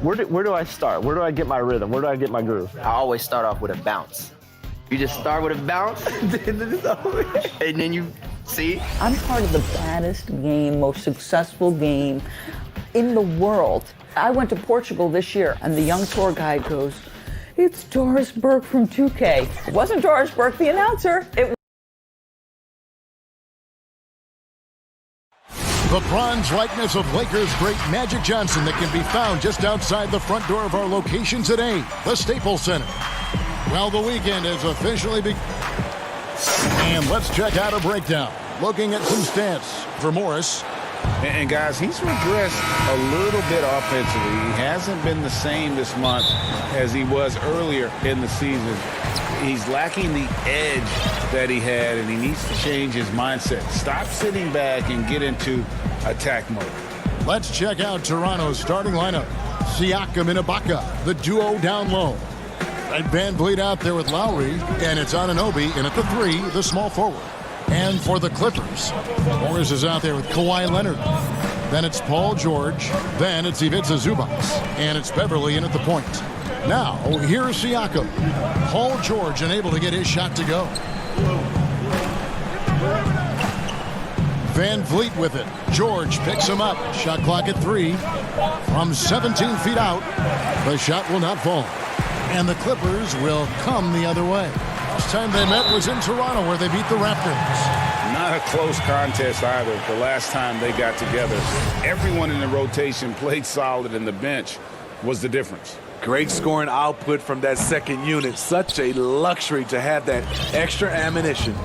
Where do I start? Where do I get my rhythm? Where do I get my groove? I always start off with a bounce. You just start with a bounce, and then you see. I'm part of the baddest game, most successful game in the world. I went to Portugal this year, and the young tour guide goes, "It's Doris Burke from 2K." It wasn't Doris Burke, the announcer. The bronze likeness of Lakers great Magic Johnson that can be found just outside the front door of our location today, the Staples Center. Well, the weekend has officially begun. And let's check out a breakdown. Looking at some stats for Morris. And guys, he's regressed a little bit offensively. He hasn't been the same this month as he was earlier in the season. He's lacking the edge that he had, and he needs to change his mindset. Stop sitting back and get into attack mode. Let's check out Toronto's starting lineup. Siakam and Ibaka, the duo down low. Right, Van Vliet out there with Lowry, and it's Anunoby in at the 3, the small forward. And for the Clippers, Morris is out there with Kawhi Leonard. Then it's Paul George. Then it's Ivica Zubac. And it's Beverly in at the point. Now, here's Siakam. Paul George unable to get his shot to go. Van Vliet with it. George picks him up. Shot clock at 3. From 17 feet out, the shot will not fall. And the Clippers will come the other way. Last time they met was in Toronto, where they beat the Raptors. Not a close contest either the last time they got together. Everyone in the rotation played solid, and the bench was the difference. Great scoring output from that second unit. Such a luxury to have that extra ammunition.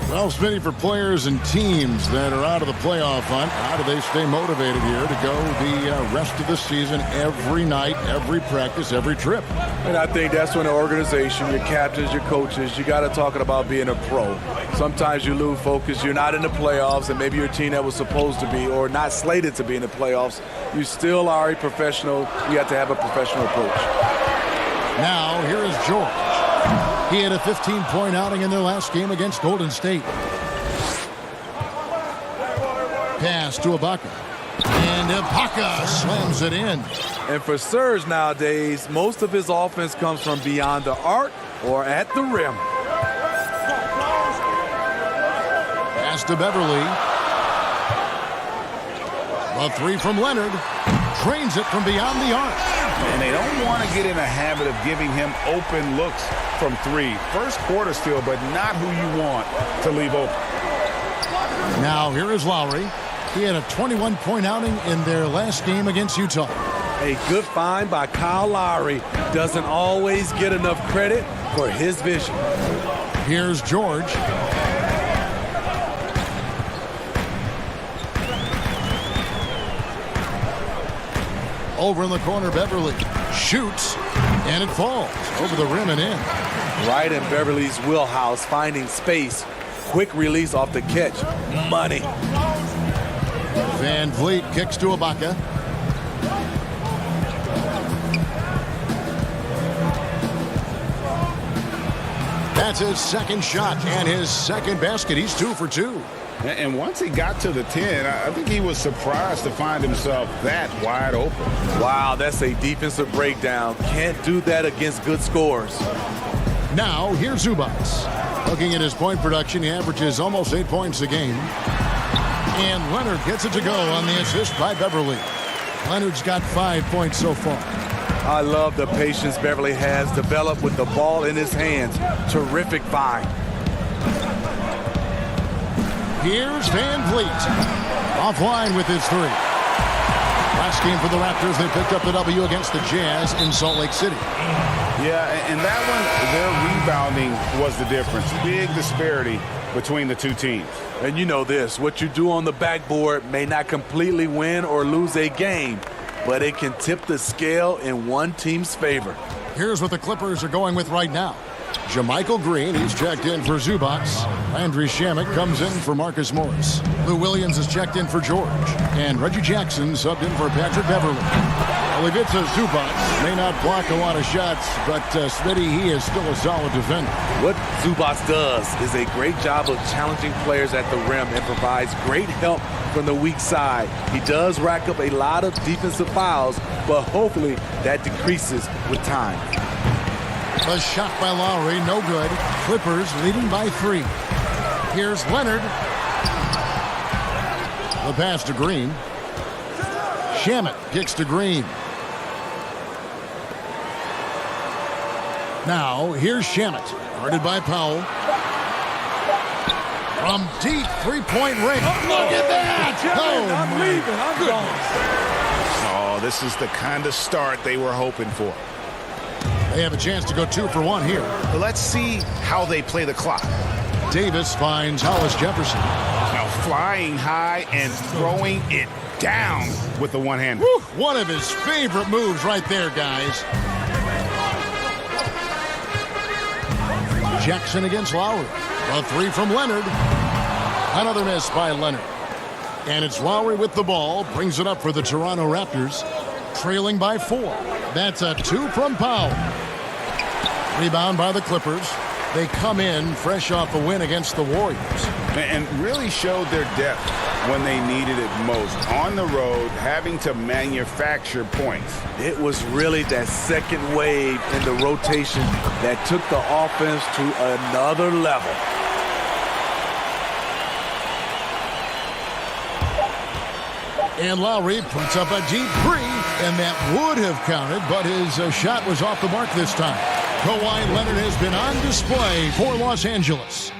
Well, Smitty, for players and teams that are out of the playoff hunt, how do they stay motivated here to go the rest of the season every night, every practice, every trip? And I think that's when the organization, your captains, your coaches, you got to talk about being a pro. Sometimes you lose focus. You're not in the playoffs, and maybe your team that was supposed to be or not slated to be in the playoffs, you still are a professional. You have to have a professional approach. Now, here is George. He had a 15-point outing in their last game against Golden State. Pass to Ibaka. And Ibaka slams it in. And for Serge nowadays, most of his offense comes from beyond the arc or at the rim. Pass to Beverly. A 3 from Leonard. Trains it from beyond the arc. And they don't want to get in a habit of giving him open looks from 3. First quarter still, but not who you want to leave open. Now here is Lowry. He had a 21-point outing in their last game against Utah. A good find by Kyle Lowry. Doesn't always get enough credit for his vision. Here's George. Over in the corner, Beverly shoots, and it falls over the rim and in. Right in Beverly's wheelhouse, finding space. Quick release off the catch. Money. Van Vliet kicks to Ibaka. That's his second shot and his second basket. He's 2 for 2. And once he got to the 10, I think he was surprised to find himself that wide open. Wow, that's a defensive breakdown. Can't do that against good scores. Now, here's Zubac. Looking at his point production, he averages almost 8 points a game. And Leonard gets it to go on the assist by Beverly. Leonard's got 5 points so far. I love the patience Beverly has developed with the ball in his hands. Terrific find. Here's Van Vliet. Offline with his 3. Last game for the Raptors, they picked up the W against the Jazz in Salt Lake City. Yeah, and that one, their rebounding was the difference. Big disparity between the two teams. And you know this, what you do on the backboard may not completely win or lose a game, but it can tip the scale in one team's favor. Here's what the Clippers are going with right now. JaMychal Green, he's checked in for Zubac. Landry Shamet comes in for Marcus Morris. Lou Williams is checked in for George. And Reggie Jackson subbed in for Patrick Beverly. Well, Ivica Zubac may not block a lot of shots, but Smitty, he is still a solid defender. What Zubac does is a great job of challenging players at the rim and provides great help from the weak side. He does rack up a lot of defensive fouls, but hopefully that decreases with time. A shot by Lowry, no good. Clippers leading by 3. Here's Leonard. The pass to Green. Shamet kicks to Green. Now, here's Shamet. Guarded by Powell. From deep three-point range. Oh, look at that! I'm leaving. I'm gone. Oh, this is the kind of start they were hoping for. They have a chance to go 2 for 1 here. But let's see how they play the clock. Davis finds Hollis Jefferson. Now flying high and throwing it down with the one-hander. One of his favorite moves right there, guys. Jackson against Lowry. A 3 from Leonard. Another miss by Leonard. And it's Lowry with the ball. Brings it up for the Toronto Raptors. Trailing by 4. That's a 2 from Powell. Rebound by the Clippers. They come in fresh off a win against the Warriors. And really showed their depth when they needed it most. On the road, having to manufacture points. It was really that second wave in the rotation that took the offense to another level. And Lowry puts up a deep 3, and that would have counted, but his shot was off the mark this time. Kawhi Leonard has been on display for Los Angeles.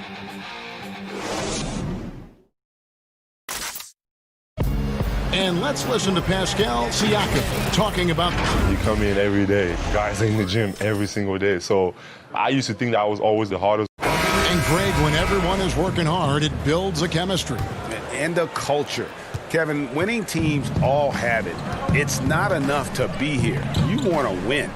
And let's listen to Pascal Siakam talking about you come in every day. Guys in the gym every single day. So I used to think that I was always the hardest. And Greg, when everyone is working hard, it builds a chemistry. And a culture. Kevin, winning teams all have it. It's not enough to be here. You want to win.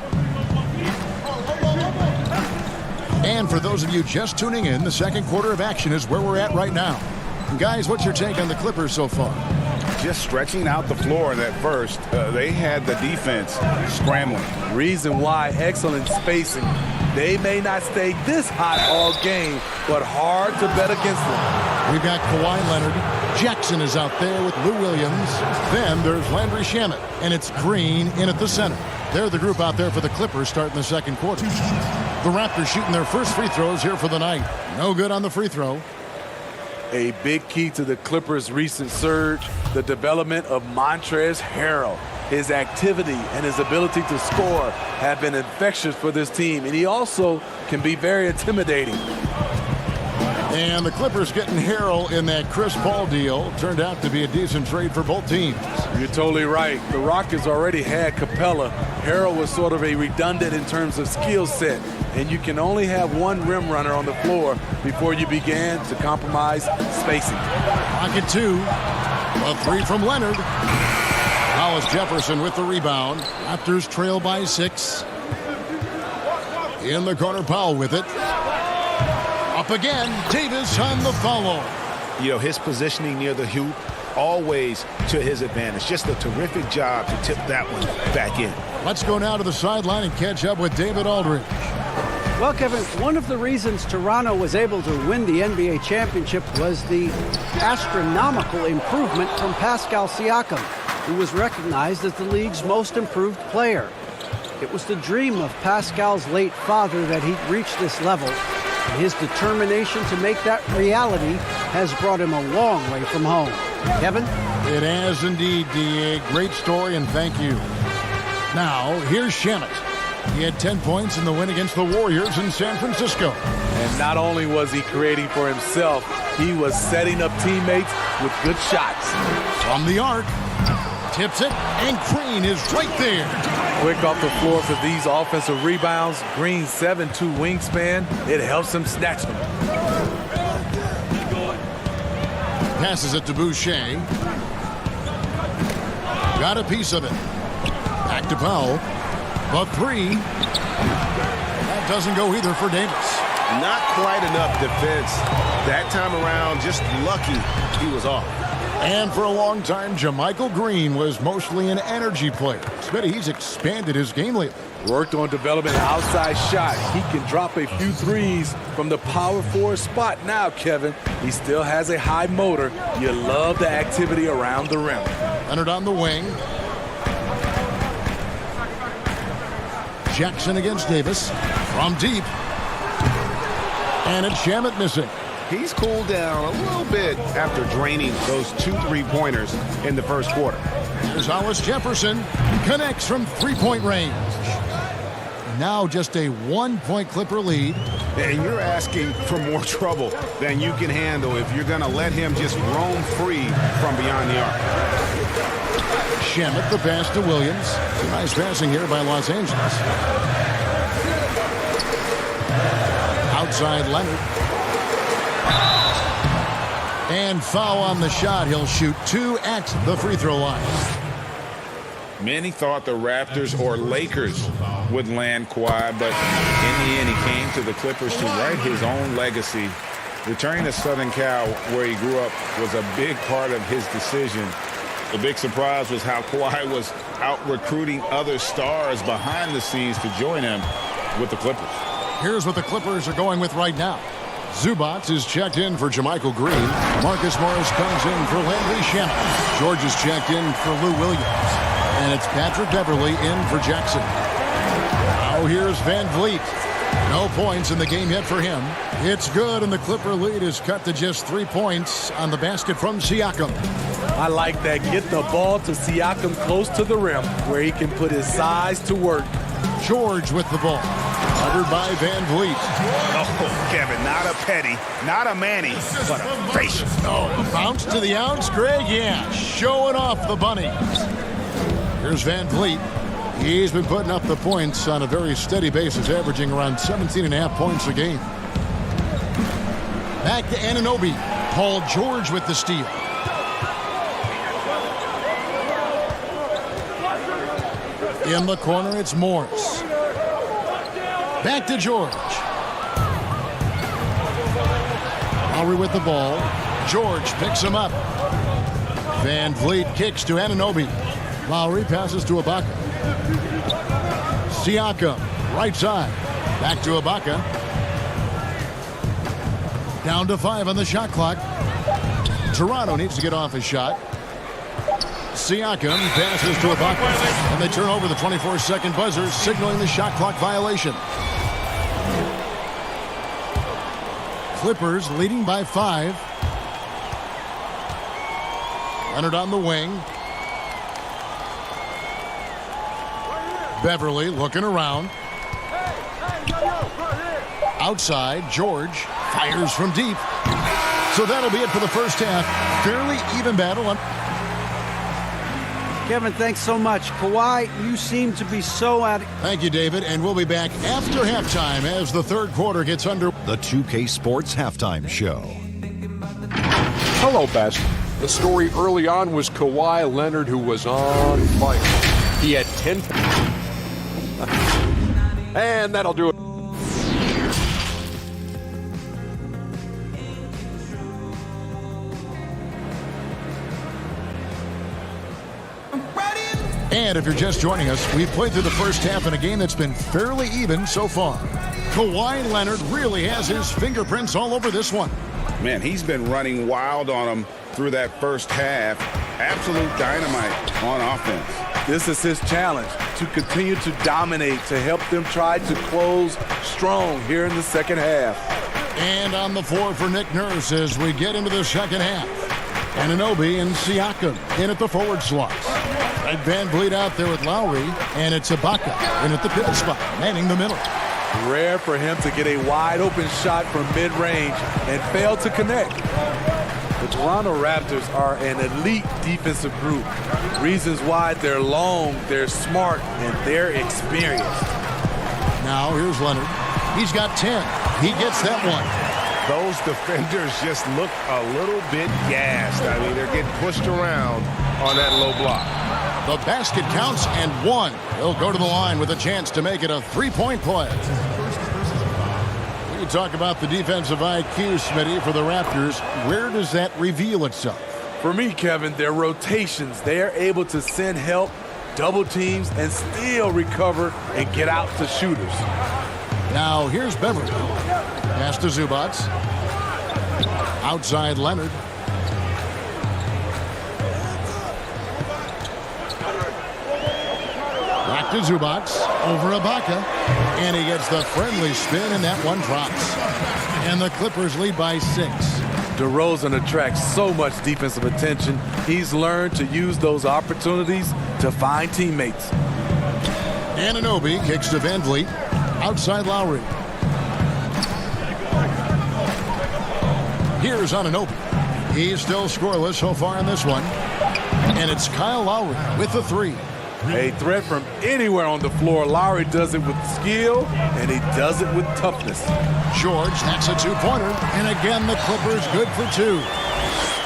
And for those of you just tuning in, the second quarter of action is where we're at right now. Guys, what's your take on the Clippers so far? Just stretching out the floor in that first. They had the defense scrambling. Reason why, excellent spacing. They may not stay this hot all game, but hard to bet against them. We've got Kawhi Leonard. Jackson is out there with Lou Williams. Then there's Landry Shamet, and it's Green in at the center. They're the group out there for the Clippers starting the second quarter. The Raptors shooting their first free throws here for the night. No good on the free throw. A big key to the Clippers' recent surge, the development of Montrezl Harrell. His activity and his ability to score have been infectious for this team, and he also can be very intimidating. And the Clippers getting Harrell in that Chris Paul deal turned out to be a decent trade for both teams. You're totally right. The Rockets already had Capella. Harrell was sort of a redundant in terms of skill set, and you can only have one rim runner on the floor before you began to compromise spacing. Pocket 2. A 3 from Leonard. Hollis Jefferson with the rebound. Raptors trail by 6. In the corner, Powell with it. Up again, Davis on the follow. You know, his positioning near the hoop, always to his advantage. Just a terrific job to tip that one back in. Let's go now to the sideline and catch up with David Aldridge. Well, Kevin, one of the reasons Toronto was able to win the NBA championship was the astronomical improvement from Pascal Siakam, who was recognized as the league's most improved player. It was the dream of Pascal's late father that he reached this level. His determination to make that reality has brought him a long way from home. Kevin? It has indeed, D.A. Great story, and thank you. Now, here's Shamet. He had 10 points in the win against the Warriors in San Francisco. And not only was he creating for himself, he was setting up teammates with good shots. From the arc, tips it, and Green is right there. Quick off the floor for these offensive rebounds. Green's 7'2" wingspan. It helps him snatch them. Passes it to Boucher. Got a piece of it. Back to Powell. The 3. That doesn't go either for Davis. Not quite enough defense. That time around, just lucky he was off. And for a long time, JaMychal Green was mostly an energy player. But he's expanded his game lately. Worked on developing an outside shot. He can drop a few threes from the power forward spot now, Kevin. He still has a high motor. You love the activity around the rim. Leonard on the wing. Jackson against Davis. From deep. And it's Shamet missing. He's cooled down a little bit after draining those 2 3-pointers in the first quarter. Here's Hollis Jefferson. Connects from three-point range. Now just a 1-point Clipper lead. And you're asking for more trouble than you can handle if you're going to let him just roam free from beyond the arc. Shamet the pass to Williams. Some nice passing here by Los Angeles. Outside Leonard. And foul on the shot. He'll shoot 2 at the free throw line. Many thought the Raptors or Lakers would land Kawhi, but in the end he came to the Clippers to write his own legacy. Returning to Southern Cal, where he grew up, was a big part of his decision. The big surprise was how Kawhi was out recruiting other stars behind the scenes to join him with the Clippers. Here's what the Clippers are going with right now. Zubac is checked in for JaMychal Green. Marcus Morris comes in for Landry Shamet. George is checked in for Lou Williams. And it's Patrick Beverly in for Jackson. Now here's Van Vliet. No points in the game yet for him. It's good, and the Clipper lead is cut to just 3 points on the basket from Siakam. I like that. Get the ball to Siakam close to the rim where he can put his size to work. George with the ball. Covered by Van Vliet. Oh, Kevin, not a petty, not a Manny, but a facial. Oh, bounce to the ounce, Greg. Yeah, showing off the bunny. Here's Van Vliet. He's been putting up the points on a very steady basis, averaging around 17.5 points a game. Back to Anunoby. Paul George with the steal. In the corner, it's Morris. Back to George. Lowry with the ball. George picks him up. Van Vliet kicks to Anunoby. Lowry passes to Ibaka. Siakam, right side. Back to Ibaka. Down to 5 on the shot clock. Toronto needs to get off his shot. Siakam passes to Ibaka. And they turn over the 24-second buzzer, signaling the shot clock violation. Clippers leading by 5. Leonard on the wing. Beverly looking around. Outside, George fires from deep. So that'll be it for the first half. Fairly even battle. Kevin, thanks so much. Kawhi, you seem to be so at it. Thank you, David. And we'll be back after halftime as the third quarter gets under. The 2K Sports Halftime Show. Hello, Best. The story early on was Kawhi Leonard, who was on fire. He had 10. And that'll do it. And if you're just joining us, we've played through the first half in a game that's been fairly even so far. Kawhi Leonard really has his fingerprints all over this one. Man, he's been running wild on him through that first half. Absolute dynamite on offense. This is his challenge, to continue to dominate, to help them try to close strong here in the second half. And on the floor for Nick Nurse as we get into the second half. Anunoby and Siakam in at the forward slots. And Van Vliet out there with Lowry, and it's Ibaka in at the pivot spot, manning the middle. Rare for him to get a wide open shot from mid-range and fail to connect. The Toronto Raptors are an elite defensive group. Reasons why they're long, they're smart, and they're experienced. Now here's Leonard. He's got 10. He gets that one. Those defenders just look a little bit gassed. I mean, they're getting pushed around on that low block. The basket counts and 1. He'll go to the line with a chance to make it a 3-point play. We talk about the defensive IQ, Smitty, for the Raptors. Where does that reveal itself? For me, Kevin, their rotations, they are able to send help, double teams, and still recover and get out to shooters. Now here's Beverly. Pass to Zubac. Outside Leonard. Back to Zubac. Over Ibaka. And he gets the friendly spin, and that one drops. And the Clippers lead by 6. DeRozan attracts so much defensive attention. He's learned to use those opportunities to find teammates. Anunoby kicks to Van Vliet. Outside Lowry. Here's Anunoby. He's still scoreless so far in this one. And it's Kyle Lowry with the 3. A threat from anywhere on the floor. Lowry does it with skill, and he does it with toughness. George, that's a 2-pointer. And again, the Clippers good for 2.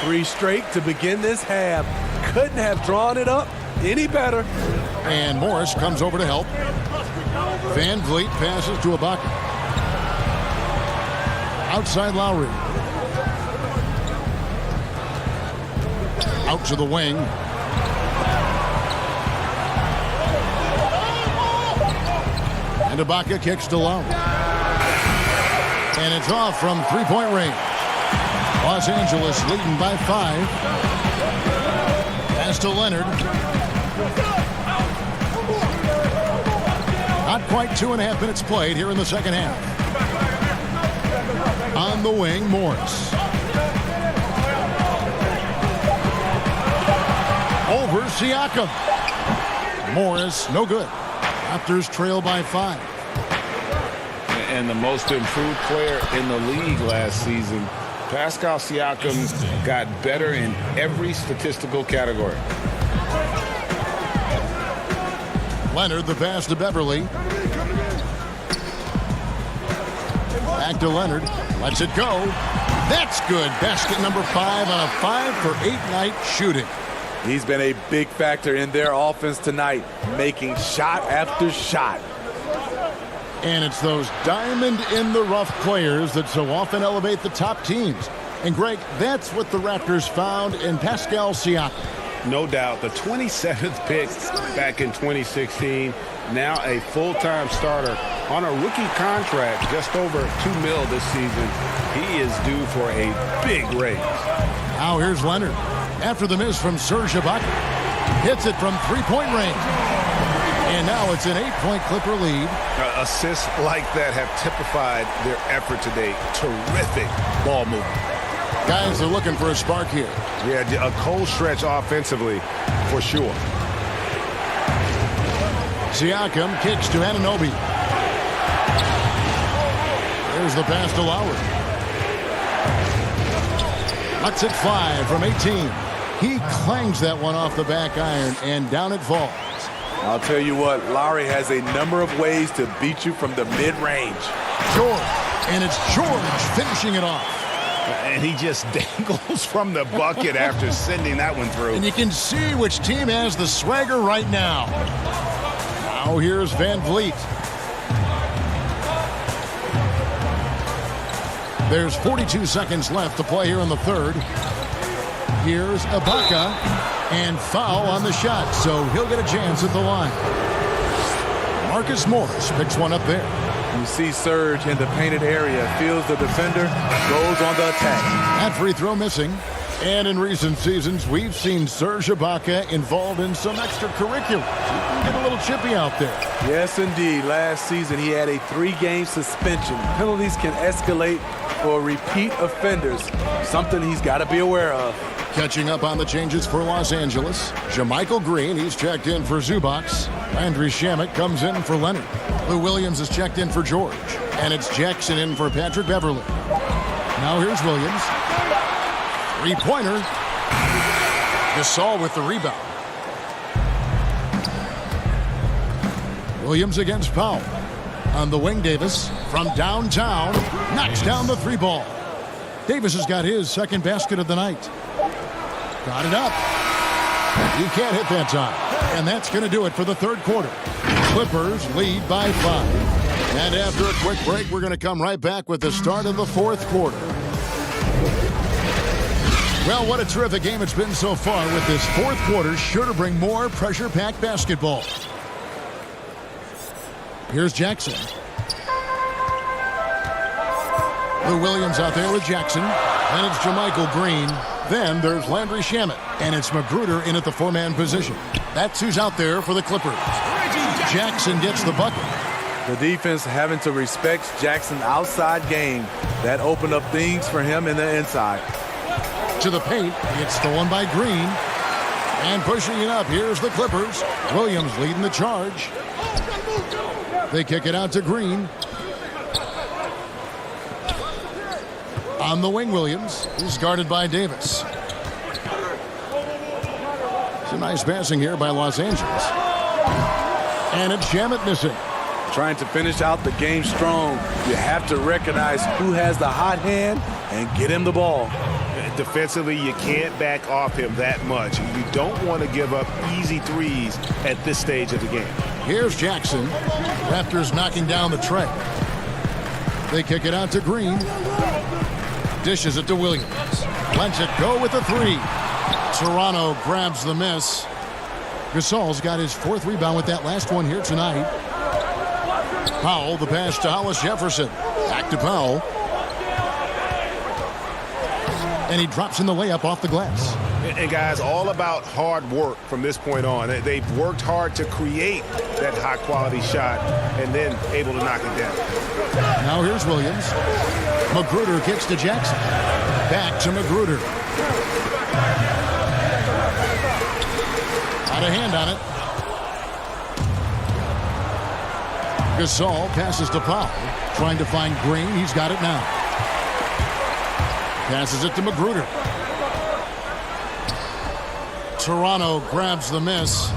3 straight to begin this half. Couldn't have drawn it up any better. And Morris comes over to help. Van Vliet passes to Ibaka. Outside Lowry. Out to the wing. And Ibaka kicks to Lowry. And it's off from 3-point range. Los Angeles leading by 5. Pass to Leonard. Not quite 2.5 minutes played here in the second half. On the wing, Morris. Over Siakam. Morris, no good. Raptors trail by 5. And the most improved player in the league last season, Pascal Siakam, got better in every statistical category. Leonard, the pass to Beverly. Back to Leonard. Lets it go. That's good. Basket number 5 on a 5-for-8 night shooting. He's been a big factor in their offense tonight, making shot after shot. And it's those diamond-in-the-rough players that so often elevate the top teams. And, Greg, that's what the Raptors found in Pascal Siakam. No doubt. The 27th pick back in 2016, now a full-time starter on a rookie contract, just over $2 million this season. He is due for a big raise. Now here's Leonard. After the miss from Serge Ibaka. Hits it from 3-point range. And now it's an 8-point Clipper lead. Assists like that have typified their effort today. Terrific ball movement. Guys are looking for a spark here. Yeah, a cold stretch offensively for sure. Siakam kicks to Anunoby. There's the pass to Lowry. Lets it fly from 18. He clangs that one off the back iron, and down it falls. I'll tell you what, Lowry has a number of ways to beat you from the mid-range. George, and it's George finishing it off. And he just dangles from the bucket after sending that one through. And you can see which team has the swagger right now. Now here's Van Vliet. There's 42 seconds left to play here in the third. Here's Ibaka, and foul on the shot, so he'll get a chance at the line. Marcus Morris picks one up there. You see Serge in the painted area, feels the defender, goes on the attack. That free throw missing. And in recent seasons, we've seen Serge Ibaka involved in some extracurriculars. He can get a little chippy out there. Yes, indeed. Last season, he had a 3-game suspension. Penalties can escalate for repeat offenders, something he's got to be aware of. Catching up on the changes for Los Angeles. JaMychal Green, he's checked in for Zubac. Landry Shamet comes in for Leonard. Lou Williams is checked in for George. And it's Jackson in for Patrick Beverly. Now here's Williams. 3-pointer. Gasol with the rebound. Williams against Powell. On the wing, Davis from downtown knocks down the 3-ball. Davis has got his second basket of the night. Got it up. He can't hit that time. And that's going to do it for the third quarter. Clippers lead by 5. And after a quick break, we're going to come right back with the start of the fourth quarter. Well, what a terrific game it's been so far, with this fourth quarter sure to bring more pressure-packed basketball. Here's Jackson. Lou Williams out there with Jackson. And it's JaMychal Green. Then there's Landry Shamet. And it's Magruder in at the four-man position. That's who's out there for the Clippers. Jackson gets the bucket. The defense having to respect Jackson's outside game. That opened up things for him in the inside. To the paint. It's stolen by Green. And pushing it up, here's the Clippers. Williams leading the charge. They kick it out to Green. On the wing, Williams. He's guarded by Davis. It's a nice passing here by Los Angeles. And it's Shamet missing. Trying to finish out the game strong. You have to recognize who has the hot hand and get him the ball. Defensively, you can't back off him that much. You don't want to give up easy threes at this stage of the game. Here's Jackson. Raptors knocking down the tray. They kick it out to Green. Dishes it to Williams. Lets it go with the three. Toronto grabs the miss. Gasol's got his fourth rebound with that last one here tonight. Powell, the pass to Hollis Jefferson. Back to Powell. And he drops in the layup off the glass. And guys, all about hard work from this point on. They've worked hard to create that high-quality shot and then able to knock it down. Now here's Williams. Magruder kicks to Jackson. Back to Magruder. Out of hand on it. Gasol passes to Powell. Trying to find Green. He's got it now. Passes it to Magruder. Toronto grabs the miss.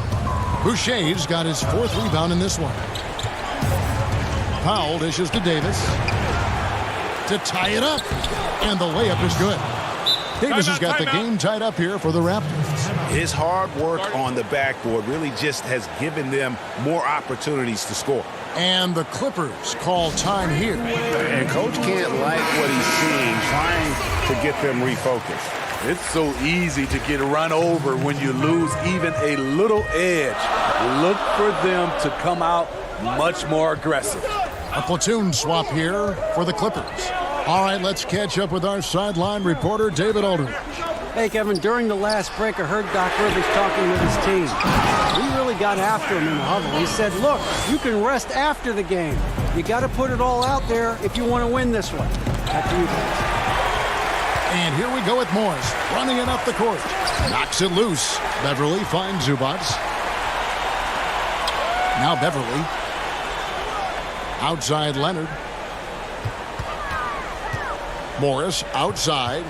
Boucher's got his fourth rebound in this one. Powell dishes to Davis to tie it up. And the layup is good. Davis has got the game tied up here for the Raptors. His hard work on the backboard really just has given them more opportunities to score. And the Clippers call time here. And Coach can't like what he's seeing, trying to get them refocused. It's so easy to get run over when you lose even a little edge. Look for them to come out much more aggressive. A platoon swap here for the Clippers. All right, let's catch up with our sideline reporter, David Aldridge. Hey, Kevin, during the last break, I heard Doc Rivers talking with his team. He really got after him in the huddle. He said, look, you can rest after the game. You got to put it all out there if you want to win this one. Back to you guys. And here we go with Morris, running it up the court. Knocks it loose. Beverly finds Zubac. Now Beverly. Outside Leonard. Morris outside.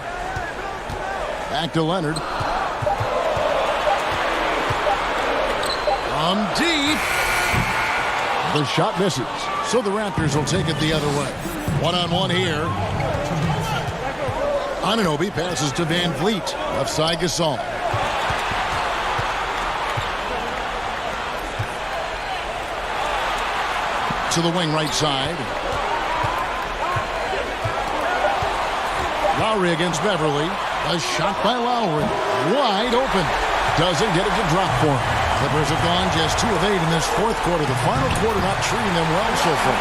Back to Leonard. From deep. The shot misses. So the Raptors will take it the other way. One-on-one here. Anunoby passes to Van Vliet. Left side Gasol. To the wing right side. Lowry against Beverly. A shot by Lowry. Wide open. Doesn't get it to drop for him. Clippers have gone just 2 of 8 in this fourth quarter. The final quarter not treating them well so far.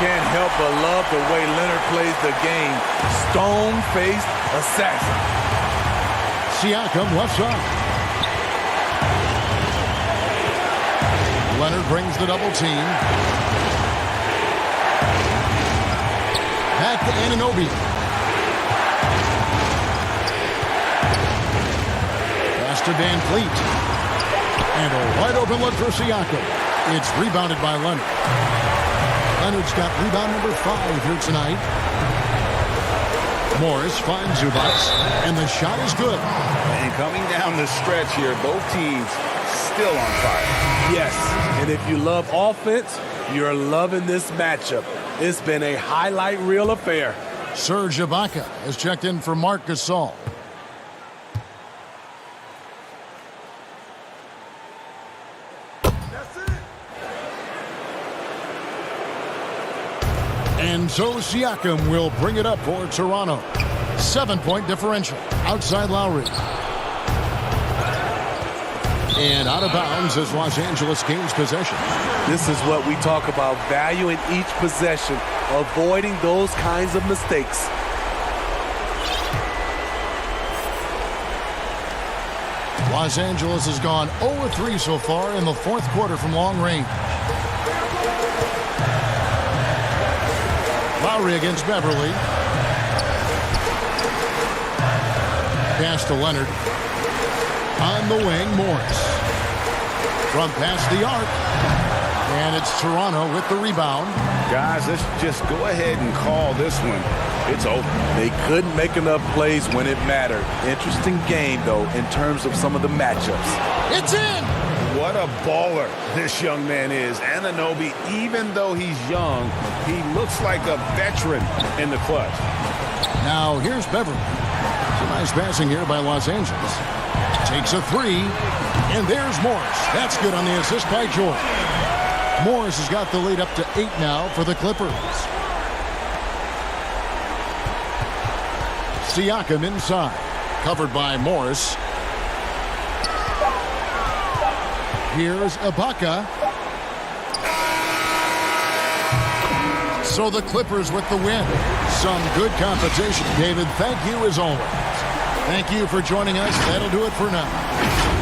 Can't help but love the way Leonard plays the game. Stone-faced assassin. Siakam left side. Leonard brings the double team. Back to Anunoby. Pass to Van Vliet. And a wide open look for Siakam. It's rebounded by Leonard. Leonard's got rebound number 5 here tonight. Morris finds Zubac, and the shot is good. And coming down the stretch here, both teams still on fire. Yes, and if you love offense, you're loving this matchup. It's been a highlight reel affair. Serge Ibaka has checked in for Marc Gasol. And so Siakam will bring it up for Toronto. 7-point differential. Outside Lowry. And out of bounds as Los Angeles gains possession. This is what we talk about, valuing each possession, avoiding those kinds of mistakes. Los Angeles has gone 0-3 so far in the fourth quarter from long range. Lowry against Beverly. Pass to Leonard. On the wing, Morris. From past the arc. And it's Toronto with the rebound. Guys, let's just go ahead and call this one. It's over. They couldn't make enough plays when it mattered. Interesting game, though, in terms of some of the matchups. It's in! What a baller this young man is. Anunoby, even though he's young, he looks like a veteran in the clutch. Now here's Beverly. Some nice passing here by Los Angeles. Takes a three, and there's Morris. That's good on the assist by George. Morris has got the lead up to 8 now for the Clippers. Siakam inside, covered by Morris. Here's Ibaka. So the Clippers with the win. Some good competition. David, thank you as always. Thank you for joining us. That'll do it for now.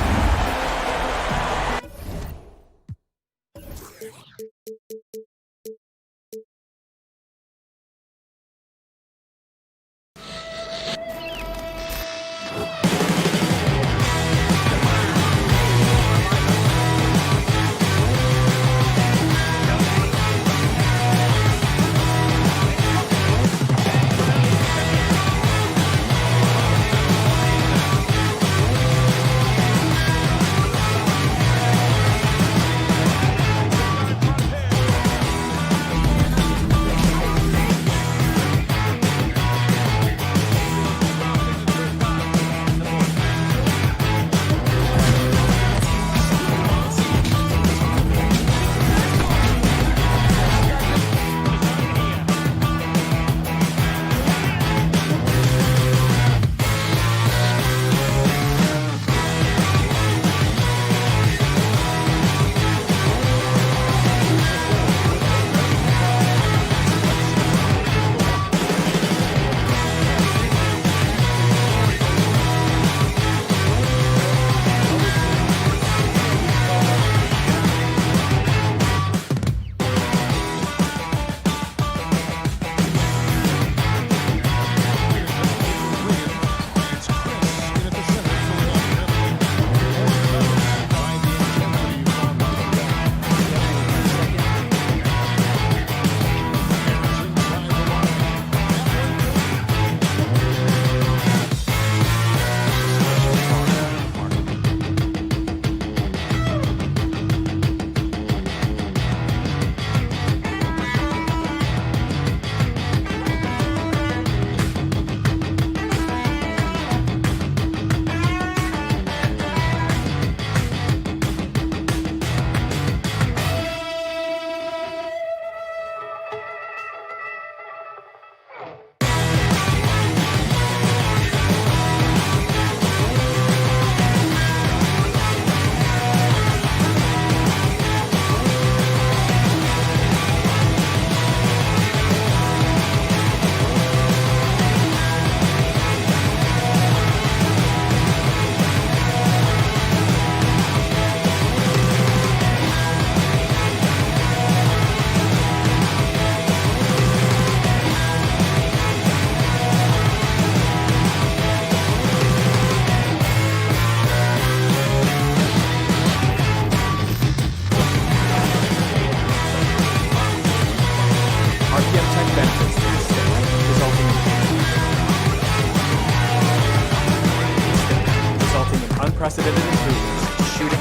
unprecedented improvements to shooting,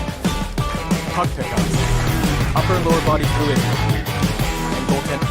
puck pickups, upper and lower body fluidity, and goaltending.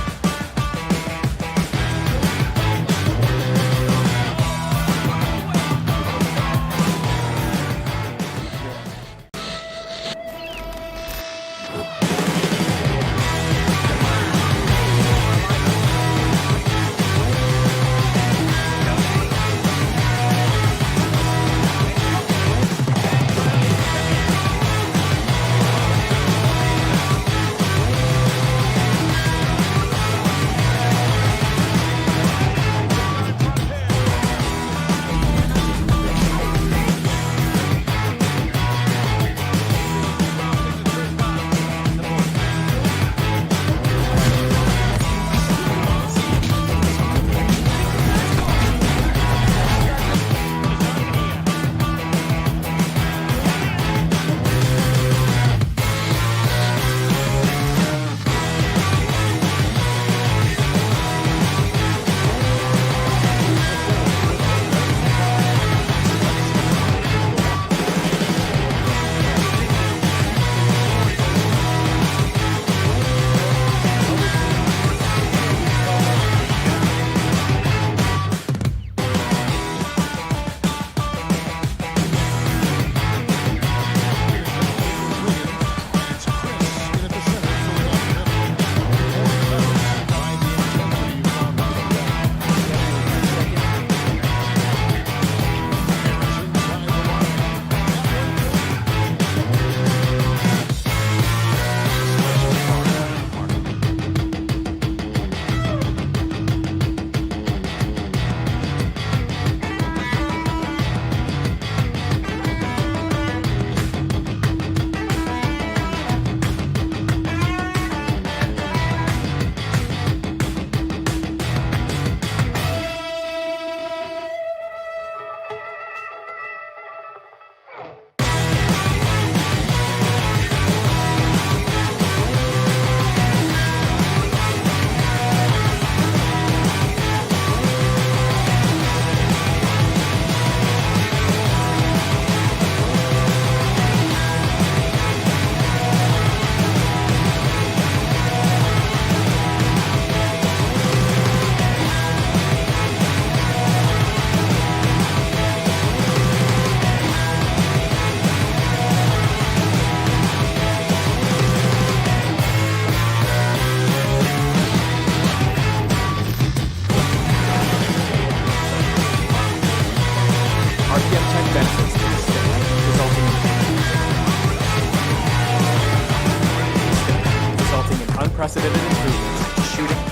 unprecedented improvements to shooting,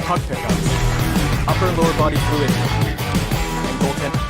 puck pickups, upper and lower body fluidity, and goaltending.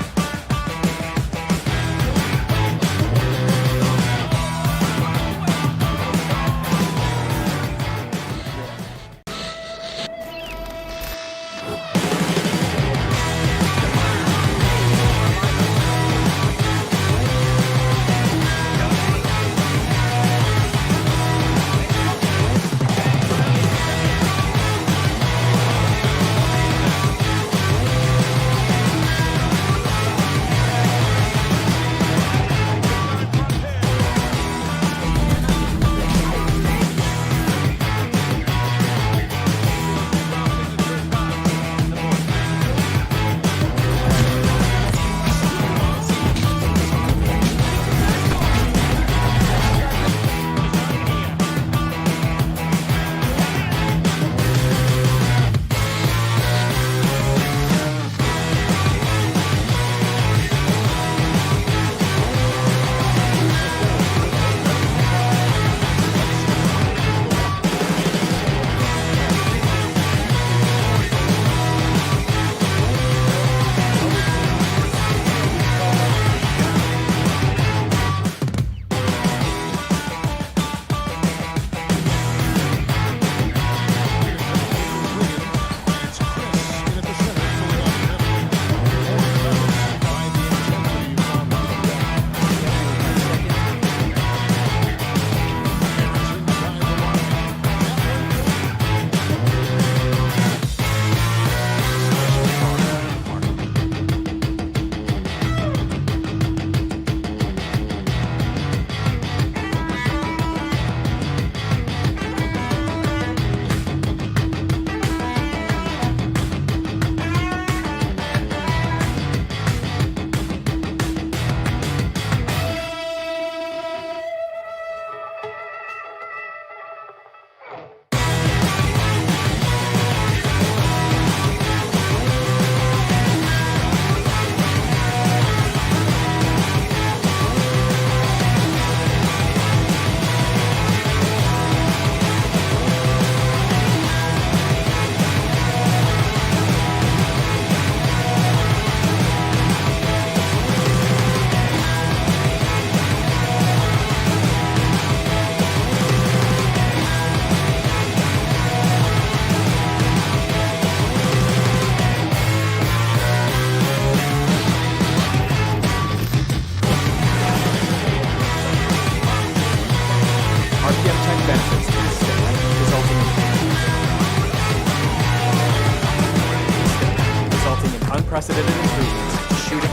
Unprecedented improvements to shooting,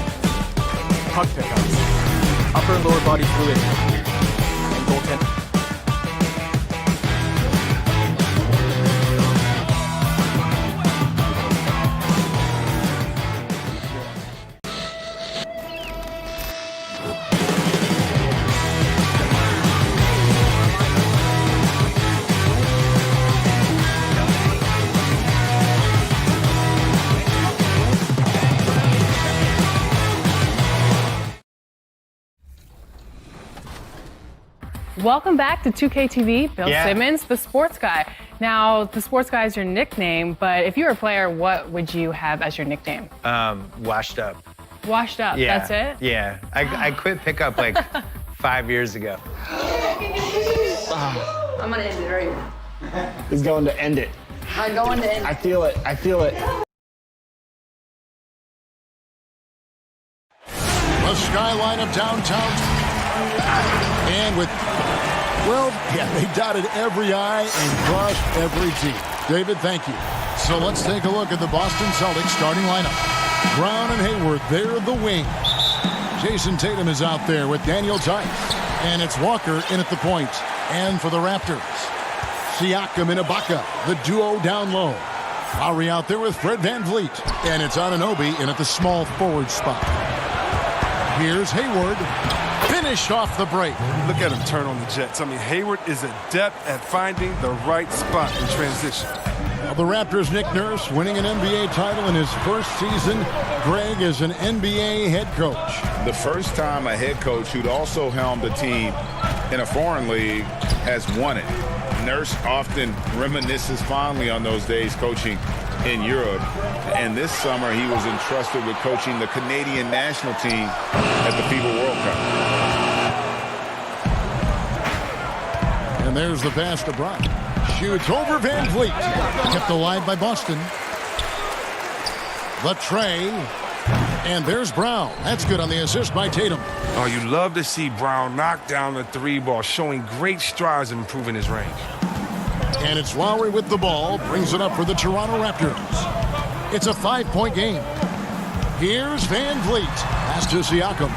puck pickups, upper and lower body fluidity, and goaltending. Welcome back to 2K TV. Bill Simmons, the sports guy. Now, the sports guy is your nickname, but if you were a player, what would you have as your nickname? Washed up. Washed up, Yeah. that's it? Yeah. I quit pickup like 5 years ago. I'm gonna end it right. He's going to end it. I'm going to end it. I feel it. I feel it. The skyline of downtown. And with, well, yeah, they dotted every I and crossed every T. David, thank you. So let's take a look at the Boston Celtics starting lineup. Brown and Hayward, they're the wings. Jason Tatum is out there with Daniel Tice. And it's Walker in at the point. And for the Raptors, Siakam and Ibaka, the duo down low. Lowry out there with Fred VanVleet. And it's Anunoby in at the small forward spot. Here's Hayward. Finish off the break. Look at him turn on the Jets. I mean, Hayward is adept at finding the right spot in transition. Well, the Raptors' Nick Nurse winning an NBA title in his first season. Greg is an NBA head coach. The first time a head coach who'd also helmed a team in a foreign league has won it. Nurse often reminisces fondly on those days coaching in Europe. And this summer, he was entrusted with coaching the Canadian national team at the FIBA World Cup. And there's the pass to Brown. Shoots over Van Vliet. Kept alive by Boston. The tray. And there's Brown. That's good on the assist by Tatum. Oh, you love to see Brown knock down the three ball, showing great strides in improving his range. And it's Lowry with the ball. Brings it up for the Toronto Raptors. It's a 5-point game. Here's Van Vliet. Pass to Siakam.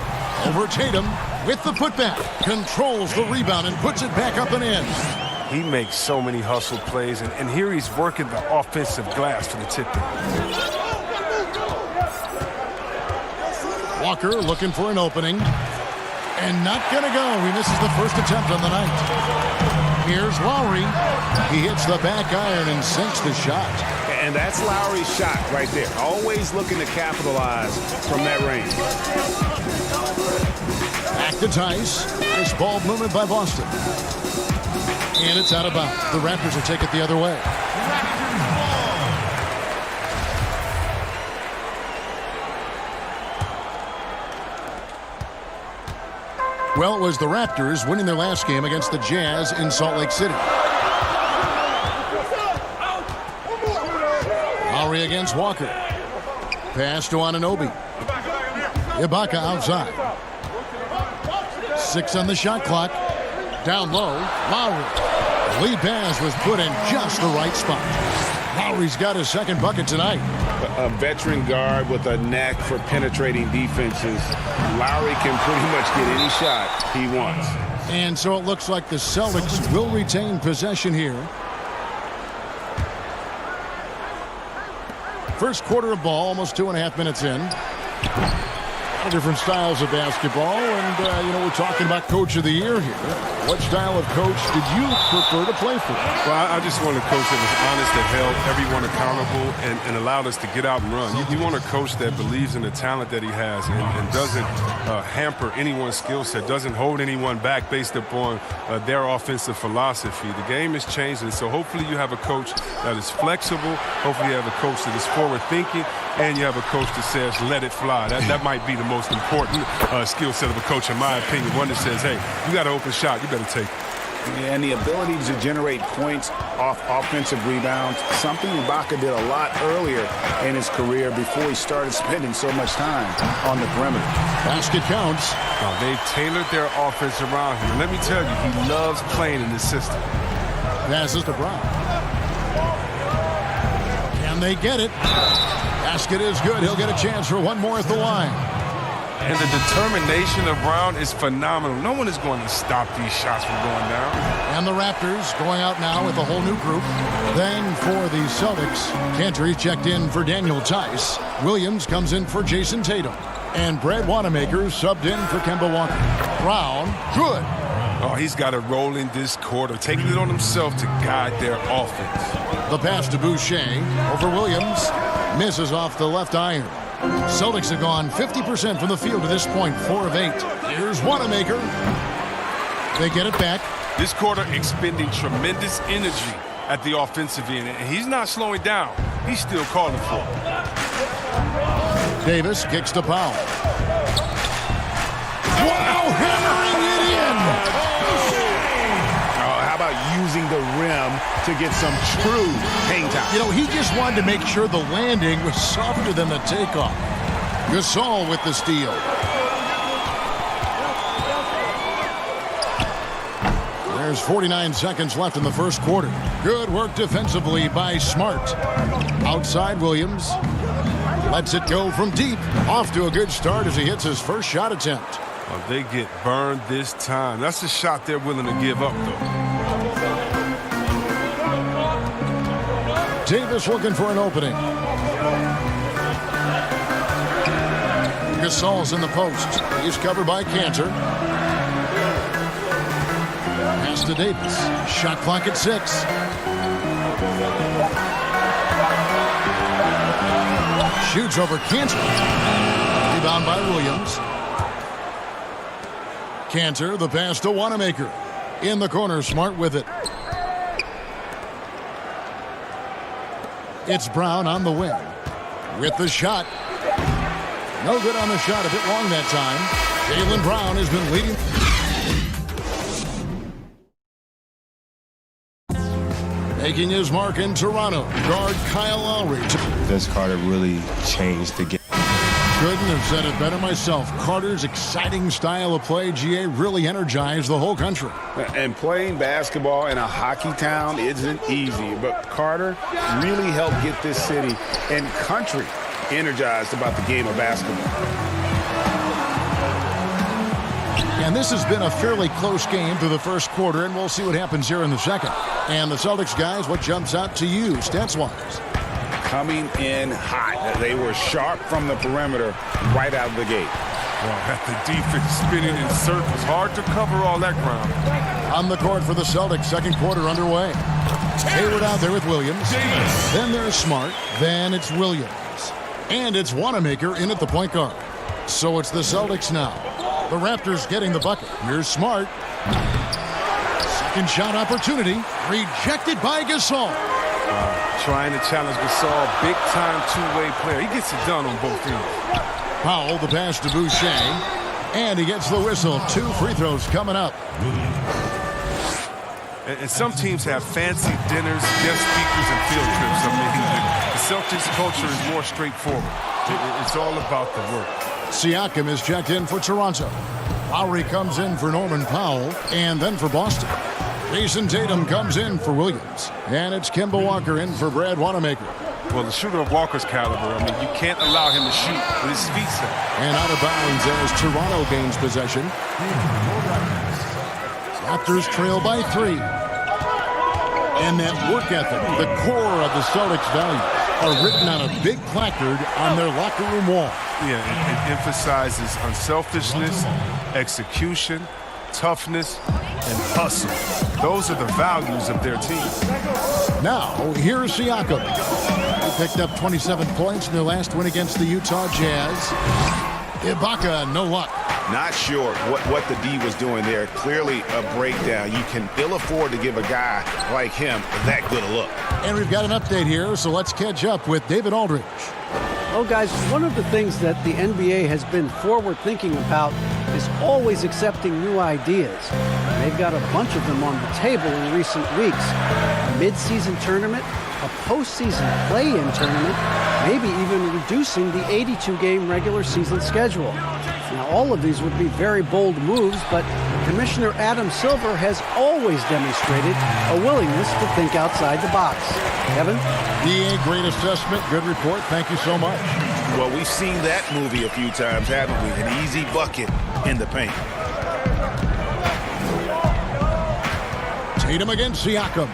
Over Tatum with the putback. Controls the rebound and puts it back up and in. He makes so many hustle plays, and here he's working the offensive glass for the tip-in. Walker looking for an opening. And not going to go. He misses the first attempt on the night. Here's Lowry. He hits the back iron and sinks the shot. And that's Lowry's shot right there. Always looking to capitalize from that range. Back to Tice. Nice ball movement by Boston. And it's out of bounds. The Raptors will take it the other way. Well, it was the Raptors winning their last game against the Jazz in Salt Lake City. Lowry against Walker. Pass to Anunoby. Ibaka outside. 6 on the shot clock. Down low, Lowry. Lead pass was put in just the right spot. Lowry's got his second bucket tonight. A veteran guard with a knack for penetrating defenses. Lowry can pretty much get any shot he wants. And so it looks like the Celtics will retain possession here. First quarter of ball, almost 2.5 minutes in. Different styles of basketball, and we're talking about Coach of the Year here. What style of coach did you prefer to play for? Well, I just want a coach that was honest, that held everyone accountable, and allowed us to get out and run. You want a coach that believes in the talent that he has and doesn't hamper anyone's skill set, doesn't hold anyone back based upon their offensive philosophy. The game is changing, so hopefully you have a coach that is flexible. Hopefully you have a coach that is forward-thinking, and you have a coach that says, let it fly. That might be the most important skill set of a coach, in my opinion. One that says, hey, you got an open shot, you better take it. And the ability to generate points off offensive rebounds, something Ibaka did a lot earlier in his career before he started spending so much time on the perimeter. Basket counts. They've tailored their offense around him. And let me tell you, he loves playing in this system. Passes to Brown. Can they get it? Basket is good. He'll get a chance for one more at the line. And the determination of Brown is phenomenal. No one is going to stop these shots from going down. And the Raptors going out now with a whole new group. Then for the Celtics, Cantor checked in for Daniel Tice. Williams comes in for Jason Tatum. And Brad Wanamaker subbed in for Kemba Walker. Brown, good. Oh, he's got a role in this quarter, taking it on himself to guide their offense. The pass to Boucher over Williams. Misses off the left iron. Celtics have gone 50% from the field to this point, 4 of 8. Here's Wanamaker. They get it back. This quarter expending tremendous energy at the offensive end, and he's not slowing down. He's still calling for it. Davis kicks to Powell. Wow, hammering it in! How about using the rim to get some true hang time? He just wanted to make sure the landing was softer than the takeoff. Gasol with the steal. There's 49 seconds left in the first quarter. Good work defensively by Smart. Outside Williams. Lets it go from deep. Off to a good start as he hits his first shot attempt. Oh, they get burned this time. That's a shot they're willing to give up, though. Davis looking for an opening. Gasol's in the post. He's covered by Cantor. Pass to Davis. Shot clock at 6. Shoots over Cantor. Rebound by Williams. Cantor, the pass to Wanamaker. In the corner, Smart with it. It's Brown on the wing. With the shot. No good on the shot. A bit long that time. Jaylen Brown has been leading. Making his mark in Toronto. Guard Kyle Lowry. Vince Carter really changed the game. Couldn't have said it better myself. Carter's exciting style of play, GA, really energized the whole country. And playing basketball in a hockey town isn't easy, but Carter really helped get this city and country energized about the game of basketball. And this has been a fairly close game through the first quarter, and we'll see what happens here in the second. And the Celtics guys, what jumps out to you stats-wise? Coming in hot. They were sharp from the perimeter right out of the gate. Well, the defense spinning in circles. Hard to cover all that ground. On the court for the Celtics, second quarter underway. Hayward out there with Williams. Then there's Smart. Then it's Williams. And it's Wanamaker in at the point guard. So it's the Celtics now. The Raptors getting the bucket. Here's Smart. Second shot opportunity. Rejected by Gasol. Trying to challenge Gasol. Big-time two-way player. He gets it done on both ends. Powell, the pass to Boucher. And he gets the whistle. 2 free throws coming up. And some teams have fancy dinners, guest speakers, and field trips. I mean, the Celtics culture is more straightforward. It's all about the work. Siakam is checked in for Toronto. Lowry comes in for Norman Powell, and then for Boston. Jason Tatum comes in for Williams. And it's Kemba Walker in for Brad Wanamaker. Well, the shooter of Walker's caliber, I mean, you can't allow him to shoot with his feet set. And out of bounds as Toronto gains possession. Raptors trail by 3. And that work ethic, the core of the Celtics values, are written on a big placard on their locker room wall. Yeah, it emphasizes unselfishness, execution, toughness, and hustle. Those are the values of their team. Now, here's Siakam. He picked up 27 points in their last win against the Utah Jazz. Ibaka, no luck. Not sure what the D was doing there. Clearly a breakdown. You can ill afford to give a guy like him that good a look. And we've got an update here, so let's catch up with David Aldridge. Well, guys, one of the things that the NBA has been forward-thinking about is always accepting new ideas. They've got a bunch of them on the table in recent weeks. A mid-season tournament, a postseason play-in tournament, maybe even reducing the 82-game regular season schedule. Now, all of these would be very bold moves, but Commissioner Adam Silver has always demonstrated a willingness to think outside the box. Kevin? DA, great assessment, good report. Thank you so much. Well, we've seen that movie a few times, haven't we? An easy bucket in the paint. Tatum against Siakam.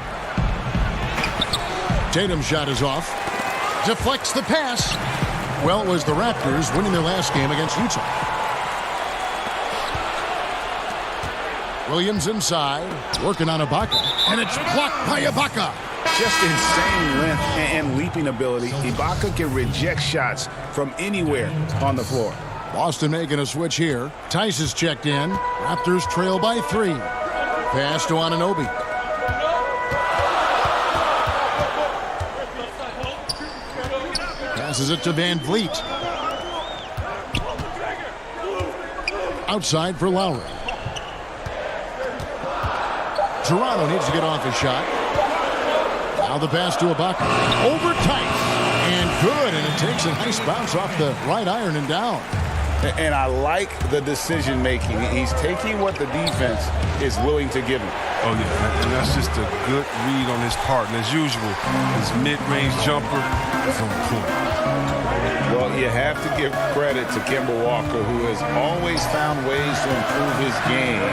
Tatum's shot is off. Deflects the pass. Well, it was the Raptors winning their last game against Utah. Williams inside, working on Ibaka, and it's blocked by Ibaka. Just insane length and leaping ability. Ibaka can reject shots from anywhere on the floor. Boston making a switch here. Tice is checked in. Raptors trail by 3. Pass to Anunoby. Passes it to Van Vliet. Outside for Lowry. Toronto needs to get off his shot. Now the pass to Ibaka. Over tight. And good. And it takes a nice bounce off the right iron and down. And I like the decision making. He's taking what the defense is willing to give him. Oh, yeah. And that's just a good read on his part. And as usual, his mid-range jumper is on point. Well, you have to give credit to Kemba Walker, who has always found ways to improve his game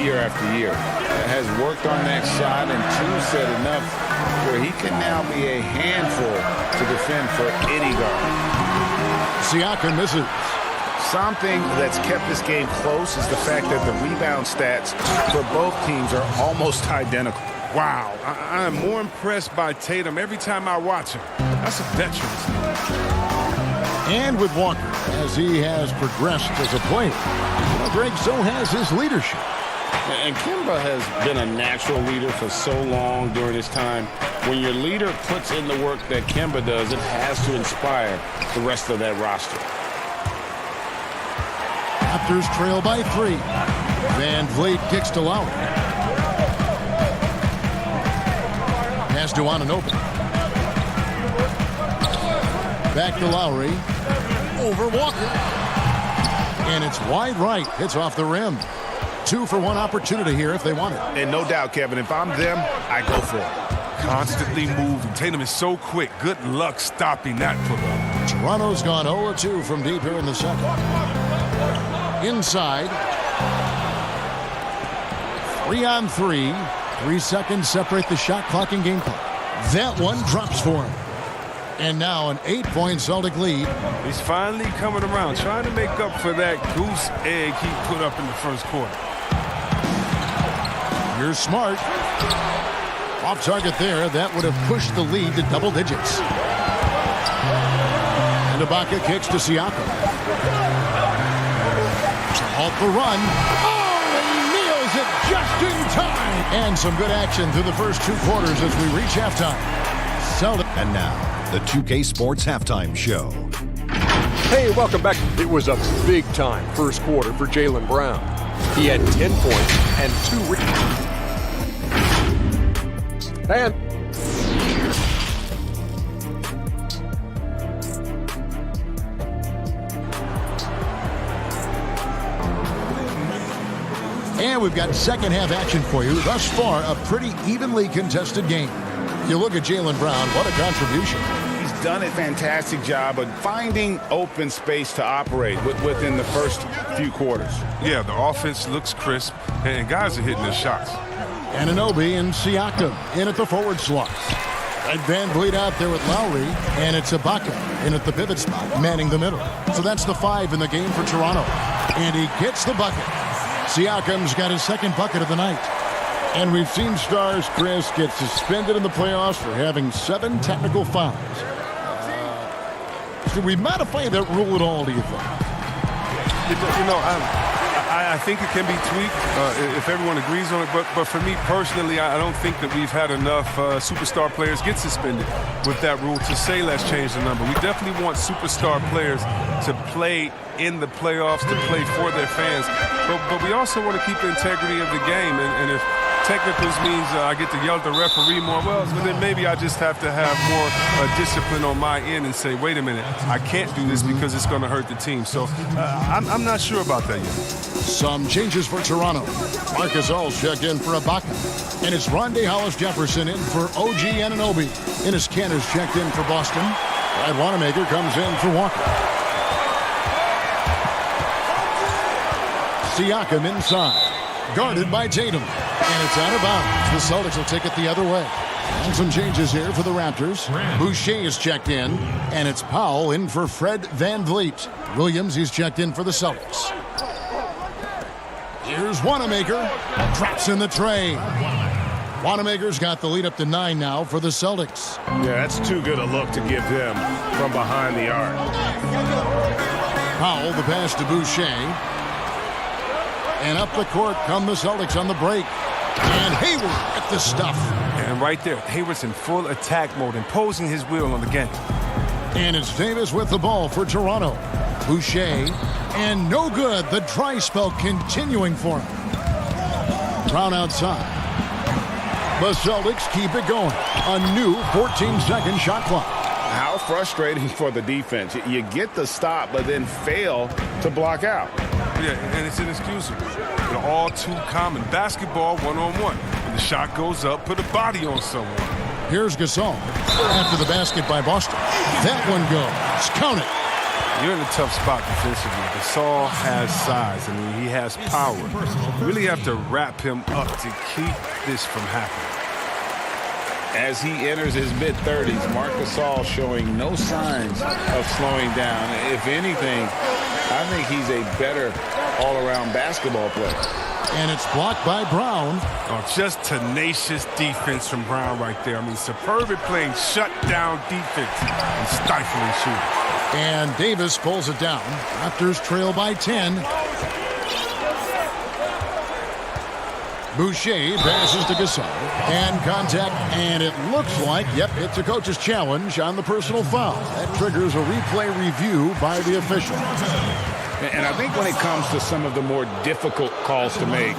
year after year. Has worked on that shot and two-set enough where he can now be a handful to defend for any guard. Siakam misses. Something that's kept this game close is the fact that the rebound stats for both teams are almost identical. Wow, I am more impressed by Tatum every time I watch him. That's a veteran. And with Walker, as he has progressed as a player, Greg, so has his leadership. And Kemba has been a natural leader for so long during his time When your leader puts in the work that Kemba does, it has to inspire the rest of that roster. Raptors trail by 3. Van Vliet kicks to Lowry. Pass to Anunoby. Back to Lowry. Over Walker. And it's wide right. It's off the rim. 2 for 1 opportunity here if they want it. And no doubt, Kevin, if I'm them, I go for it. Constantly moving. Tatum is so quick. Good luck stopping that putback. Toronto's gone 0-2 from deep here in the second. Inside. 3-on-3. 3 seconds separate the shot clock and game clock. That one drops for him. And now an 8-point Celtic lead. He's finally coming around, trying to make up for that goose egg he put up in the first quarter. Here's Smart. Off target there. That would have pushed the lead to double digits. And Ibaka kicks to Siakam. To halt the run. Oh, and he nails it just in time. And some good action through the first 2 quarters as we reach halftime. And now, the 2K Sports Halftime Show. Hey, welcome back. It was a big-time first quarter for Jaylen Brown. He had 10 points and 2 rebounds. And we've got second half action for you. Thus far, a pretty evenly contested game. You look at Jaylen Brown, what a contribution. He's done a fantastic job of finding open space to operate within the first few quarters. Yeah, the offense looks crisp, and guys are hitting their shots. Anunoby and Siakam in at the forward slot. And Van Vliet out there with Lowry, and it's Ibaka in at the pivot spot, manning the middle. So that's the 5 in the game for Toronto. And he gets the bucket. Siakam's got his second bucket of the night. And we've seen stars, Chris, get suspended in the playoffs for having 7 technical fouls. Should we modify that rule at all, do you think? You know, I think it can be tweaked if everyone agrees on it. But for me personally, I don't think that we've had enough superstar players get suspended with that rule to say let's change the number. We definitely want superstar players to play in the playoffs, to play for their fans. But we also want to keep the integrity of the game. And if technicals means I get to yell at the referee more, well, then maybe I just have to have more discipline on my end and say, wait a minute, I can't do this because it's going to hurt the team. So I'm not sure about that yet. Some changes for Toronto. Marc Gasol's checked in for Ibaka. And it's Rondé Hollis-Jefferson in for OG Anunoby. Enes Kanter's checked in for Boston. Brad Wanamaker comes in for Walker. Siakam inside. Guarded by Tatum. And it's out of bounds. The Celtics will take it the other way. And some changes here for the Raptors. Boucher is checked in. And it's Powell in for Fred Van Vliet. Williams, he's checked in for the Celtics. Here's Wanamaker. Drops in the tray. Wanamaker's got the lead up to 9 now for the Celtics. Yeah, that's too good a look to give them from behind the arc. Powell, the pass to Boucher. And up the court come the Celtics on the break. And Hayward at the stuff. And right there, Hayward's in full attack mode, imposing his will on the game. And it's Davis with the ball for Toronto. Boucher. And no good. The dry spell continuing for him. Brown outside. The Celtics keep it going. A new 14-second shot clock. How frustrating for the defense. You get the stop, but then fail to block out. Yeah, and it's inexcusable. But all too common. Basketball one-on-one. When the shot goes up, put a body on someone. Here's Gasol. After the basket by Boston. That one goes. Count it. You're in a tough spot defensively. Gasol has size. I mean, he has power. You really have to wrap him up to keep this from happening. As he enters his mid-30s, Marc Gasol showing no signs of slowing down. If anything, I think he's a better all-around basketball player. And it's blocked by Brown. Oh, just tenacious defense from Brown right there. I mean, superb at playing shutdown defense and stifling shooting. And Davis pulls it down. Raptors trail by 10. Boucher passes to Gasol. And contact, and it looks like, yep, it's a coach's challenge on the personal foul. That triggers a replay review by the official. And I think when it comes to some of the more difficult calls to make,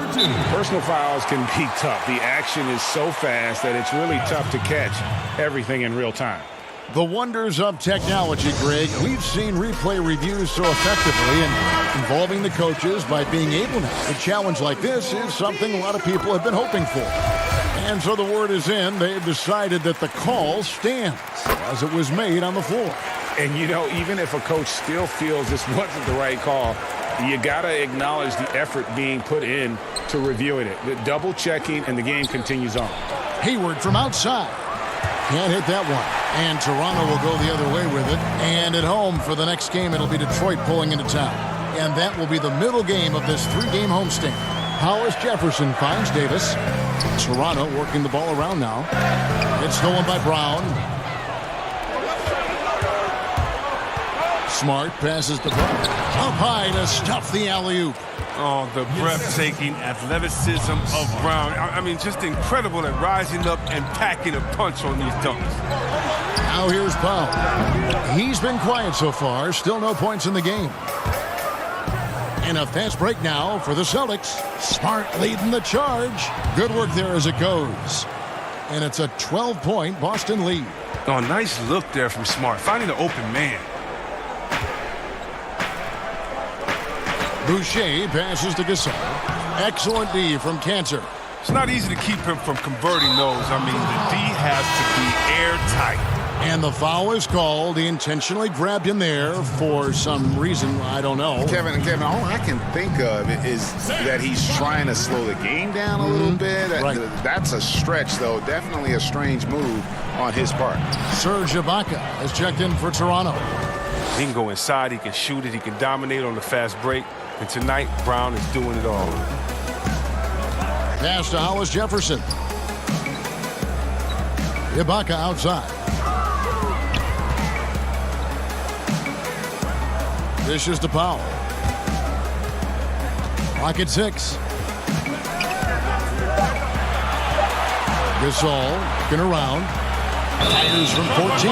personal fouls can be tough. The action is so fast that it's really tough to catch everything in real time. The wonders of technology, Greg. We've seen replay reviews so effectively and involving the coaches by being able to. A challenge like this is something a lot of people have been hoping for. And so the word is in. They've decided that the call stands as it was made on the floor. And, you know, even if a coach still feels this wasn't the right call, you got to acknowledge the effort being put in to reviewing it. The double checking, and the game continues on. Hayward from outside. Can't hit that one. And Toronto will go the other way with it. And at home for the next game, it'll be Detroit pulling into town. And that will be the middle game of this 3-game homestand. Hollis Jefferson finds Davis. Toronto working the ball around now. It's stolen by Brown. Smart passes the ball up high to stuff the alley-oop. Oh, the breathtaking athleticism of Brown. I mean, just incredible at rising up and packing a punch on these dunks. Now here's Powell. He's been quiet so far. Still no points in the game. And a fast break now for the Celtics. Smart leading the charge. Good work there as it goes. And it's a 12-point Boston lead. Oh, nice look there from Smart, finding an open man. Boucher passes to Gasol. Excellent D from Cancer. It's not easy to keep him from converting those. I mean, the D has to be airtight. And the foul is called. He intentionally grabbed him there for some reason. I don't know. Kevin, all I can think of is that he's trying to slow the game down a little bit. Right. That's a stretch, though. Definitely a strange move on his part. Serge Ibaka has checked in for Toronto. He can go inside. He can shoot it. He can dominate on the fast break. And tonight, Brown is doing it all. Pass to Hollis Jefferson. Ibaka outside. Dishes to Powell. Clock at 6. Gasol looking around. Fires from 14.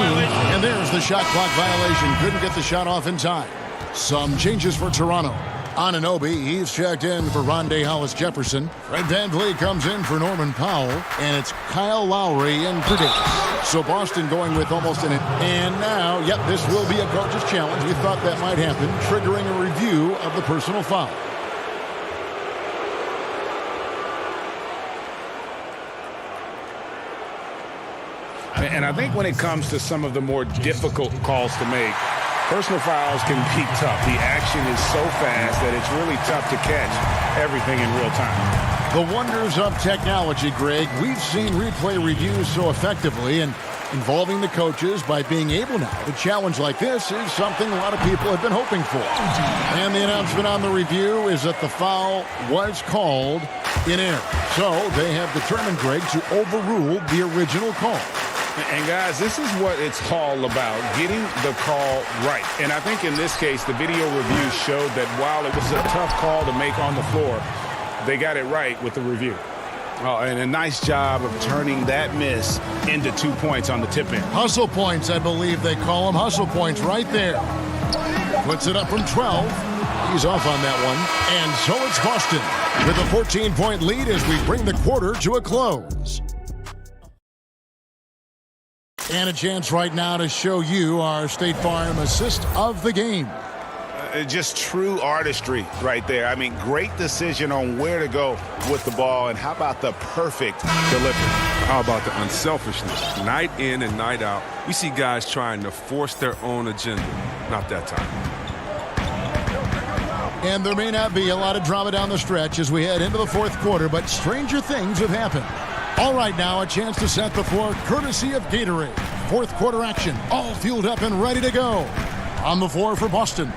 And there's the shot clock violation. Couldn't get the shot off in time. Some changes for Toronto. Anunoby, he's checked in for Rondé Hollis Jefferson. Fred VanVleet comes in for Norman Powell. And it's Kyle Lowry in for Davis. So Boston going with almost an... And now, yep, this will be a coach's challenge. We thought that might happen, triggering a review of the personal foul. And I think when it comes to some of the more difficult calls to make, personal fouls can be tough. The action is so fast that it's really tough to catch everything in real time. The wonders of technology, Greg. We've seen replay reviews so effectively and involving the coaches by being able now. A challenge like this is something a lot of people have been hoping for. And the announcement on the review is that the foul was called in error. So they have determined, Greg, to overrule the original call. And, guys, this is what it's all about, getting the call right. And I think in this case, the video review showed that while it was a tough call to make on the floor, they got it right with the review. Oh, and a nice job of turning that miss into 2 points on the tip in. Hustle points, I believe they call them. Hustle points right there. Puts it up from 12. He's off on that one. And so it's Boston with a 14-point lead as we bring the quarter to a close. And a chance right now to show you our State Farm assist of the game. Just true artistry right there. I mean, great decision on where to go with the ball. And how about the perfect delivery? How about the unselfishness? Night in and night out, we see guys trying to force their own agenda. Not that time. And there may not be a lot of drama down the stretch as we head into the fourth quarter, but stranger things have happened. All right, now a chance to set the floor courtesy of Gatorade. Fourth quarter action, all fueled up and ready to go. On the floor for Boston.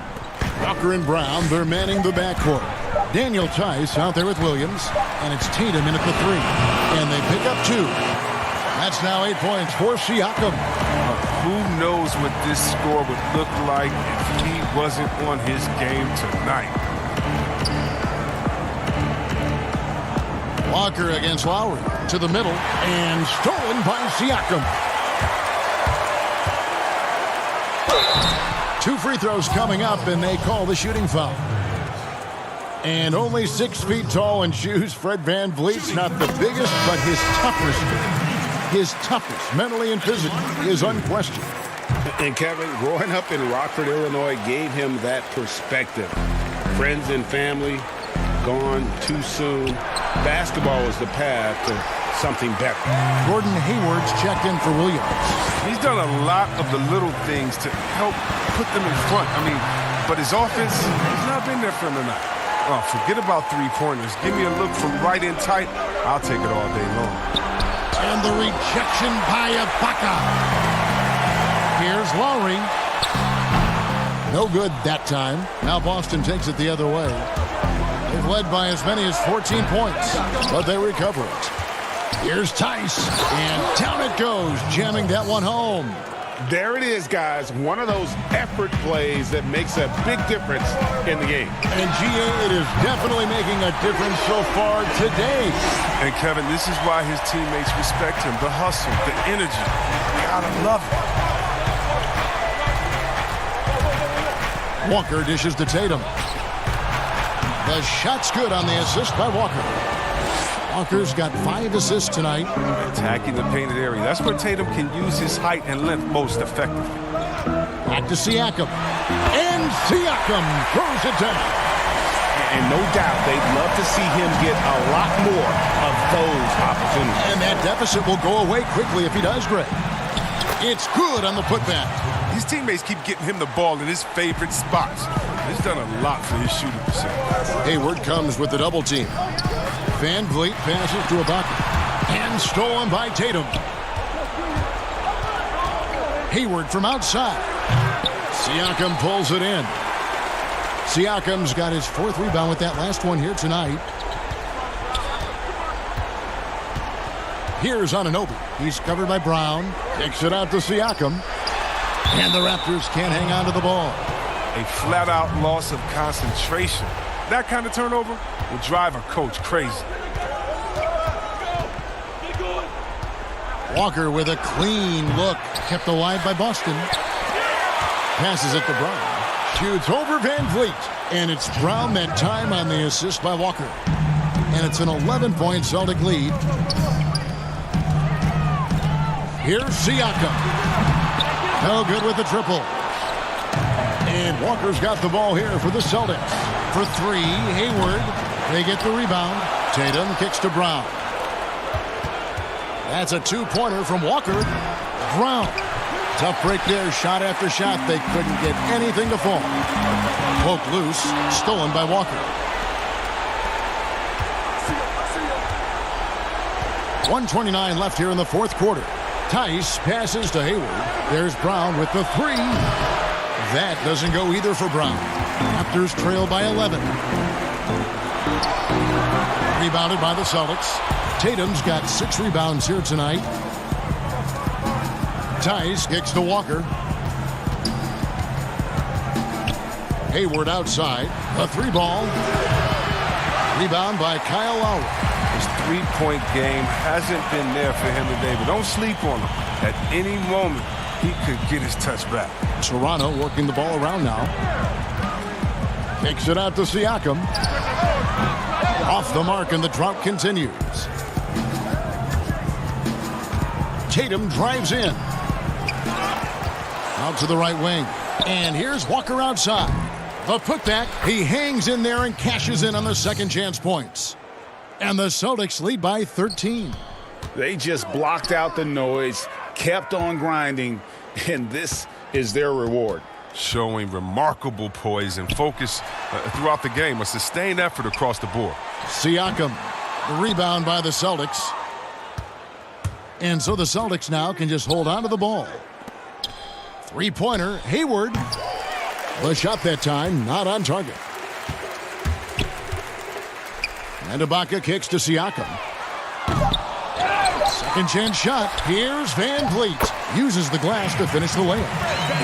Walker and Brown, they're manning the backcourt. Daniel Tice out there with Williams, and it's Tatum in at the 3. And they pick up 2. That's now 8 points for Siakam. Who knows what this score would look like if he wasn't on his game tonight. Walker against Lowry. To the middle. And stolen by Siakam. 2 free throws coming up, and they call the shooting foul. And only 6 feet tall in shoes, Fred VanVleet's not the biggest, but his toughest, mentally and physically, is unquestioned. And Kevin, growing up in Rockford, Illinois, gave him that perspective. Friends and family gone too soon. Basketball was the path to something better. Gordon Hayward's checked in for Williams. He's done a lot of the little things to help put them in front. But his offense has not been there for him tonight. Oh, forget about three-pointers. Give me a look from right in tight. I'll take it all day long. And the rejection by Ibaka. Here's Lowry. No good that time. Now Boston takes it the other way. They've led by as many as 14 points, but they recover it. Here's Tice, and down it goes, jamming that one home. There it is, guys. One of those effort plays that makes a big difference in the game. And GA, it is definitely making a difference so far today. And Kevin, this is why his teammates respect him. The hustle, the energy. Gotta love it. Walker dishes to Tatum. The shot's good on the assist by Walker. Walker's got 5 assists tonight. Attacking the painted area. That's where Tatum can use his height and length most effectively. Back to Siakam. And Siakam throws it down. And no doubt they'd love to see him get a lot more of those opportunities. And that deficit will go away quickly if he does, Greg. It's good on the putback. His teammates keep getting him the ball in his favorite spots. He's done a lot for his shooting percentage. Hayward comes with the double team. VanVleet passes to Ibaka. And stolen by Tatum. Hayward from outside. Siakam pulls it in. Siakam's got his 4th rebound with that last one here tonight. Here's Anunoby. He's covered by Brown. Kicks it out to Siakam. And the Raptors can't hang on to the ball. A flat-out loss of concentration. That kind of turnover will drive a coach crazy. Walker with a clean look. Kept alive by Boston. Passes it to Brown. Shoots over VanVleet. And it's Brown that time on the assist by Walker. And it's an 11-point Celtic lead. Here's Siakam. No good with the triple. And Walker's got the ball here for the Celtics. For 3, Hayward. They get the rebound. Tatum kicks to Brown. That's a 2-pointer from Walker. Brown. Tough break there. Shot after shot. They couldn't get anything to fall. Poked loose. Stolen by Walker. 1:29 left here in the 4th quarter. Tice passes to Hayward. There's Brown with the 3. That doesn't go either for Brown. Raptors trail by 11. Rebounded by the Celtics. Tatum's got 6 rebounds here tonight. Tice kicks to Walker. Hayward outside. A 3-ball. Rebound by Kyle Lowry. His three-point game hasn't been there for him today, but don't sleep on him. At any moment, he could get his touch back. Toronto working the ball around now. Kicks it out to Siakam. Off the mark, and the drought continues. Tatum drives in. Out to the right wing. And here's Walker outside. The putback. He hangs in there and cashes in on the second chance points. And the Celtics lead by 13. They just blocked out the noise, kept on grinding, and this is their reward. Showing remarkable poise and focus throughout the game. A sustained effort across the board. Siakam, the rebound by the Celtics. And so the Celtics now can just hold on to the ball. 3-pointer, Hayward. The shot that time, not on target. And Ibaka kicks to Siakam. Second chance shot. Here's VanVleet. uses the glass to finish the layup.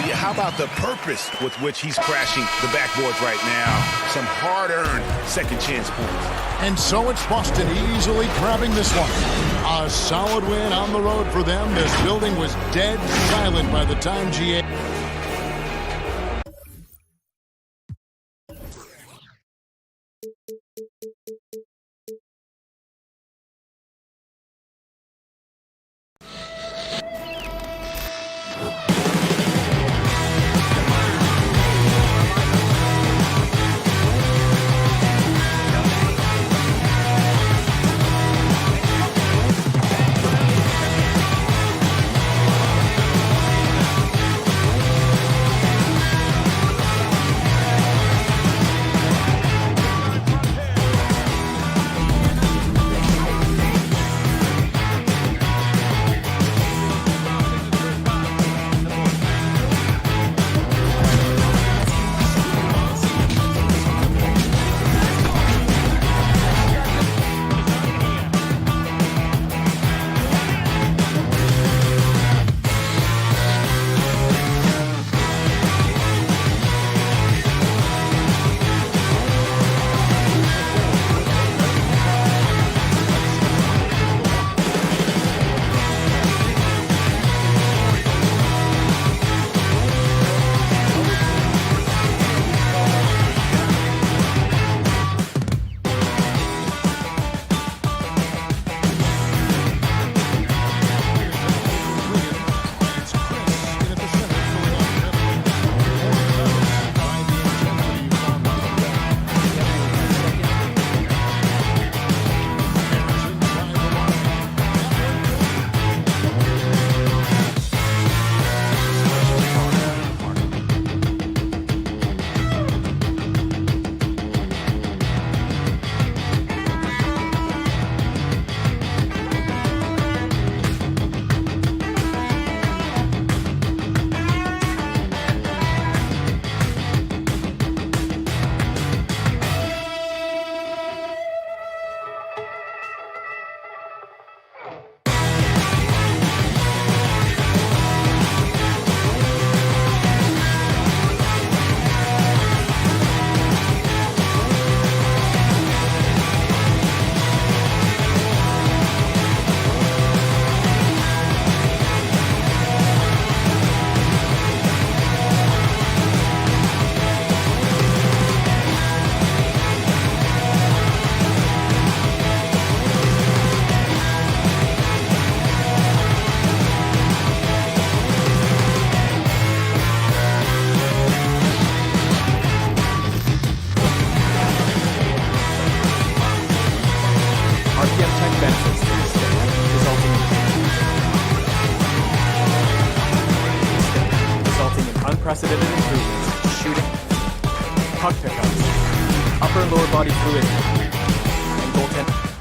Yeah, how about the purpose with which he's crashing the backboards right now? Some hard-earned second chance points. And so it's Boston easily grabbing this one. A solid win on the road for them. This building was dead silent by the time GA. unprecedented improvements to shooting, puck pickups, upper and lower body fluidity, and goaltending.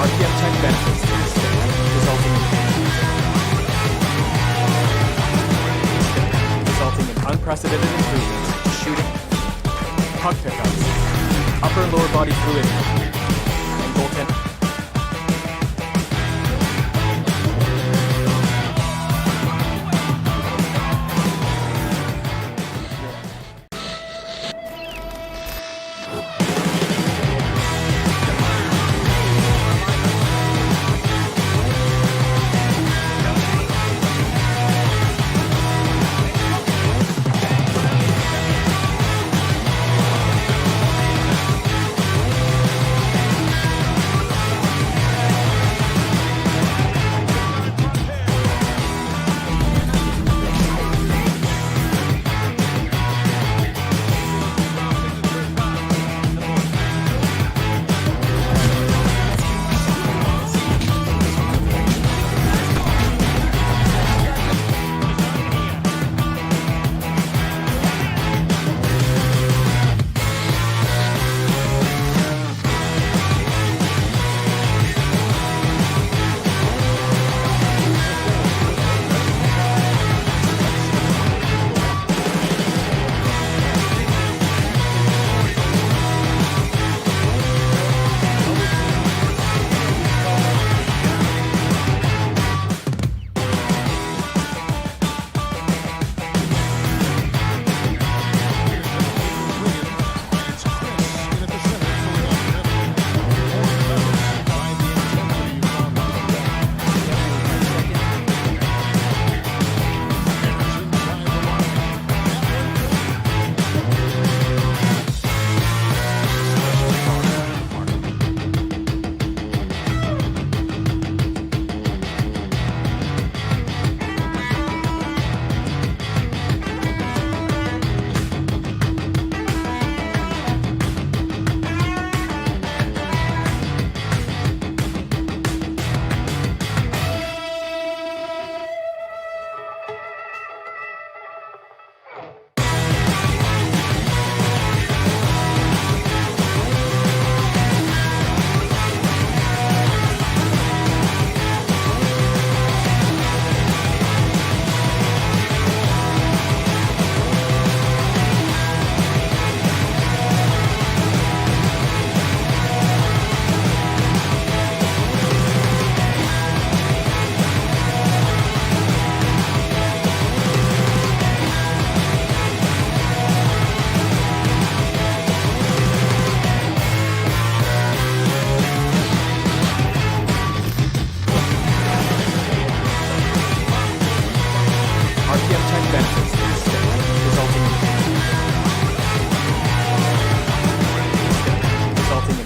RPM check benefits to the stick, resulting in unprecedented improvements to shooting, puck pickups, upper and lower body fluidity, and goaltending.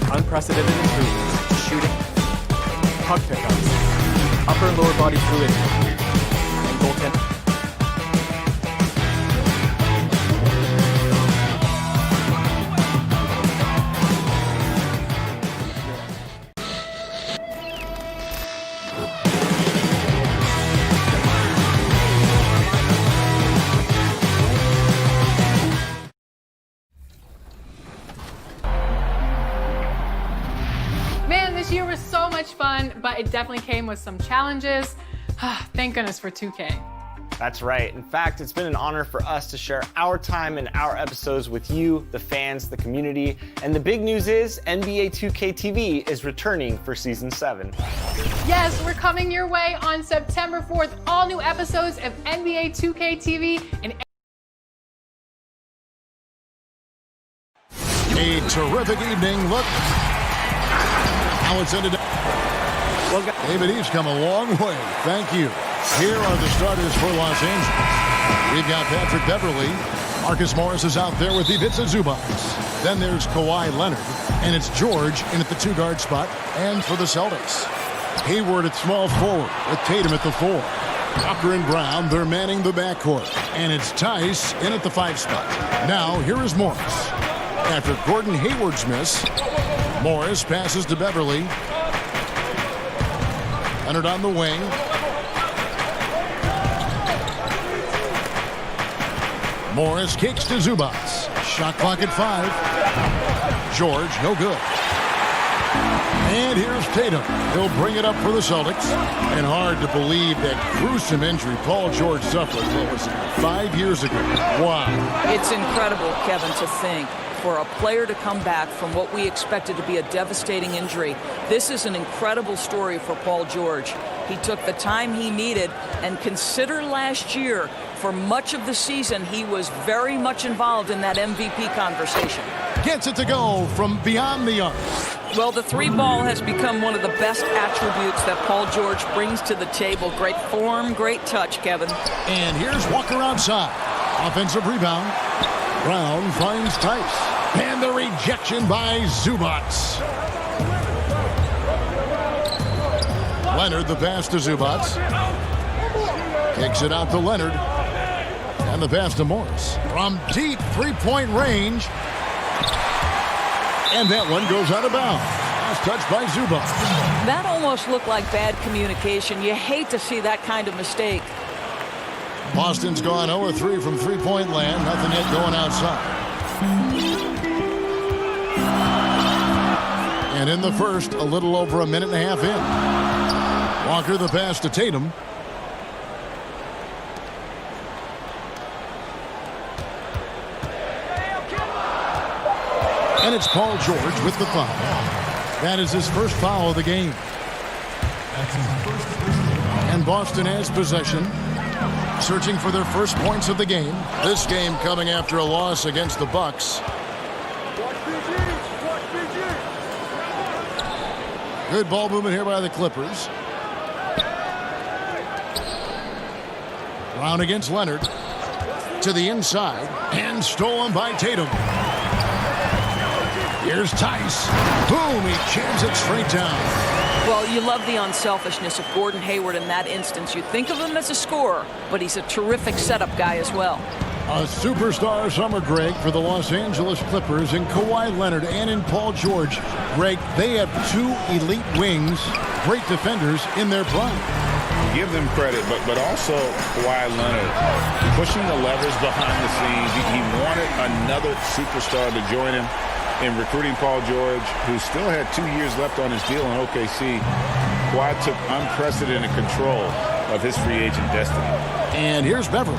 Unprecedented improvements to shooting, puck pickups, upper and lower body fluidity, and goaltending. This year was so much fun, but it definitely came with some challenges. Thank goodness for 2K. That's right. In fact, it's been an honor for us to share our time and our episodes with you, the fans, the community. And the big news is NBA 2K TV is returning for Season 7. Yes, we're coming your way on September 4th. All new episodes of NBA 2K TV and a terrific evening. Look how it's ended up. David East come a long way. Thank you. Here are the starters for Los Angeles. We've got Patrick Beverley. Marcus Morris is out there with Ivica Zubac. Then there's Kawhi Leonard. And it's George in at the 2-guard spot. And for the Celtics, Hayward at small forward with Tatum at the 4. Tucker and Brown, they're manning the backcourt. And it's Tice in at the 5 spot. Now, here is Morris. After Gordon Hayward's miss, Morris passes to Beverley. Leonard on the wing. Morris kicks to Zubac. Shot clock at 5. George, no good. And here's Tatum. He'll bring it up for the Celtics. And hard to believe that gruesome injury Paul George suffered, what was it, 5 years ago. Wow. It's incredible, Kevin, to think for a player to come back from what we expected to be a devastating injury. This is an incredible story for Paul George. He took the time he needed, and consider last year, for much of the season, he was very much involved in that MVP conversation. Gets it to go from beyond the arc. Well, the three ball has become one of the best attributes that Paul George brings to the table. Great form, great touch, Kevin. And here's Walker outside. Offensive rebound. Brown finds Tice. And the rejection by Zubac. Leonard, the pass to Zubac. Kicks it out to Leonard. And the pass to Morris. From deep three-point range. And that one goes out of bounds. Last touch by Zubac. That almost looked like bad communication. You hate to see that kind of mistake. Boston's gone 0-3 from three-point land. Nothing yet going outside. And in the first, a little over a minute and a half in. Walker the pass to Tatum. And it's Paul George with the foul. That is his first foul of the game. And Boston has possession, searching for their first points of the game. This game coming after a loss against the Bucks. Good ball movement here by the Clippers. Brown against Leonard. To the inside. And stolen by Tatum. Here's Tice. Boom, he jams it straight down. Well, you love the unselfishness of Gordon Hayward in that instance. You think of him as a scorer, but he's a terrific setup guy as well. A superstar summer, Greg, for the Los Angeles Clippers in Kawhi Leonard and in Paul George. Greg, they have two elite wings, great defenders in their prime. Give them credit, but also Kawhi Leonard pushing the levers behind the scenes. He wanted another superstar to join him in recruiting Paul George, who still had 2 years left on his deal in OKC. Kawhi took unprecedented control of his free agent destiny. And here's Beverly.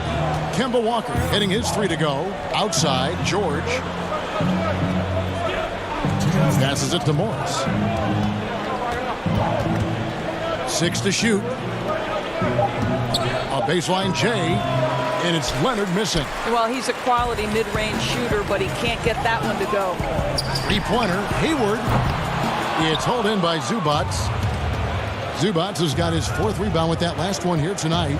Kemba Walker hitting his three to go. Outside, George. Passes it to Morris. 6 to shoot. A baseline J. And it's Leonard missing. Well, he's a quality mid-range shooter, but he can't get that one to go. Three-pointer, Hayward. It's hauled in by Zubac. Zubac has got his fourth rebound with that last one here tonight.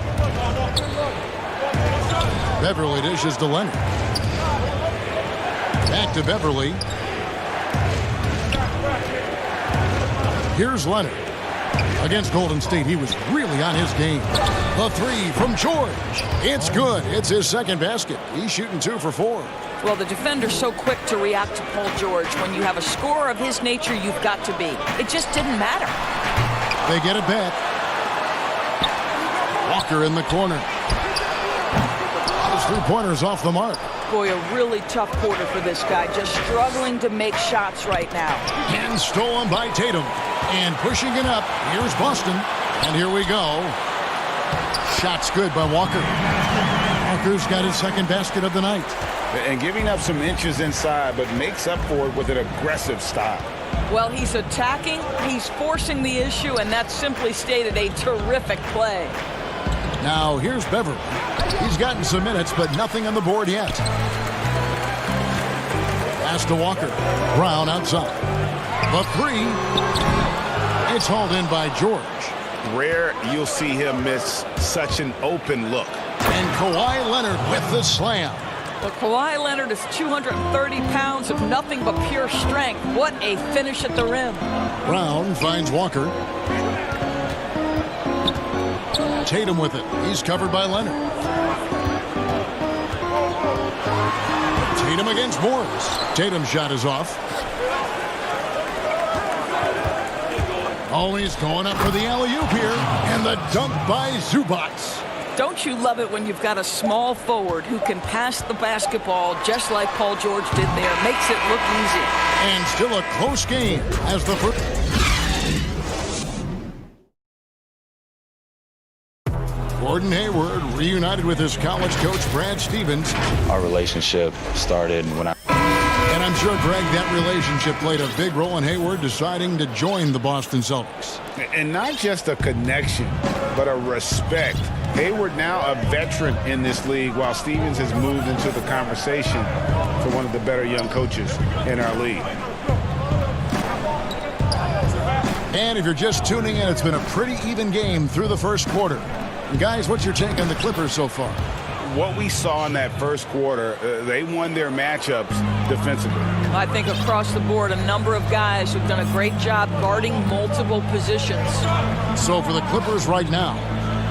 Beverly dishes to Leonard. Back to Beverly. Here's Leonard. Against Golden State, he was really on his game. The three from George. It's good. It's his second basket. He's shooting 2 for 4. Well, the defender's so quick to react to Paul George. When you have a scorer of his nature, you've got to be. It just didn't matter. They get it back. Walker in the corner. His three-pointer's off the mark. Boy, a really tough quarter for this guy. Just struggling to make shots right now. And stolen by Tatum. And pushing it up. Here's Boston. And here we go. Shot's good by Walker. Walker's got his second basket of the night. And giving up some inches inside, but makes up for it with an aggressive style. Well, he's attacking, he's forcing the issue, and that's simply stated a terrific play. Now, here's Beverly. He's gotten some minutes, but nothing on the board yet. Pass to Walker. Brown outside. The three. It's hauled in by George. Rare you'll see him miss such an open look. And Kawhi Leonard with the slam. Well, Kawhi Leonard is 230 pounds of nothing but pure strength. What a finish at the rim. Brown finds Walker. Tatum with it. He's covered by Leonard. Tatum against Morris. Tatum's shot is off. Oh, he's going up for the alley-oop here. And the dunk by Zubac. Don't you love it when you've got a small forward who can pass the basketball just like Paul George did there? Makes it look easy. And still a close game as the first. Gordon Hayward reunited with his college coach, Brad Stevens. Our relationship started when And I'm sure, Greg, that relationship played a big role in Hayward deciding to join the Boston Celtics. And not just a connection, but a respect. Hayward now a veteran in this league, while Stevens has moved into the conversation for one of the better young coaches in our league. And if you're just tuning in, it's been a pretty even game through the first quarter. And guys, what's your take on the Clippers so far? What we saw in that first quarter, they won their matchups defensively. I think across the board, a number of guys who've done a great job guarding multiple positions. So for the Clippers right now,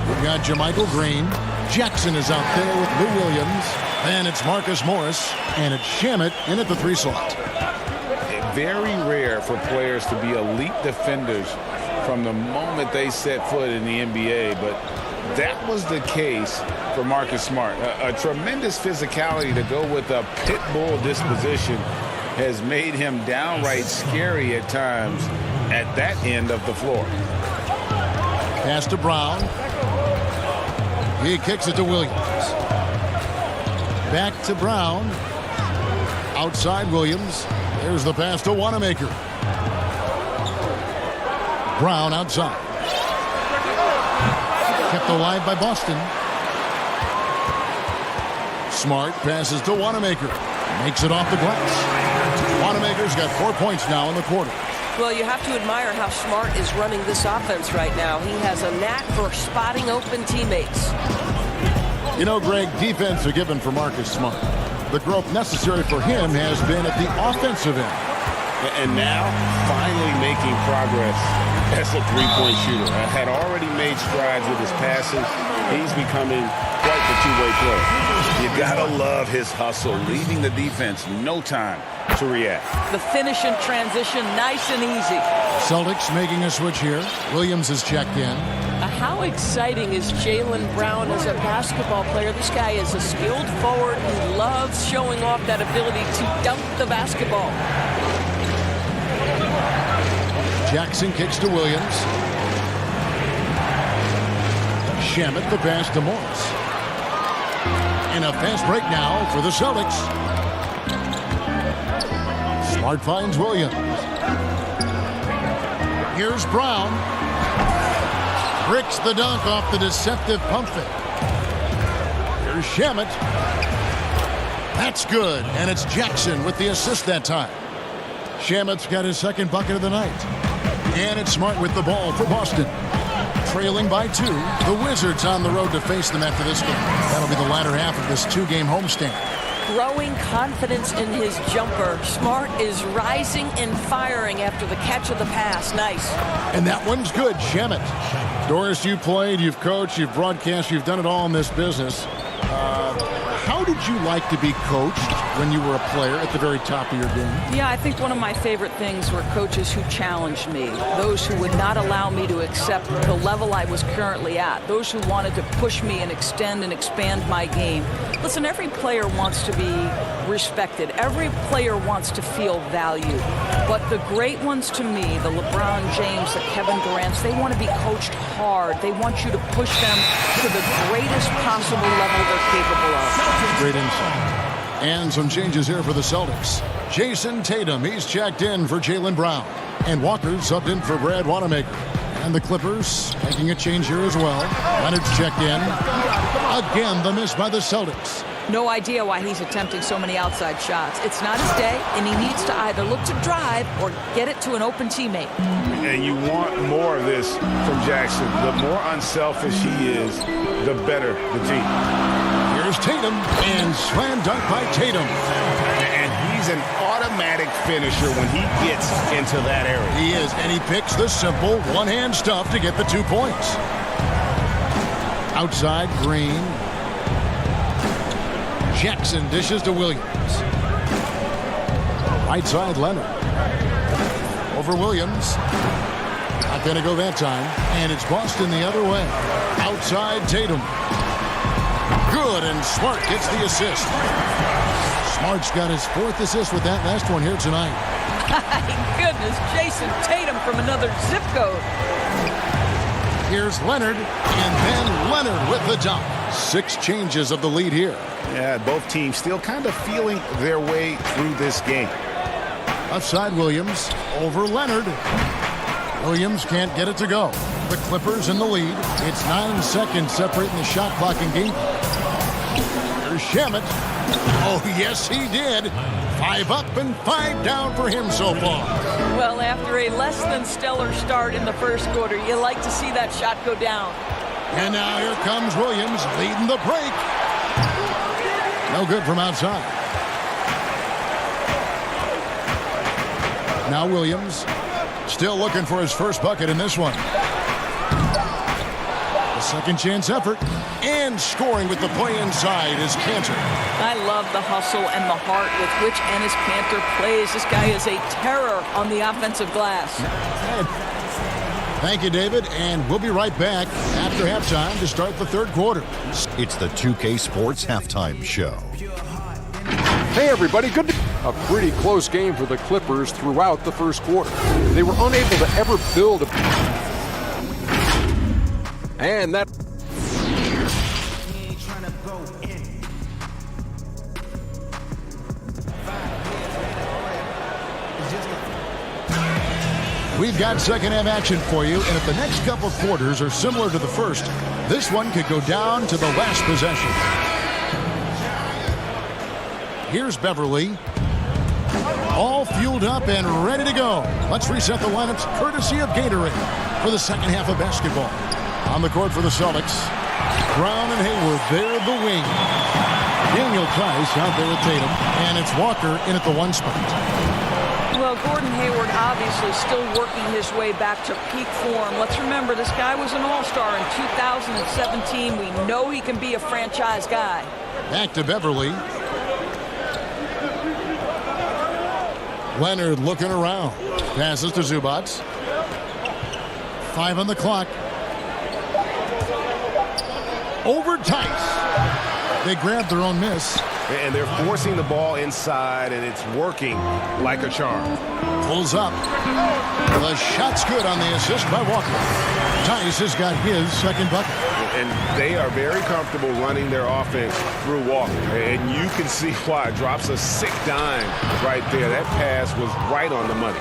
we've got JaMychal Green. Jackson is out there with Lou Williams. And it's Marcus Morris. And it's Shamet in at the 3 slot. Very rare for players to be elite defenders from the moment they set foot in the NBA, but that was the case for Marcus Smart. A tremendous physicality to go with a pit bull disposition has made him downright scary at times at that end of the floor. Pass to Brown. He kicks it to Williams. Back to Brown. Outside Williams. There's the pass to Wanamaker. Brown outside. Kept alive by Boston. Smart passes to Wanamaker. Makes it off the glass. Wanamaker's got 4 points now in the quarter. Well, you have to admire how Smart is running this offense right now. He has a knack for spotting open teammates. You know, Greg, defense a given for Marcus Smart. The growth necessary for him has been at the offensive end. And now, finally making progress as a three-point shooter. Had already made strides with his passes. He's becoming quite the two-way player. You gotta love his hustle, leaving the defense no time to react. The finish and transition, nice and easy. Celtics making a switch here. Williams is checked in. How exciting is Jaylen Brown as a basketball player? This guy is a skilled forward who loves showing off that ability to dunk the basketball. Jackson kicks to Williams. Shamet the pass to Morris. And a fast break now for the Celtics. Smart finds Williams. Here's Brown. Bricks the dunk off the deceptive pump fake. Here's Shamet. That's good. And it's Jackson with the assist that time. Shamet's got his second bucket of the night. And it's Smart with the ball for Boston. Trailing by 2. The Wizards on the road to face them after this game. That'll be the latter half of this 2-game homestand. Growing confidence in his jumper. Smart is rising and firing after the catch of the pass. Nice. And that one's good. Shamet. Doris, you played, you've coached, you've broadcast, you've done it all in this business. How did you like to be coached when you were a player at the very top of your game? Yeah, I think one of my favorite things were coaches who challenged me, those who would not allow me to accept the level I was currently at, those who wanted to push me and extend and expand my game. Listen, every player wants to be respected. Every player wants to feel valued. But the great ones to me, the LeBron James, the Kevin Durant's, they want to be coached hard. They want you to push them to the greatest possible level they're capable of. Great insight. And some changes here for the Celtics. Jason Tatum, he's checked in for Jaylen Brown. And Walker's subbed in for Brad Wanamaker. And the Clippers making a change here as well. Leonard's checked in. Again, the miss by the Celtics. No idea why he's attempting so many outside shots. It's not his day, and he needs to either look to drive or get it to an open teammate. And you want more of this from Jackson. The more unselfish he is, the better the team. Here's Tatum, and slam dunk by Tatum. And he's an automatic finisher when he gets into that area. He is, and he picks the simple one-hand stuff to get the 2 points. Outside, Green. Jackson dishes to Williams. Right side, Leonard. Over Williams. Not going to go that time. And it's Boston the other way. Outside, Tatum. Good, and Smart gets the assist. Smart's got his 4th assist with that last one here tonight. My goodness, Jason Tatum from another zip code. Here's Leonard, and then Leonard with the dunk. 6 changes of the lead here. Yeah, both teams still kind of feeling their way through this game. Outside Williams, over Leonard. Williams can't get it to go. The Clippers in the lead. It's 9 seconds separating the shot clock and game. Here's Shamet. Oh, yes, he did. 5 up and 5 down for him so far. Well, after a less than stellar start in the first quarter, you like to see that shot go down. And now here comes Williams leading the break. No good from outside. Now Williams still looking for his first bucket in this one. A second chance effort and scoring with the play inside is Cantor. I love the hustle and the heart with which Enes Kanter plays. This guy is a terror on the offensive glass. Thank you, David, and we'll be right back after halftime to start the third quarter. It's the 2K Sports Halftime Show. Hey everybody, good. A pretty close game for the Clippers throughout the first quarter. They were unable to ever build a... And that... We've got second half action for you, and if the next couple quarters are similar to the first, this one could go down to the last possession. Here's Beverly. All fueled up and ready to go. Let's reset the lineups courtesy of Gatorade for the second half of basketball. On the court for the Celtics, Brown and Hayward, they're the wing. Daniel Tice out there with Tatum, and it's Walker in at the 1 spot. Well, Gordon Hayward obviously still working his way back to peak form. Let's remember, this guy was an all-star in 2017. We know he can be a franchise guy. Back to Beverly. Leonard looking around. Passes to Zubac. 5 on the clock. Over Tice. They grabbed their own miss. And they're forcing the ball inside, and it's working like a charm. Pulls up. The shot's good on the assist by Walker. Tice has got his second bucket. And they are very comfortable running their offense through Walker. And you can see why. Drops a sick dime right there. That pass was right on the money.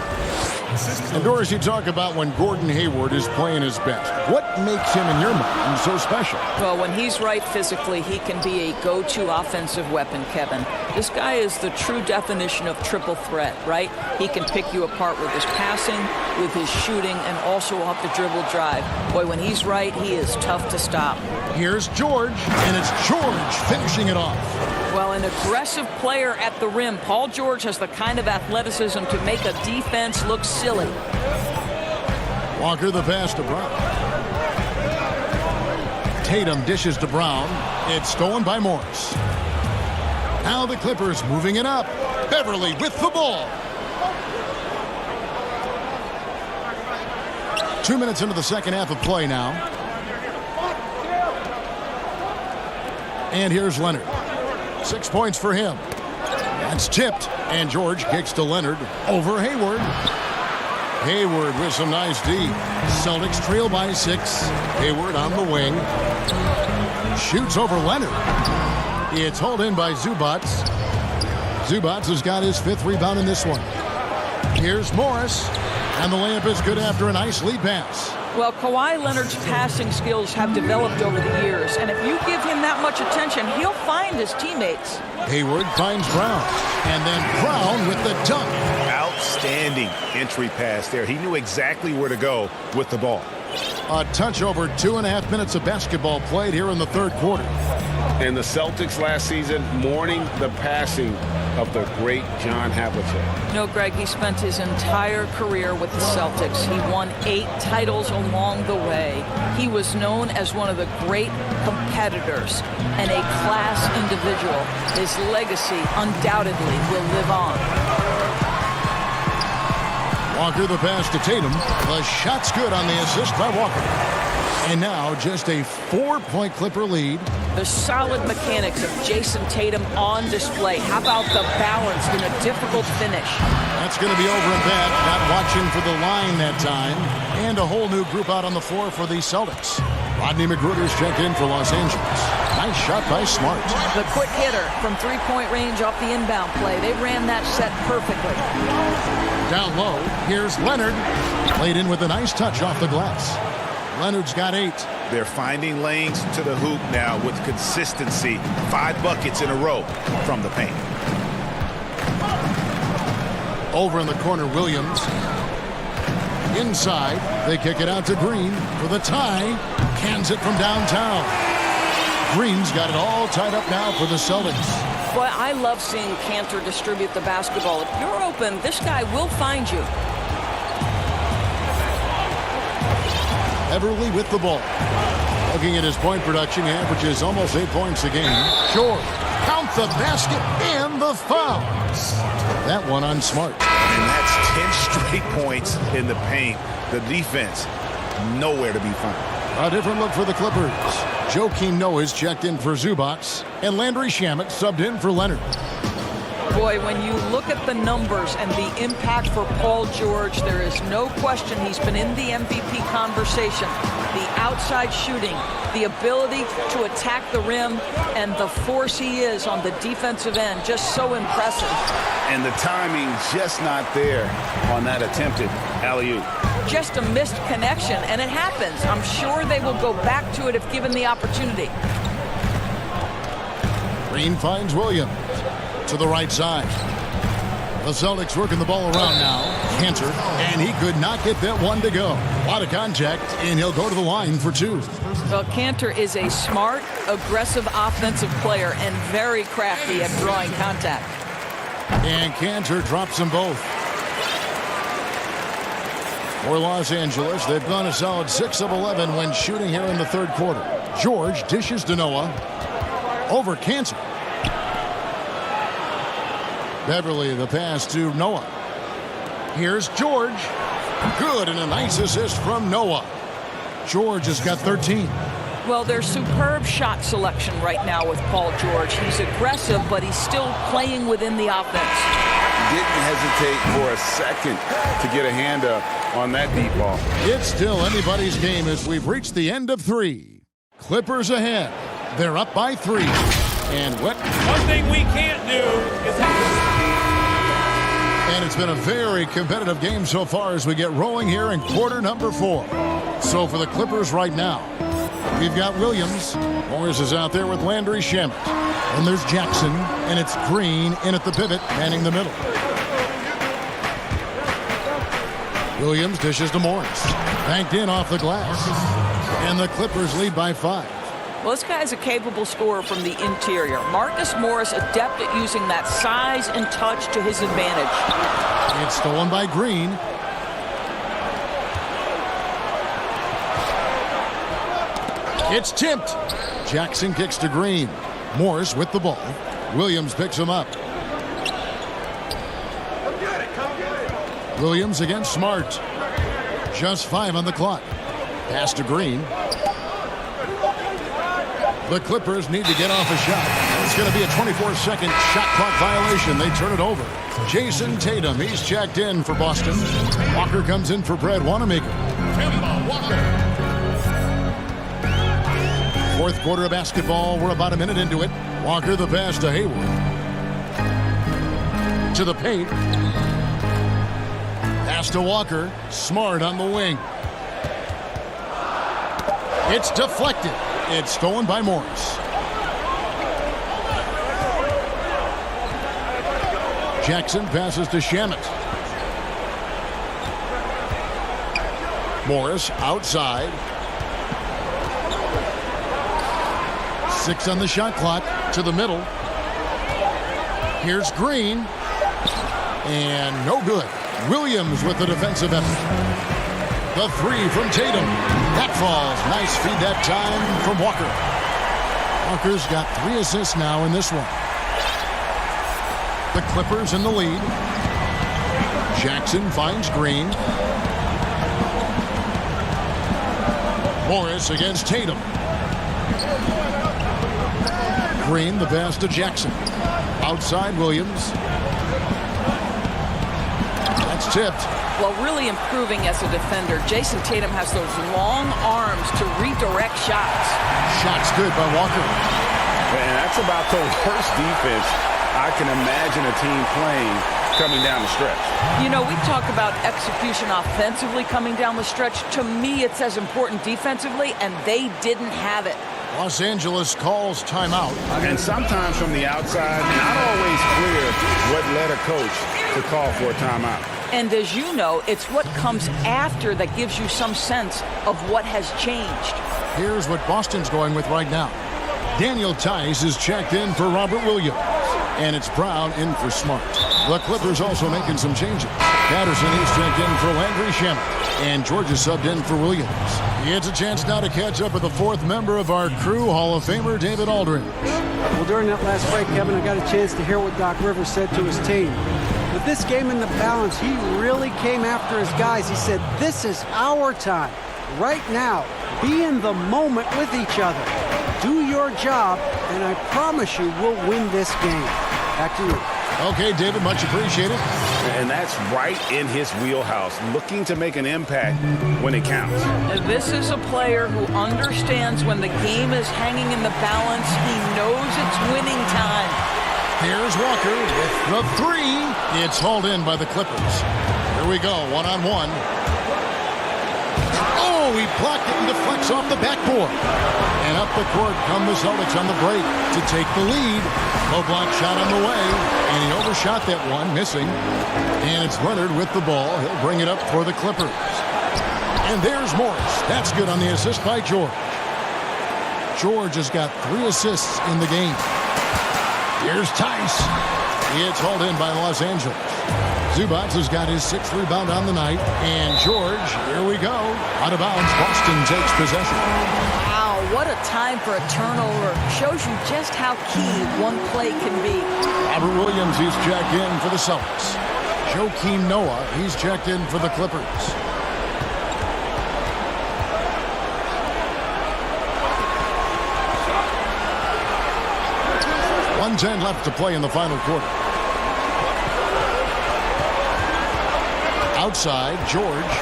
And Doris, you talk about when Gordon Hayward is playing his best. What makes him, in your mind, so special? Well, when he's right physically, he can be a go-to offensive weapon, Kevin. This guy is the true definition of triple threat, right? He can pick you apart with his passing, with his shooting, and also off the dribble drive. Boy, when he's right, he is tough to stop. Here's George, and it's George finishing it off. Well, an aggressive player at the rim. Paul George has the kind of athleticism to make a defense look silly. Walker the pass to Brown. Tatum dishes to Brown. It's stolen by Morris. Now the Clippers moving it up. Beverly with the ball. 2 minutes into the second half of play now. And here's Leonard. 6 points for him. That's tipped, and George kicks to Leonard over Hayward. Hayward with some nice D. Celtics trail by 6. Hayward on the wing. Shoots over Leonard. It's hauled in by Zubac. Zubac has got his 5th rebound in this one. Here's Morris, and the layup is good after a nice lead pass. Well, Kawhi Leonard's passing skills have developed over the years, and if you give him that much attention, he'll find his teammates. Hayward finds Brown, and then Brown with the dunk. Outstanding entry pass there. He knew exactly where to go with the ball. A touch over 2.5 minutes of basketball played here in the third quarter. And the Celtics last season mourning the passing of the great John Havlicek. You know, Greg, he spent his entire career with the Celtics. He won 8 titles along the way. He was known as one of the great competitors and a class individual. His legacy undoubtedly will live on. Walker the pass to Tatum. The shot's good on the assist by Walker. And now just a 4-point Clipper lead. The solid mechanics of Jason Tatum on display. How about the balance in a difficult finish? That's going to be over in bed. Not watching for the line that time. And a whole new group out on the floor for the Celtics. Rodney McGruder's checked in for Los Angeles. Nice shot by Smart. The quick hitter from three-point range off the inbound play. They ran that set perfectly. Down low, here's Leonard. Played in with a nice touch off the glass. Leonard's got 8. They're finding lanes to the hoop now with consistency. 5 buckets in a row from the paint. Over in the corner, Williams. Inside, they kick it out to Green for the tie. Cans it from downtown. Green's got it all tied up now for the Celtics. Boy, I love seeing Cantor distribute the basketball. If you're open, this guy will find you. Everly with the ball. Looking at his point production, he averages almost 8 points a game. Short. Count the basket and the foul. That one on Smart. And that's 10 straight points in the paint. The defense, nowhere to be found. A different look for the Clippers. Joakim Noah's checked in for Zubac. And Landry Shamet subbed in for Leonard. Boy, when you look at the numbers and the impact for Paul George, there is no question he's been in the MVP conversation. The outside shooting, the ability to attack the rim, and the force he is on the defensive end, just so impressive. And the timing just not there on that attempted alley-oop. Just a missed connection, and it happens. I'm sure they will go back to it if given the opportunity. Green finds Williams to the right side. The Celtics working the ball around now. Cantor, and he could not get that one to go. A lot of contact, and he'll go to the line for 2. Well, Cantor is a smart, aggressive offensive player and very crafty at drawing contact. And Cantor drops them both. For Los Angeles, they've gone a solid 6 of 11 when shooting here in the third quarter. George dishes to Noah. Over Cantor. Beverly, the pass to Noah. Here's George. Good, and a nice assist from Noah. George has got 13. Well, there's superb shot selection right now with Paul George. He's aggressive, but he's still playing within the offense. Didn't hesitate for a second to get a hand up on that deep ball. It's still anybody's game as we've reached the end of 3. Clippers ahead. They're up by 3. And what? One thing we can't do is... And it's been a very competitive game so far as we get rolling here in quarter number 4. So for the Clippers right now, we've got Williams. Morris is out there with Landry Shamet. And there's Jackson, and it's Green in at the pivot, manning the middle. Williams dishes to Morris. Banked in off the glass. And the Clippers lead by 5. Well, this guy's a capable scorer from the interior. Marcus Morris adept at using that size and touch to his advantage. It's stolen by Green. It's tipped. Jackson kicks to Green. Morris with the ball. Williams picks him up. Williams against Smart. Just 5 on the clock. Pass to Green. The Clippers need to get off a shot. It's going to be a 24-second shot clock violation. They turn it over. Jason Tatum, he's checked in for Boston. Walker comes in for Brad Wanamaker. Fourth quarter of basketball. We're about a minute into it. Walker the pass to Hayward. To the paint. Pass to Walker. Smart on the wing. It's deflected. It's stolen by Morris. Jackson passes to Shamet. Morris outside. 6 on the shot clock. To the middle. Here's Green. And no good. Williams with the defensive effort. The 3 from Tatum. That falls. Nice feed that time from Walker. Walker's got 3 assists now in this one. The Clippers in the lead. Jackson finds Green. Morris against Tatum. Green, the pass to Jackson. Outside Williams. That's tipped. Well, really improving as a defender. Jason Tatum has those long arms to redirect shots. Shots good by Walker. And that's about the worst defense I can imagine a team playing coming down the stretch. You know, we talk about execution offensively coming down the stretch. To me, it's as important defensively, and they didn't have it. Los Angeles calls timeout. And sometimes from the outside, not always clear what led a coach to call for a timeout. And as you know, it's what comes after that gives you some sense of what has changed. Here's what Boston's going with right now. Daniel Tice is checked in for Robert Williams. And it's Brown in for Smart. The Clippers also making some changes. Patterson is checked in for Landry Shamet. And George is subbed in for Williams. He gets a chance now to catch up with the fourth member of our crew, Hall of Famer David Aldridge. Well, during that last break, Kevin, I got a chance to hear what Doc Rivers said to his team. With this game in the balance, he really came after his guys. He said, this is our time. Right now, be in the moment with each other. Do your job, and I promise you we'll win this game. Back to you. Okay, David, much appreciated. And that's right in his wheelhouse, looking to make an impact when it counts. And this is a player who understands when the game is hanging in the balance. He knows it's winning time. Here's Walker with the three. It's hauled in by the Clippers. Here we go, one-on-one. Oh, he blocked it and deflects off the backboard. And up the court come the Celtics on the break to take the lead. Low block shot on the way, and he overshot that one, missing. And it's Leonard with the ball. He'll bring it up for the Clippers. And there's Morris. That's good on the assist by George. George has got 3 assists in the game. Here's Tice. It's hauled in by Los Angeles. Zubac has got his 6th rebound on the night. And George, here we go. Out of bounds, Boston takes possession. Wow, what a time for a turnover. Shows you just how key one play can be. Robert Williams, he's checked in for the Celtics. Joakim Noah, he's checked in for the Clippers. .10 left to play in the final quarter. Outside, George.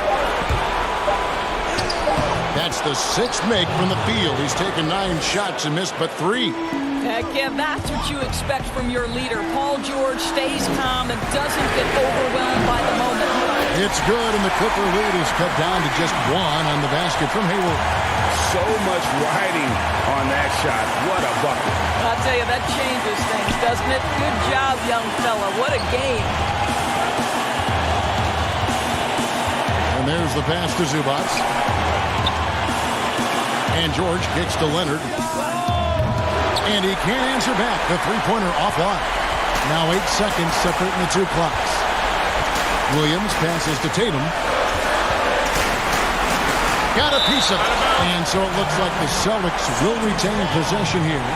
That's the 6th make from the field. He's taken 9 shots and missed but 3. Heck yeah, that's what you expect from your leader. Paul George stays calm and doesn't get overwhelmed by the moment. It's good, and the Clipper lead is cut down to just 1 on the basket from Hayward. So much riding on that shot. What a bucket. I'll tell you, that changes things, doesn't it? Good job, young fella. What a game. And there's the pass to Zubac. And George kicks to Leonard. And he can't answer back. The three-pointer offline. Now 8 seconds separating the 2 clocks. Williams passes to Tatum. Got a piece of it. And so it looks like the Celtics will retain possession here.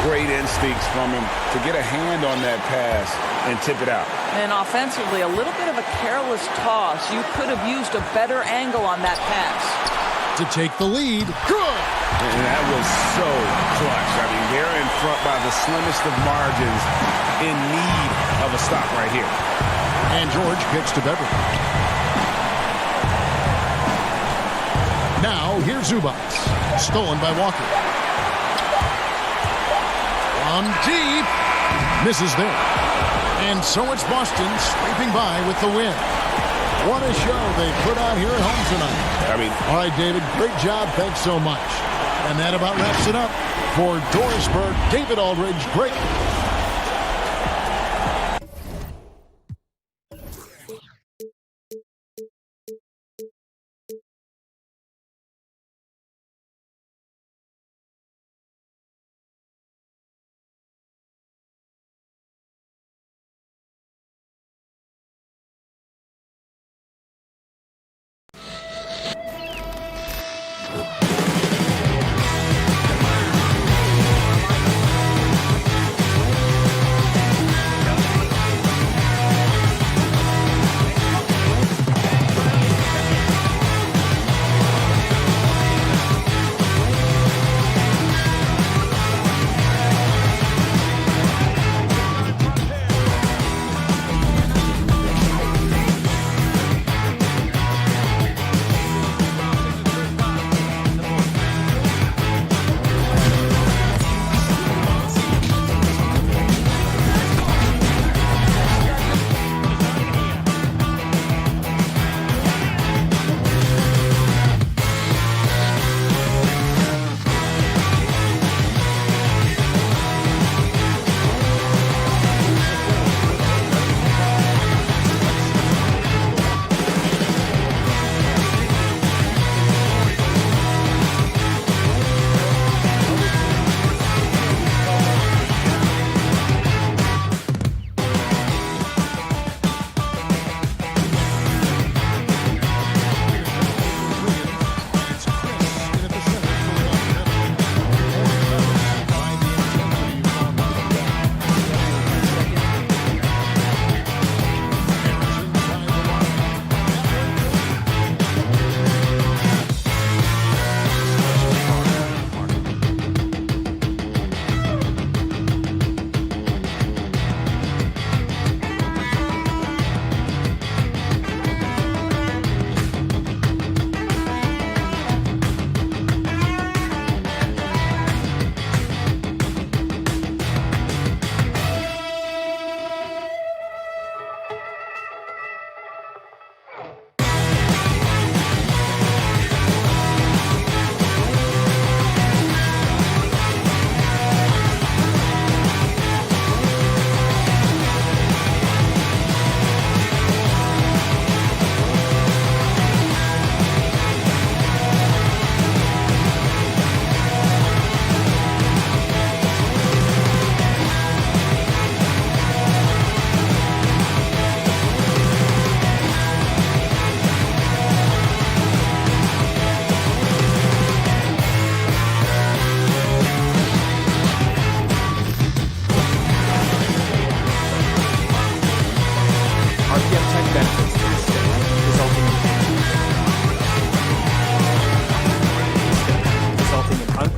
Great instincts from him to get a hand on that pass and tip it out. And offensively, a little bit of a careless toss. You could have used a better angle on that pass. To take the lead. Good! And that was so clutch. I mean, they're in front by the slimmest of margins, in need of a stop right here. And George kicks to Beverly. Now, here's Zubac. Stolen by Walker. From deep. Misses there. And so it's Boston scraping by with the win. What a show they put on here at home tonight. All right, David, great job. Thanks so much. And that about wraps it up. For Dorisburg, David Aldridge, great.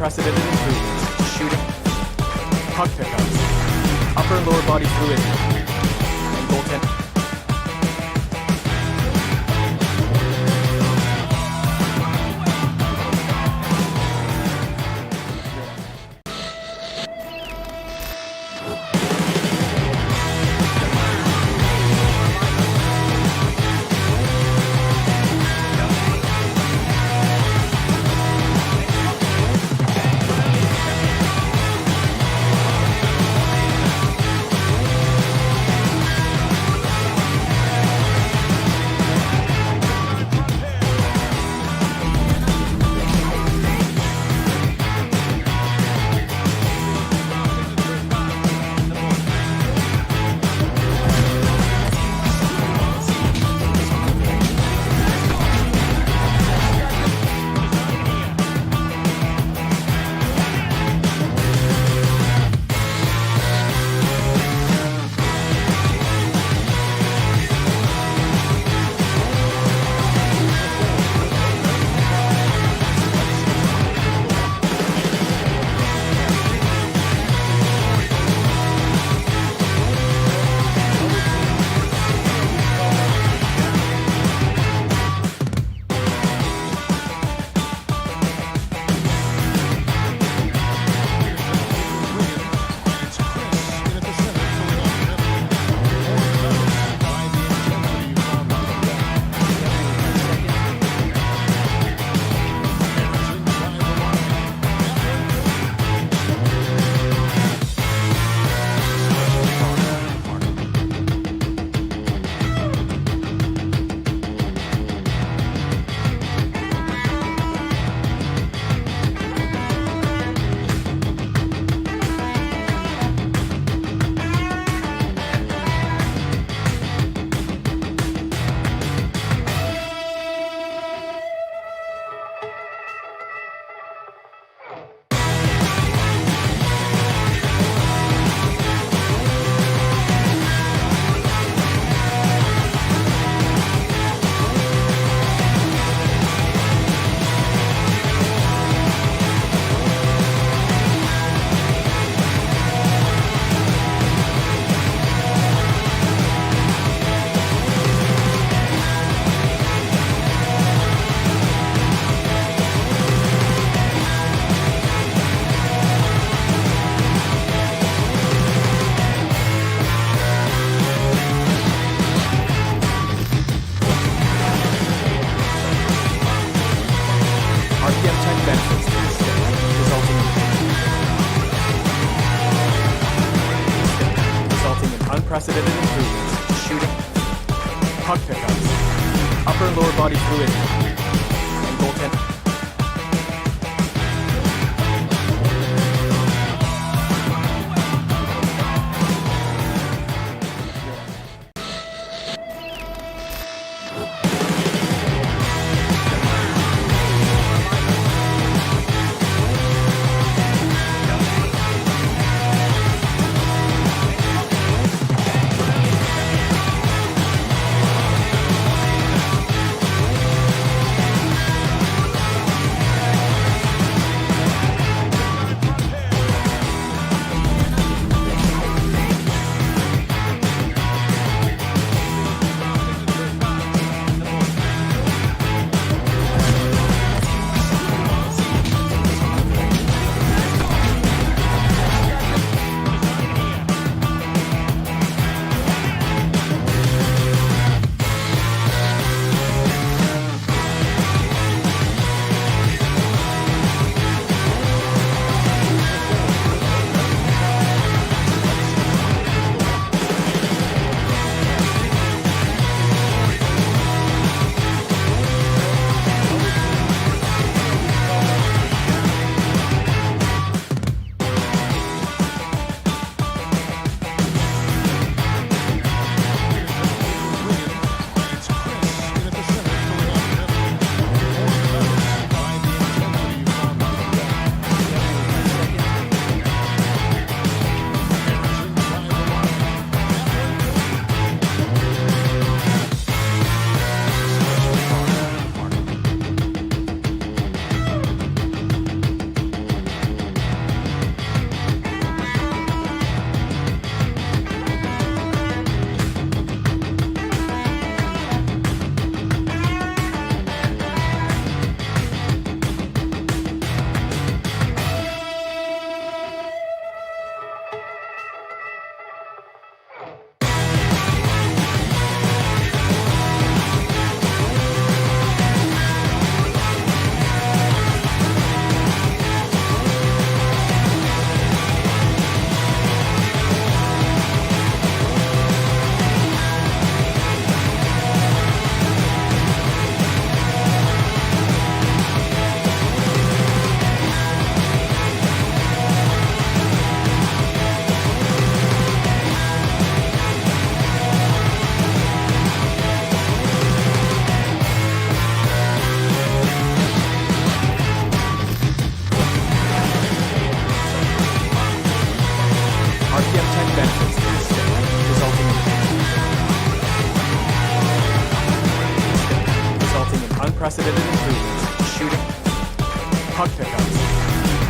unprecedented improvements to shooting, puck pickups, upper and lower body fluidity, and goaltending. Unprecedented improvements to shooting, puck pickups, upper and lower body fluidity, and goaltending.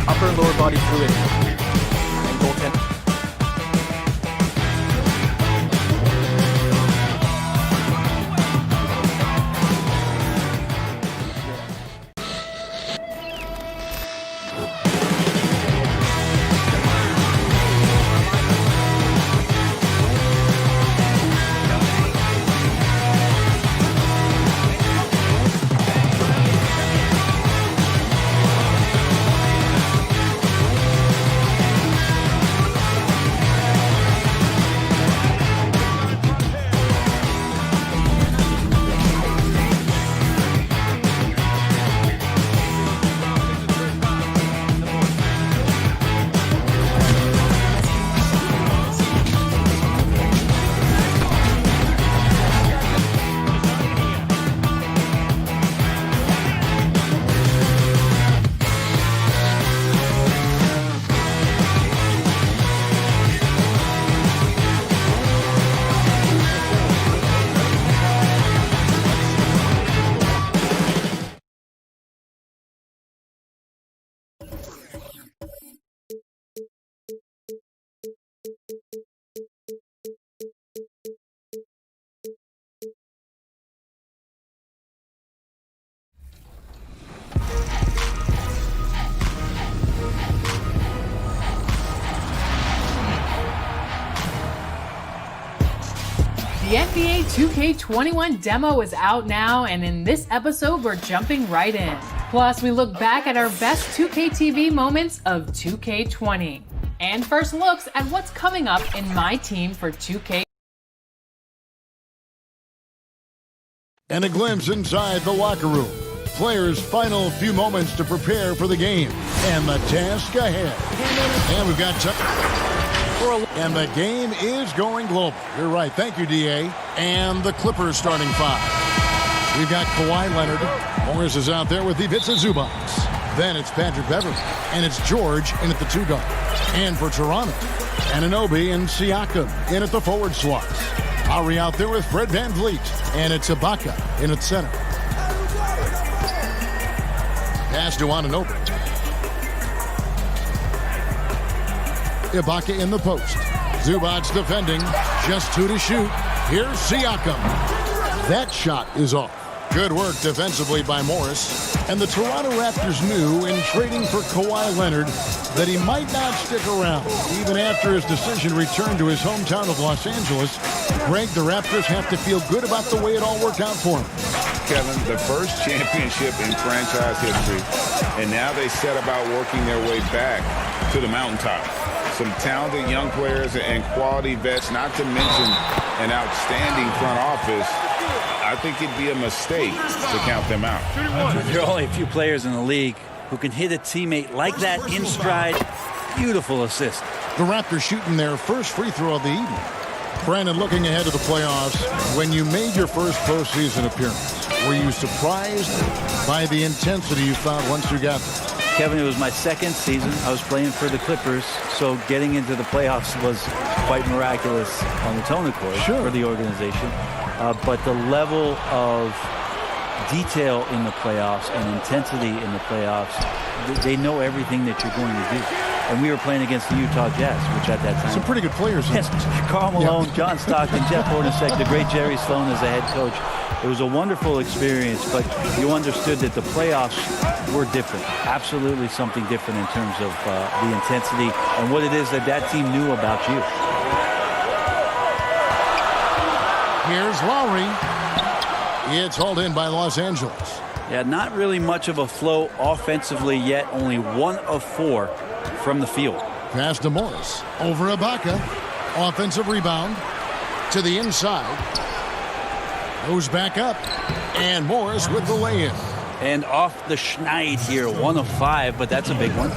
Upper and lower body fluid. And goaltend. The NBA 2K21 demo is out now, and in this episode, we're jumping right in. Plus, we look back at our best 2K TV moments of 2K20. And first looks at what's coming up in my team for 2K. And a glimpse inside the locker room. Players' final few moments to prepare for the game. And the task ahead. And we've got and the game is going global. You're right. Thank you, DA. And the Clippers starting five. We've got Kawhi Leonard. Morris is out there with Ivica Zubac. Then it's Patrick Beverley. And it's George in at the two guard. And for Toronto, Anunoby and Siakam in at the forward slots. Lowry out there with Fred VanVleet. And it's Ibaka in at center. Pass to Anunoby. Ibaka in the post. Zubac defending. Just two to shoot. Here's Siakam. That shot is off. Good work defensively by Morris. And the Toronto Raptors knew in trading for Kawhi Leonard that he might not stick around. Even after his decision returned to his hometown of Los Angeles, Greg, the Raptors have to feel good about the way it all worked out for him. Kevin, the first championship in franchise history, and now they set about working their way back to the mountaintop. Some talented young players and quality vets, not to mention an outstanding front office. I think it'd be a mistake to count them out. There are only a few players in the league who can hit a teammate like that in stride. Beautiful assist. The Raptors shooting their first free throw of the evening. Brandon, looking ahead to the playoffs, when you made your first postseason appearance, were you surprised by the intensity you found once you got there? Kevin, it was my second season. I was playing for the Clippers, so getting into the playoffs was quite miraculous on the tennis court for the organization. But the level of detail in the playoffs and intensity in the playoffs, they know everything that you're going to do. And we were playing against the Utah Jazz, which at that time... Some pretty good players. Yes, Karl Malone, John Stockton, Jeff Hornacek, the great Jerry Sloan as the head coach. It was a wonderful experience, but you understood that the playoffs were different. Absolutely something different in terms of the intensity and what it is that that team knew about you. Here's Lowry. It's hauled in by Los Angeles. Yeah, not really much of a flow offensively yet. Only 1 of 4 from the field. Pass to Morris. Over Ibaka. Offensive rebound. To the inside. Goes back up. And Morris with the lay-in. And off the schneid here. 1 of 5, but that's a big one.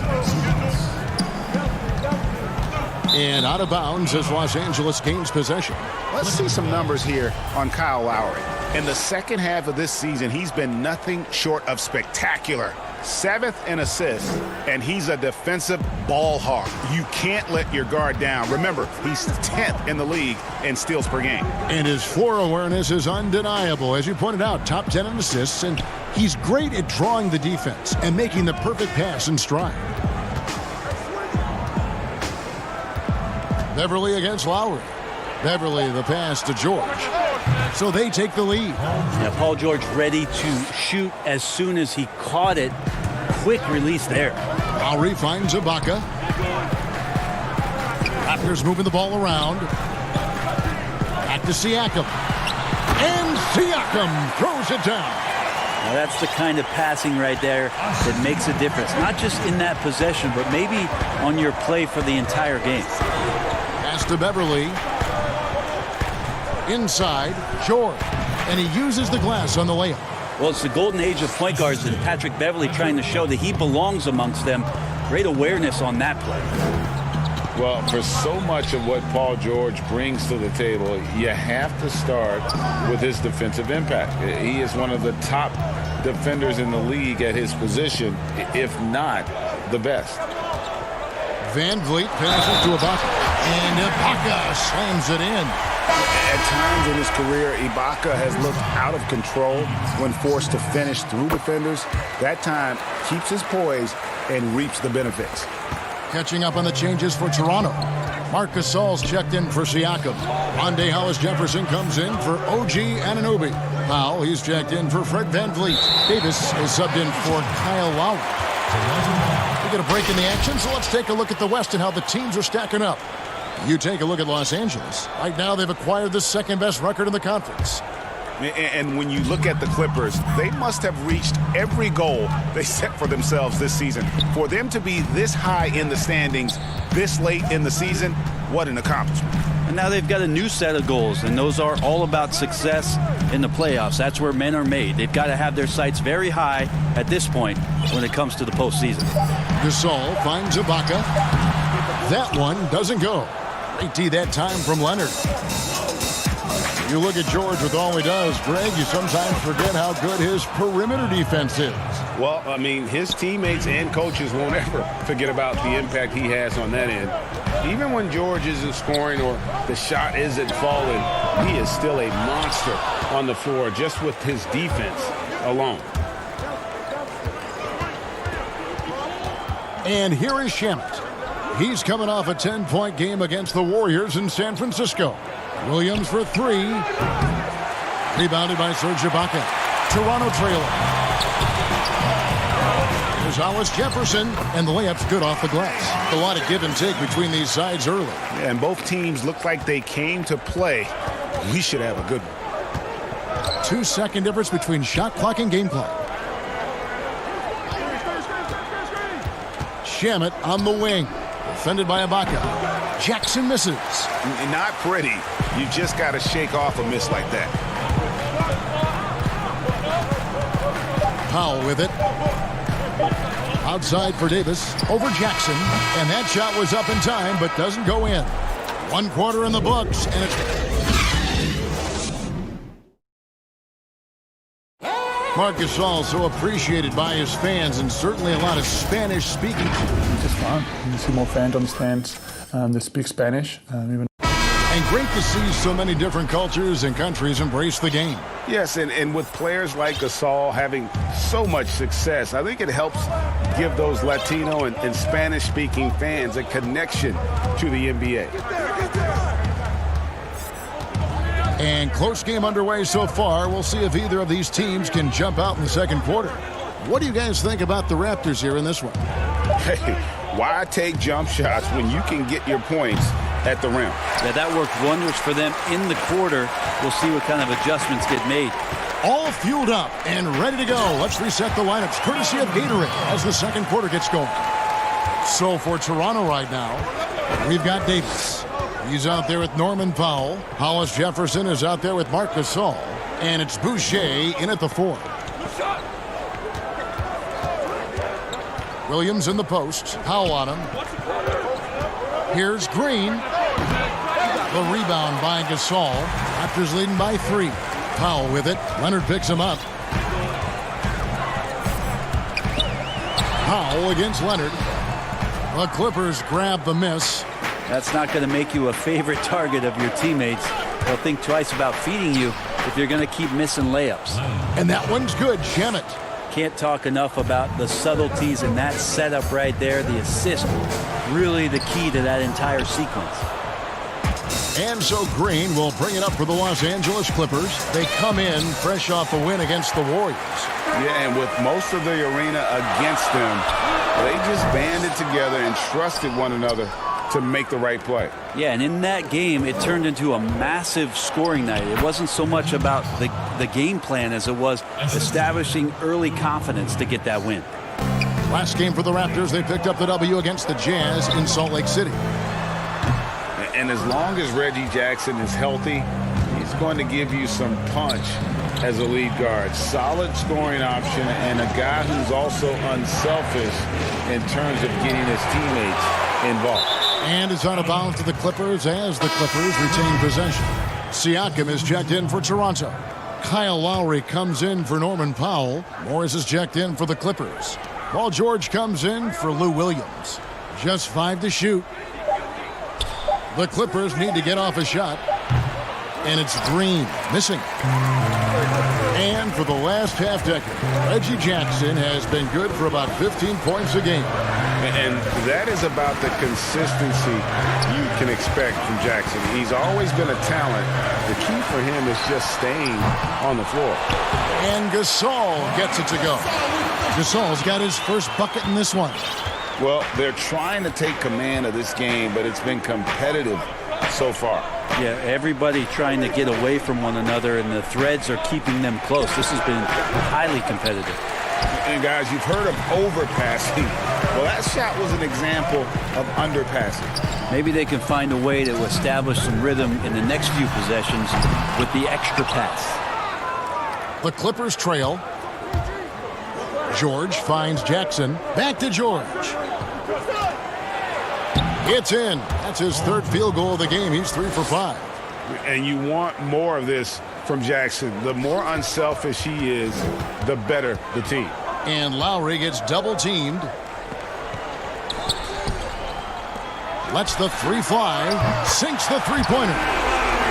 And out of bounds as Los Angeles gains possession. Let's see some numbers here on Kyle Lowry. In the second half of this season, he's been nothing short of spectacular. 7th in assists, and he's a defensive ball hawk. You can't let your guard down. Remember, he's 10th in the league in steals per game. And his floor awareness is undeniable. As you pointed out, top 10 in assists, and he's great at drawing the defense and making the perfect pass in stride. Beverly against Lowry. Beverly the pass to George. So they take the lead. Yeah, Paul George ready to shoot as soon as he caught it. Quick release there. Lowry finds Ibaka. Raptors moving the ball around. Back to Siakam. And Siakam throws it down. Now that's the kind of passing right there that makes a difference. Not just in that possession, but maybe on your play for the entire game. Pass to Beverly. Inside, George. And he uses the glass on the layup. Well, it's the golden age of point guards, and Patrick Beverly trying to show that he belongs amongst them. Great awareness on that play. Well, for so much of what Paul George brings to the table, you have to start with his defensive impact. He is one of the top defenders in the league at his position, if not the best. Van Vliet passes to Ibaka. And Ibaka slams it in. At times in his career, Ibaka has looked out of control when forced to finish through defenders. That time, keeps his poise and reaps the benefits. Catching up on the changes for Toronto. Marc Gasol's checked in for Siakam. Rondé Hollis-Jefferson comes in for OG Anunoby. Powell, he's checked in for Fred Van Vliet. Davis is subbed in for Kyle Lowry. We get a break in the action, so let's take a look at the West and how the teams are stacking up. You take a look at Los Angeles. Right now, they've acquired the second-best record in the conference. And when you look at the Clippers, they must have reached every goal they set for themselves this season. For them to be this high in the standings this late in the season, what an accomplishment. And now they've got a new set of goals, and those are all about success in the playoffs. That's where men are made. They've got to have their sights very high at this point when it comes to the postseason. Gasol finds Ibaka. That one doesn't go. Great D that time from Leonard. You look at George with all he does, Greg, you sometimes forget how good his perimeter defense is. Well, I mean, his teammates and coaches won't ever forget about the impact he has on that end. Even when George isn't scoring or the shot isn't falling, he is still a monster on the floor just with his defense alone. And here is Shamet. He's coming off a 10-point game against the Warriors in San Francisco. Williams for three. Rebounded by Serge Ibaka. Toronto trailer. There's Hollis-Jefferson, and the layup's good off the glass. A lot of give and take between these sides early. Yeah, and both teams look like they came to play. We should have a good one. 2-second difference between shot clock and game clock. Shamet on the wing. Defended by Ibaka. Jackson misses. Not pretty. You just got to shake off a miss like that. Powell with it. Outside for Davis. Over Jackson. And that shot was up in time, but doesn't go in. 1 quarter in the books, and it's... Marc Gasol so appreciated by his fans, and certainly a lot of Spanish speaking. It's just fun. You see more fans on the stands that speak Spanish. And great to see so many different cultures and countries embrace the game. Yes, and with players like Gasol having so much success, I think it helps give those Latino and Spanish-speaking fans a connection to the NBA. And close game underway so far. We'll see if either of these teams can jump out in the second quarter. What do you guys think about the Raptors here in this one? Hey, why take jump shots when you can get your points at the rim? Yeah, that worked wonders for them in the quarter. We'll see what kind of adjustments get made. All fueled up and ready to go. Let's reset the lineups courtesy of Gatorade as the second quarter gets going. So for Toronto right now, we've got Davis. He's out there with Norman Powell. Hollis-Jefferson is out there with Marc Gasol. And it's Boucher in at the 4. Williams in the post. Powell on him. Here's Green. The rebound by Gasol. Raptors leading by 3. Powell with it. Leonard picks him up. Powell against Leonard. The Clippers grab the miss. That's not going to make you a favorite target of your teammates. They'll think twice about feeding you if you're going to keep missing layups. And that one's good. Shamet. Can't talk enough about the subtleties in that setup right there. The assist, really the key to that entire sequence. And so Green will bring it up for the Los Angeles Clippers. They come in fresh off a win against the Warriors. Yeah, and with most of the arena against them, they just banded together and trusted one another to make the right play. Yeah, and in that game, it turned into a massive scoring night. It wasn't so much about the game plan as it was establishing early confidence to get that win. Last game for the Raptors, they picked up the W against the Jazz in Salt Lake City. And as long as Reggie Jackson is healthy, he's going to give you some punch as a lead guard. Solid scoring option and a guy who's also unselfish in terms of getting his teammates involved. And it's out of bounds to the Clippers as the Clippers retain possession. Siakam is checked in for Toronto. Kyle Lowry comes in for Norman Powell. Morris is checked in for the Clippers. Paul George comes in for Lou Williams. Just 5 to shoot. The Clippers need to get off a shot. And it's Green missing. And for the last half decade, Reggie Jackson has been good for about 15 points a game. And that is about the consistency you can expect from Jackson. He's always been a talent. The key for him is just staying on the floor. And Gasol gets it to go. Gasol's got his first bucket in this one. Well, they're trying to take command of this game, but it's been competitive so far. Yeah, everybody trying to get away from one another, and the threads are keeping them close. This has been highly competitive. And guys, you've heard of overpassing. Well, that shot was an example of underpassing. Maybe they can find a way to establish some rhythm in the next few possessions with the extra pass. The Clippers trail. George finds Jackson. Back to George. It's in. That's his third field goal of the game. He's 3 for 5. And you want more of this from Jackson. The more unselfish he is, the better the team. And Lowry gets double teamed. Lets the 3 fly. Sinks the three-pointer.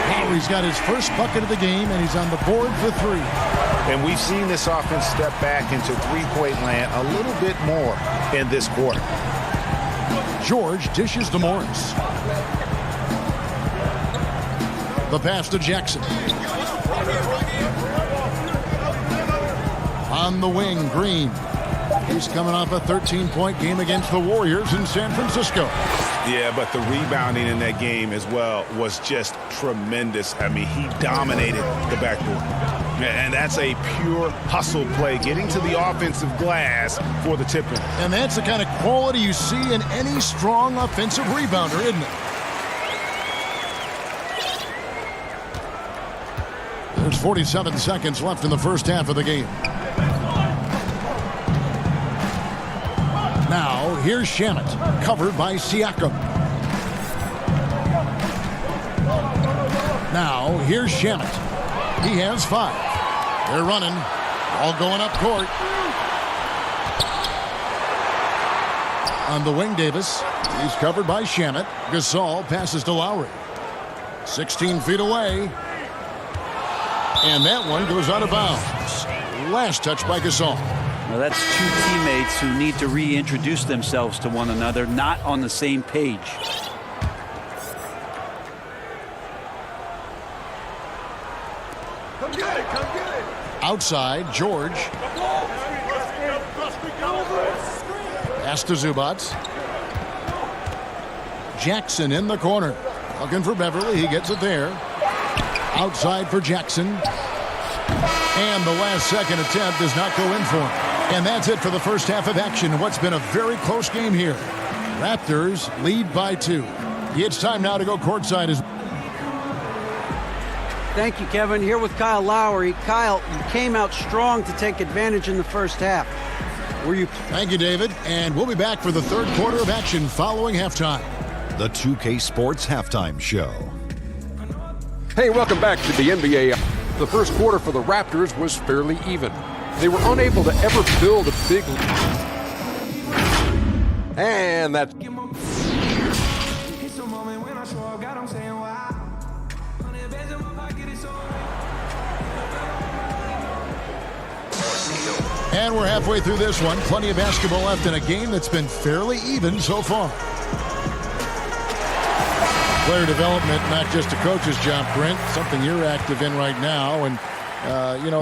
Lowry's got his first bucket of the game, and he's on the board for 3. And we've seen this offense step back into three-point land a little bit more in this quarter. George dishes to Morris. The pass to Jackson. On the wing, Green. He's coming off a 13-point game against the Warriors in San Francisco. Yeah, but the rebounding in that game as well was just tremendous. I mean, he dominated the backboard. And that's a pure hustle play, getting to the offensive glass for the tip-in. And that's the kind of quality you see in any strong offensive rebounder, isn't it? There's 47 seconds left in the first half of the game. Now, here's Shamet, covered by Siakam. Now, here's Shamet. He has 5. They're running, all going up court. On the wing, Davis. He's covered by Shamet. Gasol passes to Lowry. 16 feet away. And that one goes out of bounds. Last touch by Gasol. Now that's 2 teammates who need to reintroduce themselves to one another, not on the same page. Come get it, come get it. Outside, George. Pass to Zubac. Jackson in the corner. Looking for Beverly. He gets it there. Outside for Jackson. And the last second attempt does not go in for him. And that's it for the first half of action. What's been a very close game here. Raptors lead by 2. It's time now to go courtside as Thank you, Kevin. Here with Kyle Lowry. Kyle, you came out strong to take advantage in the first half. Thank you, David. And we'll be back for the third quarter of action following halftime. The 2K Sports Halftime Show. Hey, welcome back to the NBA. The first quarter for the Raptors was fairly even. They were unable to ever build a big lead. And that's... And we're halfway through this one. Plenty of basketball left in a game that's been fairly even so far. Player development, not just a coach's job, Brent, something you're active in right now. And,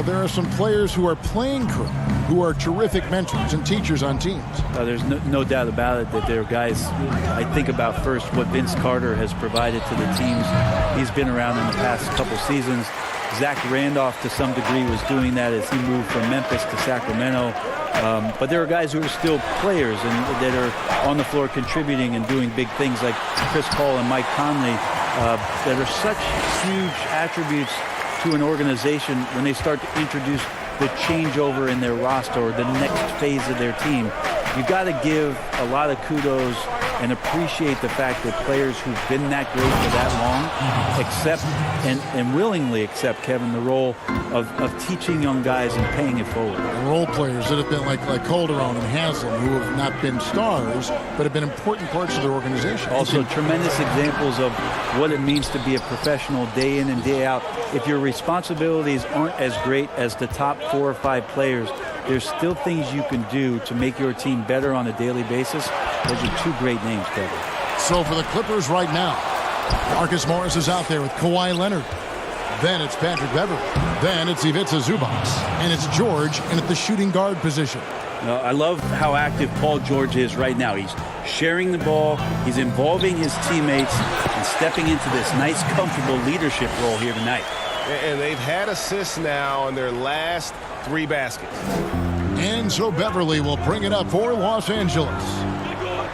there are some players who are playing crew, who are terrific mentors and teachers on teams. There's no doubt about it that there are guys. I think about first what Vince Carter has provided to the teams he's been around in the past couple seasons. Zach Randolph, to some degree, was doing that as he moved from Memphis to Sacramento. But there are guys who are still players and that are on the floor contributing and doing big things like Chris Paul and Mike Conley that are such huge attributes to an organization when they start to introduce the changeover in their roster or the next phase of their team. You've got to give a lot of kudos and appreciate the fact that players who've been that great for that long accept and willingly accept, Kevin, the role of teaching young guys and paying it forward. And role players that have been like Calderon and Haslam, who have not been stars, but have been important parts of their organization. Also, tremendous examples of what it means to be a professional day in and day out. If your responsibilities aren't as great as the top 4 or 5 players, there's still things you can do to make your team better on a daily basis. Those are 2 great names, Kevin. So for the Clippers right now, Marcus Morris is out there with Kawhi Leonard. Then it's Patrick Beverley. Then it's Ivica Zubac. And it's George in at the shooting guard position. I love how active Paul George is right now. He's sharing the ball. He's involving his teammates and stepping into this nice, comfortable leadership role here tonight. And they've had assists now in their last 3 baskets. And so Beverly will bring it up for Los Angeles.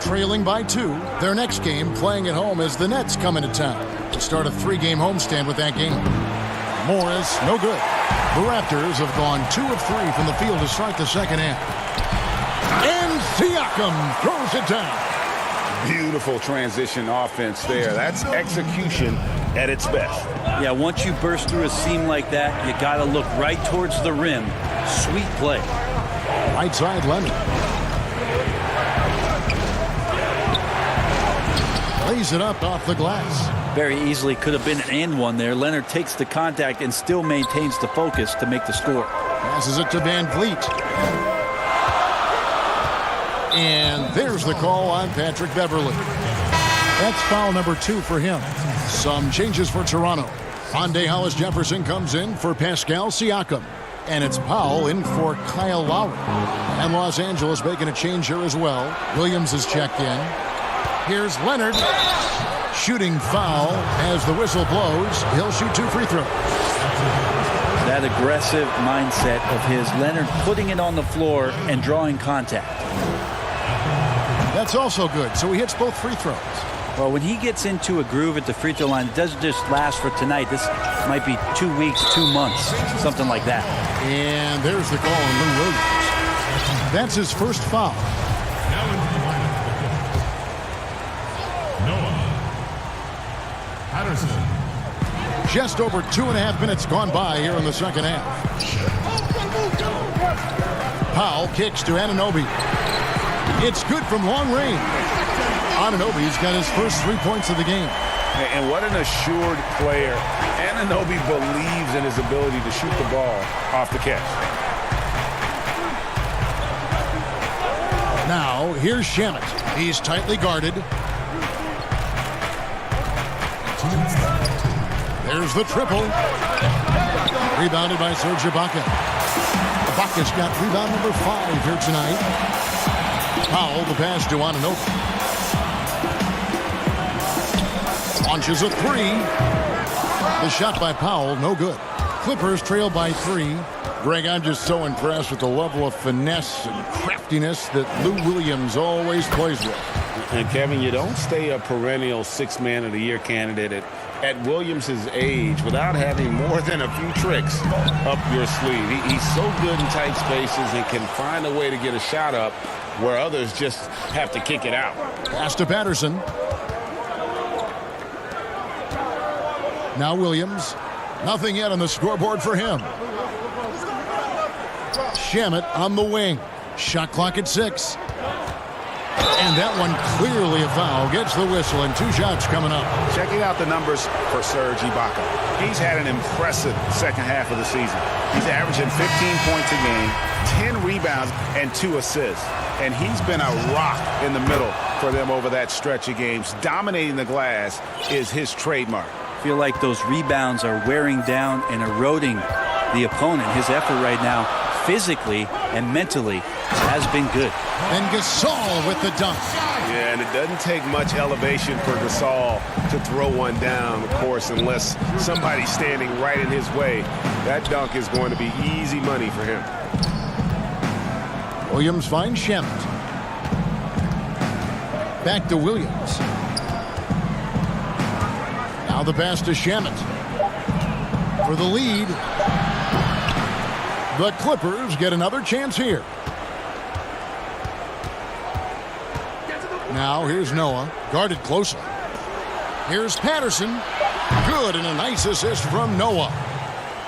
Trailing by 2, their next game playing at home as the Nets come into town to start a 3-game homestand with that game. Morris, no good. The Raptors have gone 2 of 3 from the field to start the second half. And Siakam throws it down. Beautiful transition offense there. That's execution at its best. Yeah, once you burst through a seam like that, you got to look right towards the rim. Sweet play. Right side, Leonard. Lays it up off the glass. Very easily could have been an and one there. Leonard takes the contact and still maintains the focus to make the score. Passes it to Van Vliet. And there's the call on Patrick Beverley. That's foul number 2 for him. Some changes for Toronto. Rondae Hollis-Jefferson comes in for Pascal Siakam. And it's Powell in for Kyle Lowry. And Los Angeles making a change here as well. Williams is checked in. Here's Leonard. Shooting foul as the whistle blows. He'll shoot 2 free throws. That aggressive mindset of his, Leonard putting it on the floor and drawing contact. That's also good. So he hits both free throws. Well, when he gets into a groove at the free throw line, it doesn't just last for tonight. This might be 2 weeks, 2 months, something like that. And there's the call on Lou Williams. That's his first foul. Just over 2.5 minutes gone by here in the second half. Powell kicks to Anunoby. It's good from long range. Anunoby's got his first 3 points of the game. And what an assured player. Anunoby believes in his ability to shoot the ball off the catch. Now, here's Shamet. He's tightly guarded. There's the triple. Rebounded by Serge Ibaka. Ibaka's got rebound number 5 here tonight. Powell, the pass to Anunoby. Launches a 3. The shot by Powell, no good. Clippers trail by 3. Greg, I'm just so impressed with the level of finesse and craftiness that Lou Williams always plays with. And Kevin, you don't stay a perennial 6th Man of the Year candidate at Williams' age without having more than a few tricks up your sleeve. He's so good in tight spaces and can find a way to get a shot up where others just have to kick it out. Pass to Patterson. Now Williams. Nothing yet on the scoreboard for him. Shamet on the wing. Shot clock at 6. And that one clearly a foul. Gets the whistle and 2 shots coming up. Checking out the numbers for Serge Ibaka. He's had an impressive second half of the season. He's averaging 15 points a game, 10 rebounds, and 2 assists. And he's been a rock in the middle for them over that stretch of games. Dominating the glass is his trademark. I feel like those rebounds are wearing down and eroding the opponent. His effort right now, physically and mentally, has been good. And Gasol with the dunk. Yeah, and it doesn't take much elevation for Gasol to throw one down, of course, unless somebody's standing right in his way. That dunk is going to be easy money for him. Williams finds Shamet. Back to Williams. Now the pass to Shamet. For the lead. The Clippers get another chance here. Now here's Noah, guarded closely. Here's Patterson. Good, and a nice assist from Noah.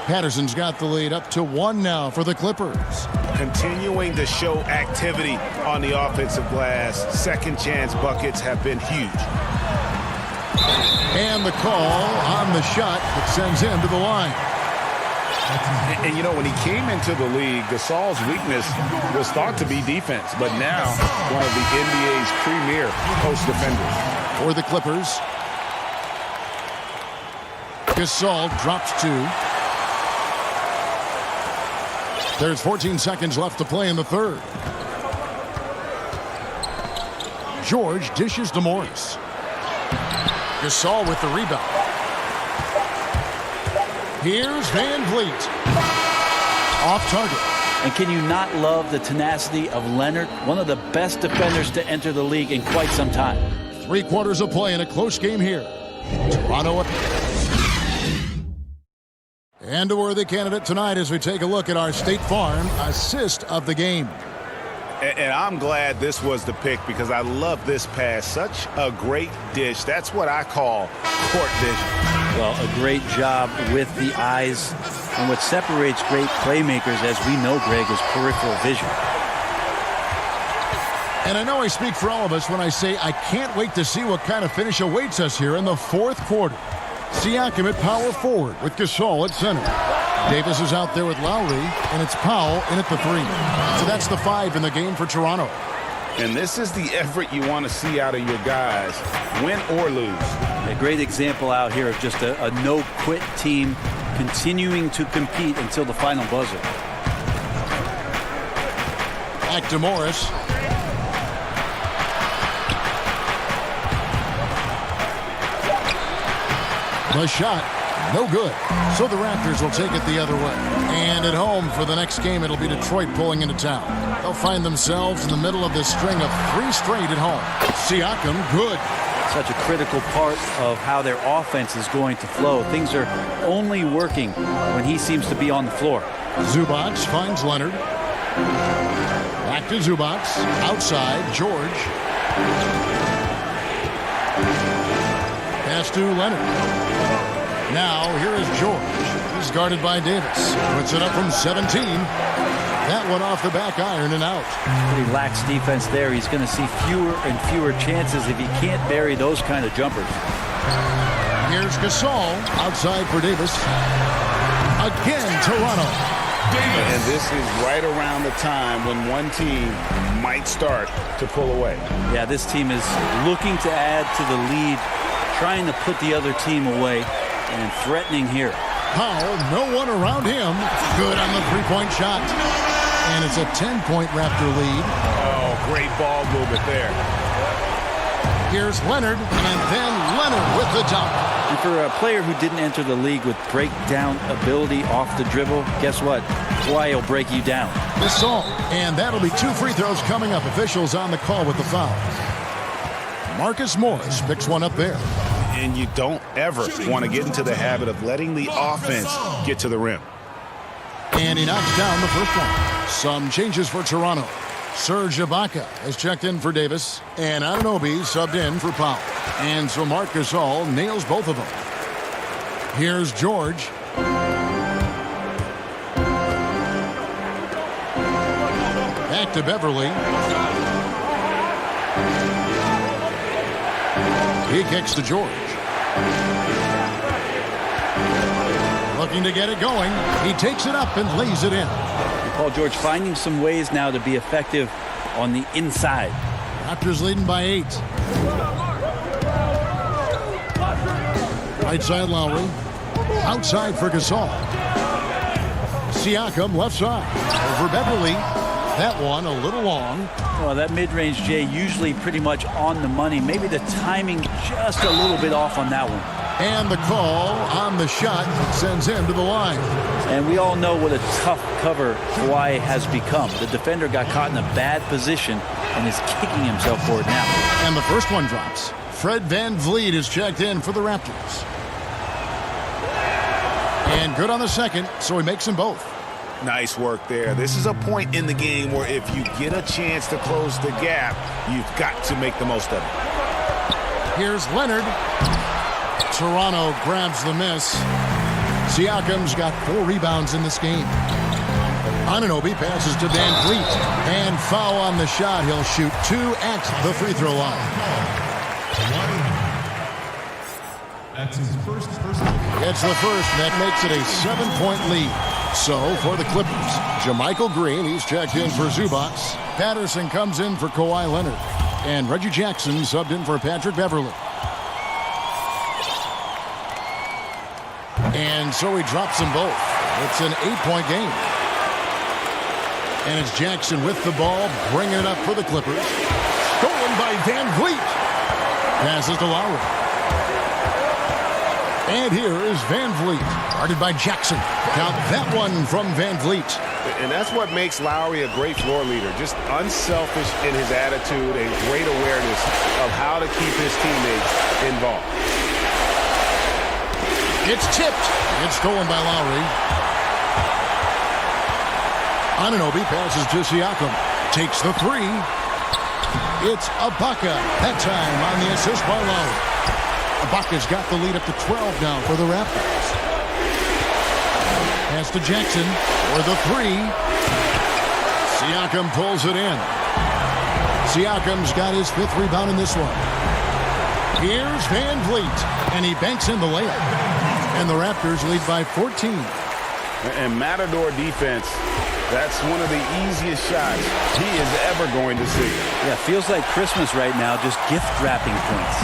Patterson's got the lead up to 1 now for the Clippers. Continuing to show activity on the offensive glass. Second chance buckets have been huge. And the call on the shot that sends him to the line. And you know, when he came into the league, Gasol's weakness was thought to be defense, but now one of the NBA's premier post defenders. For the Clippers, Gasol drops 2. There's 14 seconds left to play in the third. George dishes to Morris. Gasol with the rebound. Here's Van Vliet. Off target. And can you not love the tenacity of Leonard, one of the best defenders to enter the league in quite some time? 3 quarters of play in a close game here. Toronto up. And a worthy candidate tonight as we take a look at our State Farm assist of the game. And I'm glad this was the pick because I love this pass. Such a great dish. That's what I call court vision. Well, a great job with the eyes. And what separates great playmakers, as we know, Greg, is peripheral vision. And I know I speak for all of us when I say I can't wait to see what kind of finish awaits us here in the fourth quarter. Siakam at power forward with Gasol at center. Davis is out there with Lowry, and it's Powell in at the 3. So that's the 5 in the game for Toronto. And this is the effort you want to see out of your guys, win or lose. A great example out here of just a no-quit team continuing to compete until the final buzzer. Back to Morris. The shot, no good. So the Raptors will take it the other way. And at home for the next game, it'll be Detroit pulling into town. They'll find themselves in the middle of this string of 3 straight at home. Siakam, good. Such a critical part of how their offense is going to flow. Things are only working when he seems to be on the floor. Zubac finds Leonard. Back to Zubac. Outside, George. Pass to Leonard. Now, here is George. He's guarded by Davis. Puts it up from 17. That one off the back iron and out. Pretty lax defense there. He's going to see fewer and fewer chances if he can't bury those kind of jumpers. Here's Gasol outside for Davis. Again, Toronto. And this is right around the time when one team might start to pull away. Yeah, this team is looking to add to the lead, trying to put the other team away, and threatening here. Powell, no one around him. Good on the 3-point shot. And it's a 10-point Raptor lead. Oh, great ball movement there. Here's Leonard, and then Leonard with the dunk. And for a player who didn't enter the league with breakdown ability off the dribble, guess what? Why he'll break you down. Gasol, and that'll be 2 free throws coming up. Officials on the call with the foul. Marcus Morris picks one up there. And you don't ever want to get into the habit of letting the offense get to the rim. And he knocks down the first one. Some changes for Toronto. Serge Ibaka has checked in for Davis, and Anunoby subbed in for Powell. And so Marc Gasol nails both of them. Here's George. Back to Beverly. He kicks to George. Looking to get it going. He takes it up and lays it in. Paul George finding some ways now to be effective on the inside. Raptors leading by 8. Right side Lowry. Outside for Gasol. Siakam left side. Over Beverly. That one a little long. Well, that mid-range, Jay, usually pretty much on the money. Maybe the timing just a little bit off on that one. And the call on the shot sends him to the line. And we all know what a tough cover Kawhi has become. The defender got caught in a bad position and is kicking himself for it now. And the first one drops. Fred VanVleet is checked in for the Raptors. And good on the second, so he makes them both. Nice work there. This is a point in the game where if you get a chance to close the gap, you've got to make the most of it. Here's Leonard. Toronto grabs the miss. Siakam's got 4 rebounds in this game. Anunoby passes to VanVleet. And foul on the shot. He'll shoot 2 at the free throw line. That's his first It's the first. That makes it a 7-point lead. So, for the Clippers, JaMychal Green, he's checked in for Zubac. Patterson comes in for Kawhi Leonard. And Reggie Jackson subbed in for Patrick Beverly. And so he drops them both. It's an 8-point game. And it's Jackson with the ball, bringing it up for the Clippers. Stolen by VanVleet. Passes to Lowry. And here is VanVleet, guarded by Jackson. Count that one from VanVleet. And that's what makes Lowry a great floor leader. Just unselfish in his attitude and great awareness of how to keep his teammates involved. It's tipped. It's stolen by Lowry. Anunoby passes to Siakam. Takes the 3. It's Ibaka. That time on the assist by Lowry. Ibaka's got the lead up to 12 now for the Raptors. Pass to Jackson for the 3. Siakam pulls it in. Siakam's got his 5th rebound in this one. Here's VanVleet, and he banks in the layup. And the Raptors lead by 14. And Matador defense, that's one of the easiest shots he is ever going to see. Yeah, feels like Christmas right now, just gift wrapping points.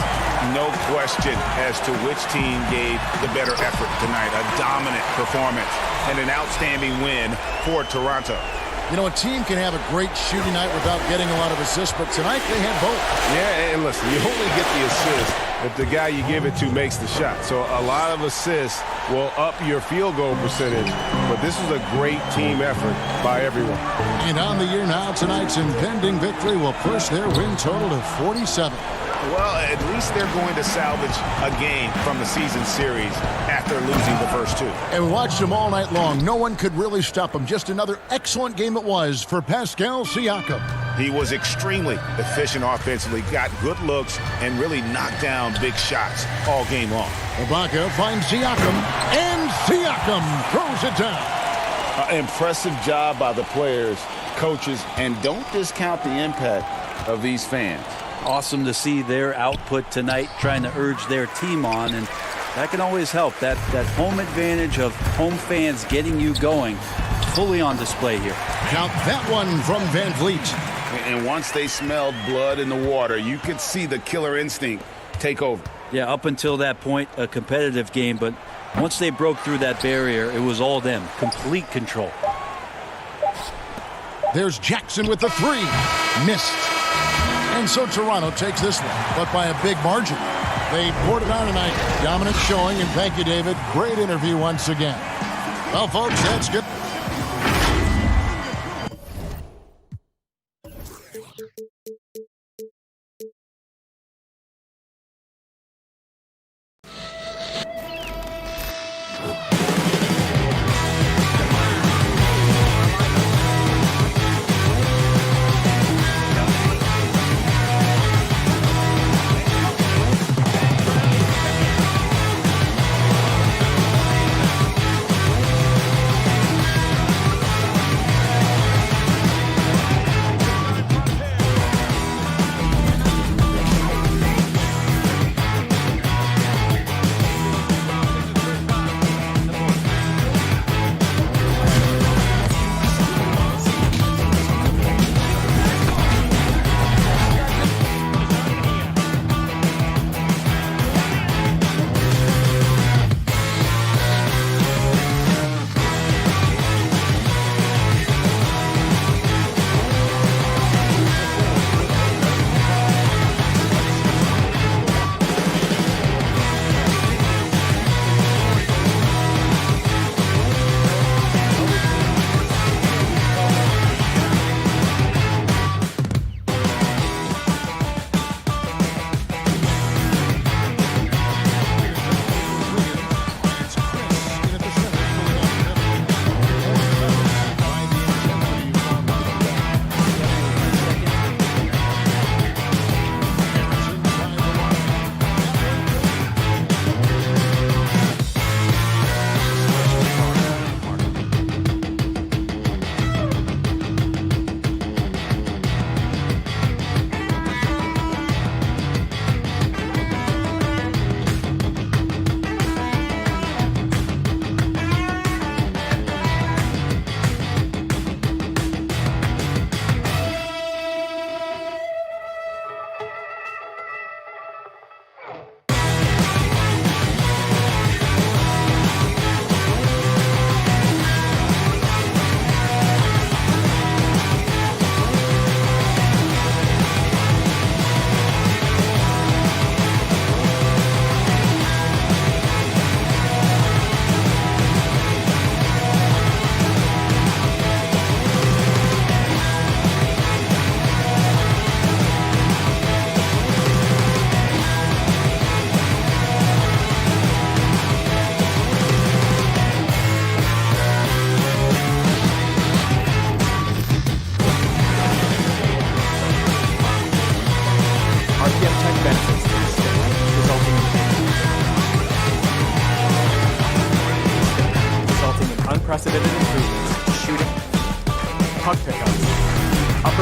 No question as to which team gave the better effort tonight. A dominant performance and an outstanding win for Toronto. You know, a team can have a great shooting night without getting a lot of assists, but tonight they had both. Yeah, and listen, you only get the assist if the guy you give it to makes the shot. So a lot of assists will up your field goal percentage, but this is a great team effort by everyone. And on the year now, tonight's impending victory will push their win total to 47. Well, at least they're going to salvage a game from the season series after losing the first 2. And we watched them all night long. No one could really stop them. Just another excellent game it was for Pascal Siakam. He was extremely efficient offensively, got good looks, and really knocked down big shots all game long. Ibaka finds Siakam, and Siakam throws it down. Impressive job by the players, coaches, and don't discount the impact of these fans. Awesome to see their output tonight, trying to urge their team on, and that can always help. That home advantage of home fans getting you going, fully on display here. Count that one from VanVleet. And once they smelled blood in the water, you could see the killer instinct take over. Yeah, up until that point, a competitive game, but once they broke through that barrier, it was all them. Complete control. There's Jackson with the 3. Missed. And so Toronto takes this one, but by a big margin. They poured it on tonight. Dominant showing, and thank you, David. Great interview once again. Well, folks, that's good.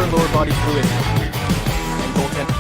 and lower body fluid, and goaltend.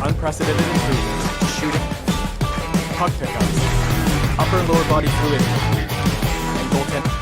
Unprecedented improvements to shooting, puck pickups, upper and lower body fluid, and goaltending.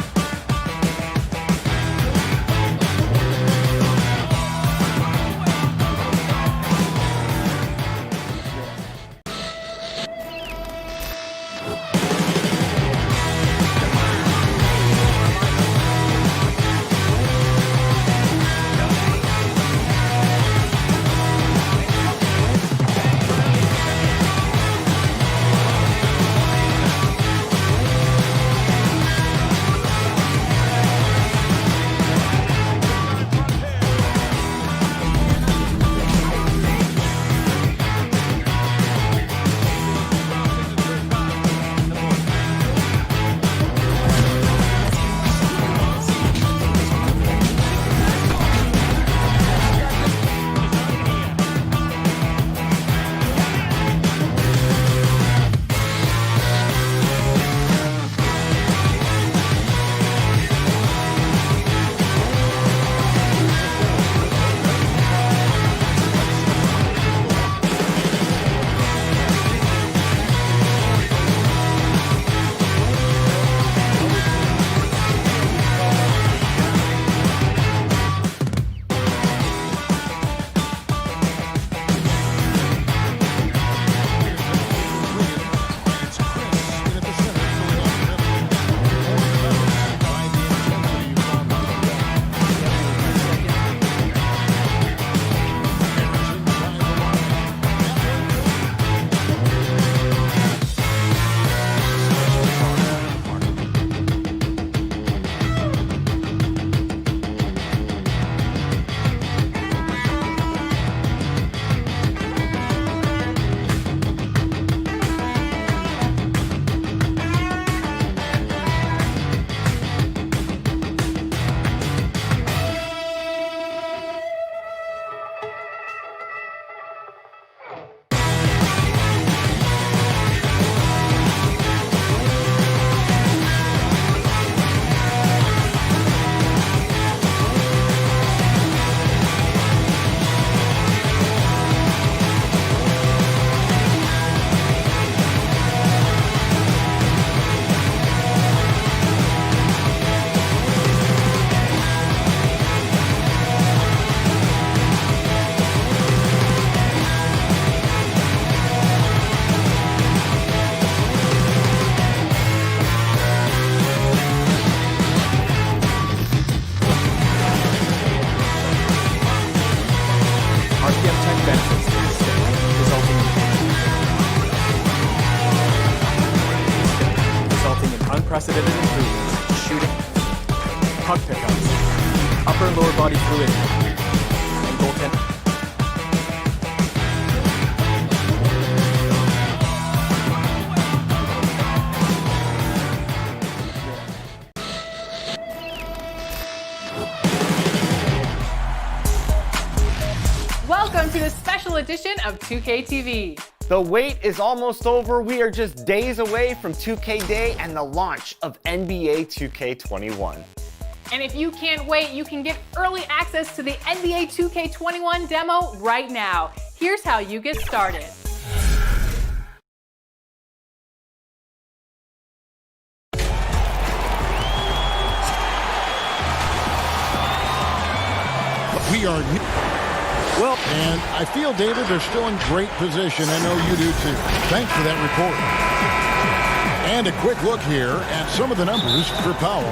unprecedented improvements. Shooting, puck pickups, upper and lower body fluidity, and goaltending. Welcome to this special edition of 2K TV. The wait is almost over. We are just days away from 2K Day and the launch of NBA 2K21. And if you can't wait, you can get early access to the NBA 2K21 demo right now. Here's how you get started. We are... Well, and I feel, David, they're still in great position. I know you do, too. Thanks for that report. And a quick look here at some of the numbers for Powell.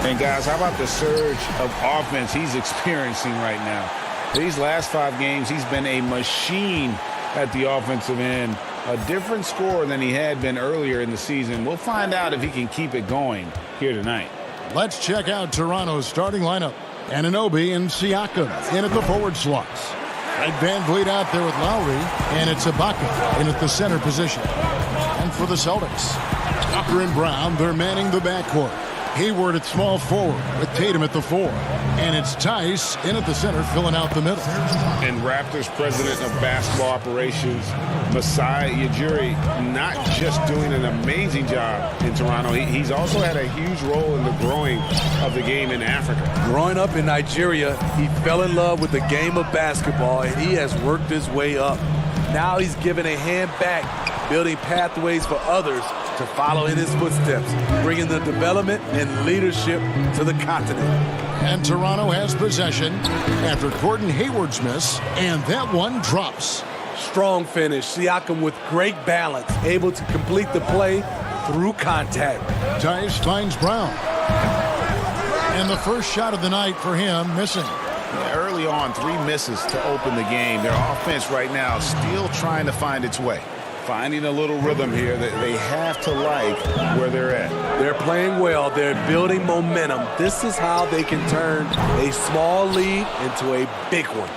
And, guys, how about the surge of offense he's experiencing right now? These last 5 games, he's been a machine at the offensive end. A different scorer than he had been earlier in the season. We'll find out if he can keep it going here tonight. Let's check out Toronto's starting lineup. Anunoby and Siakam in at the forward slots. Fred VanVleet out there with Lowry, and it's Ibaka in at the center position. And for the Celtics, Tucker and Brown, they're manning the backcourt. Hayward at small forward with Tatum at the 4. And it's Tice in at the center, filling out the middle. And Raptors president of basketball operations, Masai Ujiri, not just doing an amazing job in Toronto, he's also had a huge role in the growing of the game in Africa. Growing up in Nigeria, he fell in love with the game of basketball, and he has worked his way up. Now he's given a hand back, building pathways for others to follow in his footsteps, bringing the development and leadership to the continent. And Toronto has possession after Gordon Hayward's miss, and that one drops. Strong finish. Siakam with great balance, able to complete the play through contact. Tice finds Brown. And the first shot of the night for him, missing. Early on, 3 misses to open the game. Their offense right now still trying to find its way. Finding a little rhythm here that they have to like where they're at. They're playing well. They're building momentum. This is how they can turn a small lead into a big one.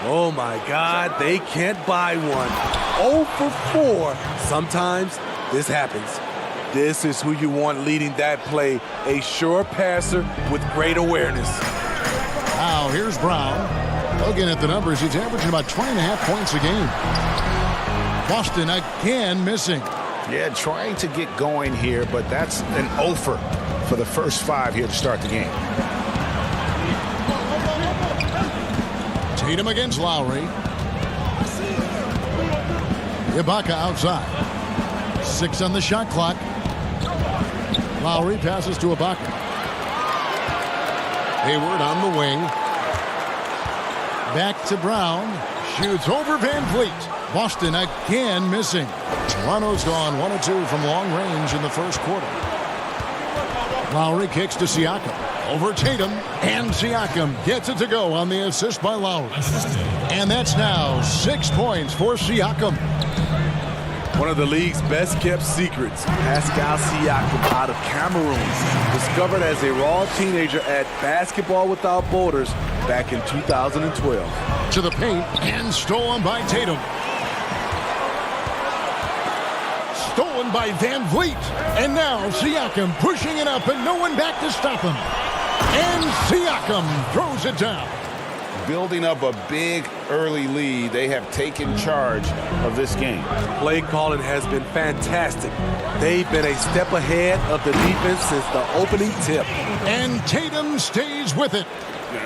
Oh, my God. They can't buy one. 0 for 4. Sometimes this happens. This is who you want leading that play. A sure passer with great awareness. Now, here's Brown. Looking at the numbers, he's averaging about 20.5 points a game. Boston again missing. Yeah, trying to get going here, but that's an offer for the first 5 here to start the game. Tatum against Lowry. Ibaka outside. 6 on the shot clock. Lowry passes to Ibaka. Hayward on the wing. Back to Brown. Shoots over VanVleet. Boston again missing. Toronto's gone 1 of 2 from long range in the first quarter. Lowry kicks to Siakam. Over Tatum. And Siakam gets it to go on the assist by Lowry. And that's now 6 points for Siakam. One of the league's best-kept secrets, Pascal Siakam out of Cameroon, discovered as a raw teenager at Basketball Without Borders back in 2012. To the paint and stolen by Tatum. Stolen by VanVleet. And now Siakam pushing it up and no one back to stop him. And Siakam throws it down. Building up a big early lead, they have taken charge of this game. Play calling has been fantastic. They've been a step ahead of the defense since the opening tip. And Tatum stays with it.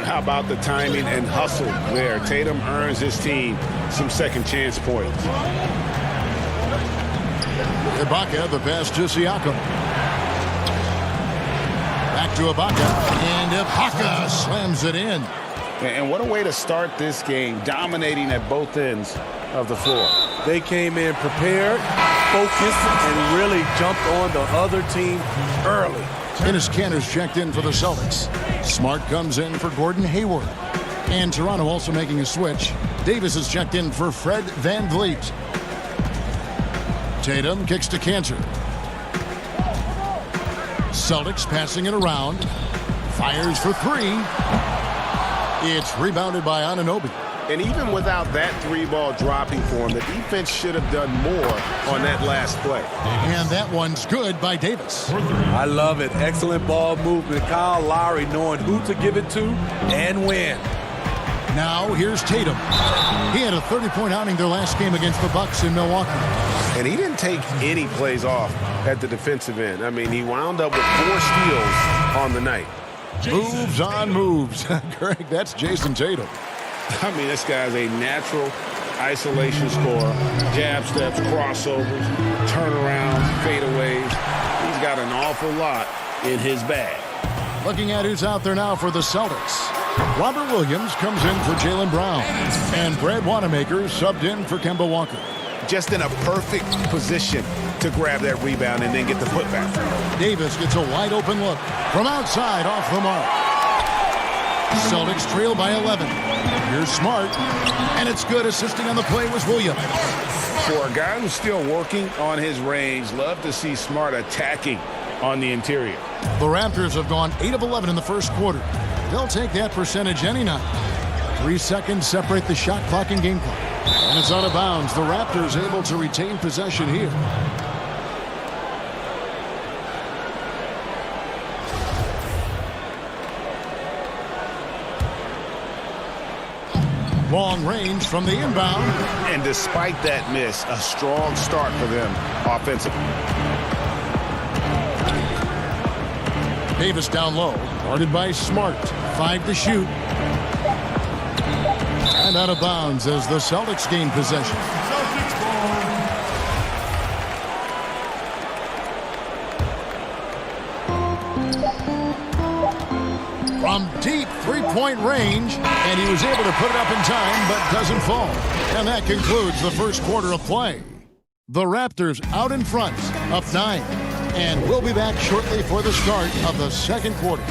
How about the timing and hustle there? Tatum earns his team some second chance points. Ibaka, the pass to Siakam. Back to Ibaka. And Ibaka slams it in. And what a way to start this game, dominating at both ends of the floor. They came in prepared, focused, and really jumped on the other team early. Enes Kanter's checked in for the Celtics. Smart comes in for Gordon Hayward. And Toronto also making a switch. Davis is checked in for Fred VanVleet. Tatum kicks to Kanter. Celtics passing it around. Fires for three. It's rebounded by Anunoby. And even without that three ball dropping for him, the defense should have done more on that last play. And that one's good by Davis. I love it. Excellent ball movement. Kyle Lowry knowing who to give it to and when. Now here's Tatum. He had a 30-point outing their last game against the Bucks in Milwaukee. And he didn't take any plays off at the defensive end. I mean, he wound up with 4 steals on the night. Moves on moves. Greg, that's Jason Tatum. I mean, this guy's a natural isolation scorer. Jab steps, crossovers, turnarounds, fadeaways. He's got an awful lot in his bag. Looking at who's out there now for the Celtics. Robert Williams comes in for Jaylen Brown. And Brad Wanamaker subbed in for Kemba Walker. Just in a perfect position to grab that rebound and then get the putback. Davis gets a wide open look from outside off the mark. Celtics trail by 11. Here's Smart, and it's good. Assisting on the play was Williams. For a guy who's still working on his range, love to see Smart attacking on the interior. The Raptors have gone 8 of 11 in the first quarter. They'll take that percentage any night. 3 seconds separate the shot clock and game clock. And it's out of bounds. The Raptors able to retain possession here. Long range from the inbound. And despite that miss, a strong start for them offensively. Davis down low. Guarded by Smart. 5 to shoot. And out of bounds as the Celtics gain possession. From deep three-point range, and he was able to put it up in time, but doesn't fall. And that concludes the first quarter of play. The Raptors out in front, up 9. And we'll be back shortly for the start of the second quarter.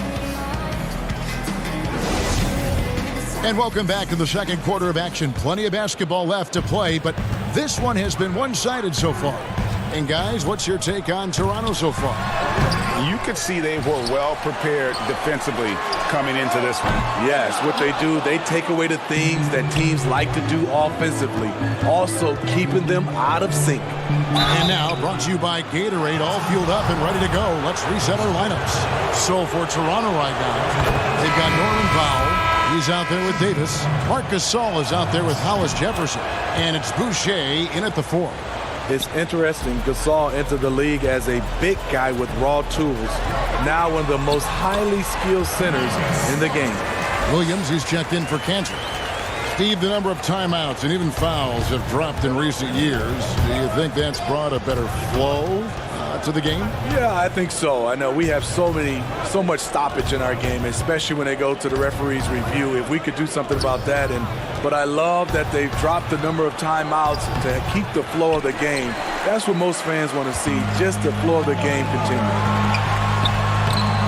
And welcome back to the second quarter of action. Plenty of basketball left to play, but this one has been one-sided so far. And guys, what's your take on Toronto so far? You could see they were well prepared defensively coming into this one. Yes, what they do, they take away the things that teams like to do offensively, also keeping them out of sync. And now, brought to you by Gatorade, all fueled up and ready to go. Let's reset our lineups. So for Toronto right now, they've got Norman Powell. He's out there with Davis. Marc Gasol is out there with Hollis Jefferson. And it's Boucher in at the 4. It's interesting, Gasol entered the league as a big guy with raw tools. Now one of the most highly skilled centers in the game. Williams is checked in for Cantor. Steve, the number of timeouts and even fouls have dropped in recent years. Do you think that's brought a better flow to the game? Yeah, I think so. I know we have so much stoppage in our game, especially when they go to the referee's review. If we could do something about that, but I love that they've dropped the number of timeouts to keep the flow of the game. That's what most fans want to see, just the flow of the game continue.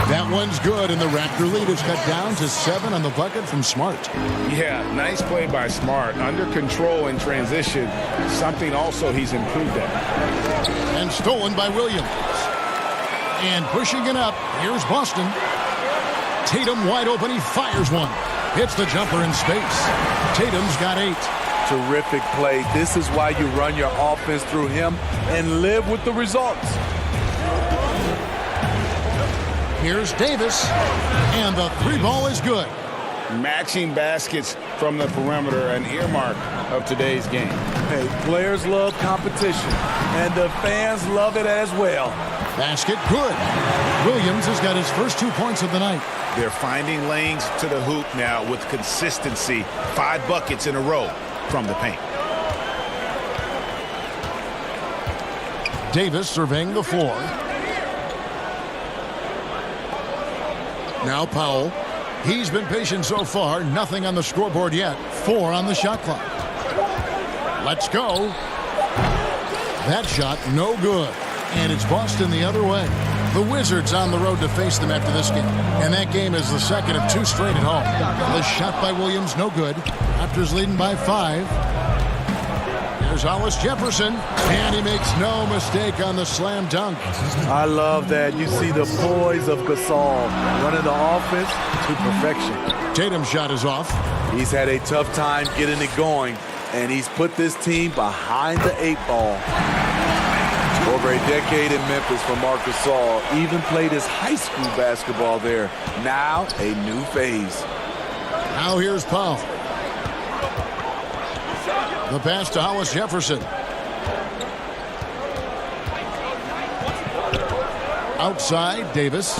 That one's good, and the Raptor lead is cut down to 7 on the bucket from Smart. Yeah, nice play by Smart. Under control in transition, something also he's improved at. And stolen by Williams. And pushing it up, here's Boston. Tatum wide open, he fires one. Hits the jumper in space. Tatum's got 8. Terrific play. This is why you run your offense through him and live with the results. Here's Davis, and the 3-ball is good. Matching baskets from the perimeter, an earmark of today's game. Hey, players love competition, and the fans love it as well. Basket good. Williams has got his first 2 points of the night. They're finding lanes to the hoop now with consistency. 5 buckets in a row from the paint. Davis surveying the floor. Now Powell. He's been patient so far. Nothing on the scoreboard yet. 4 on the shot clock. Let's go. That shot no good. And it's Boston the other way. The Wizards on the road to face them after this game. And that game is the second of 2 straight at home. The shot by Williams no good. Raptors leading by 5. Here's Hollis Jefferson, and he makes no mistake on the slam dunk. I love that. You see the poise of Gasol running the offense to perfection. Tatum's shot is off. He's had a tough time getting it going, and he's put this team behind the 8 ball. Over a decade in Memphis for Marc Gasol, even played his high school basketball there. Now a new phase. Now here's Powell. The pass to Hollis Jefferson. Outside, Davis.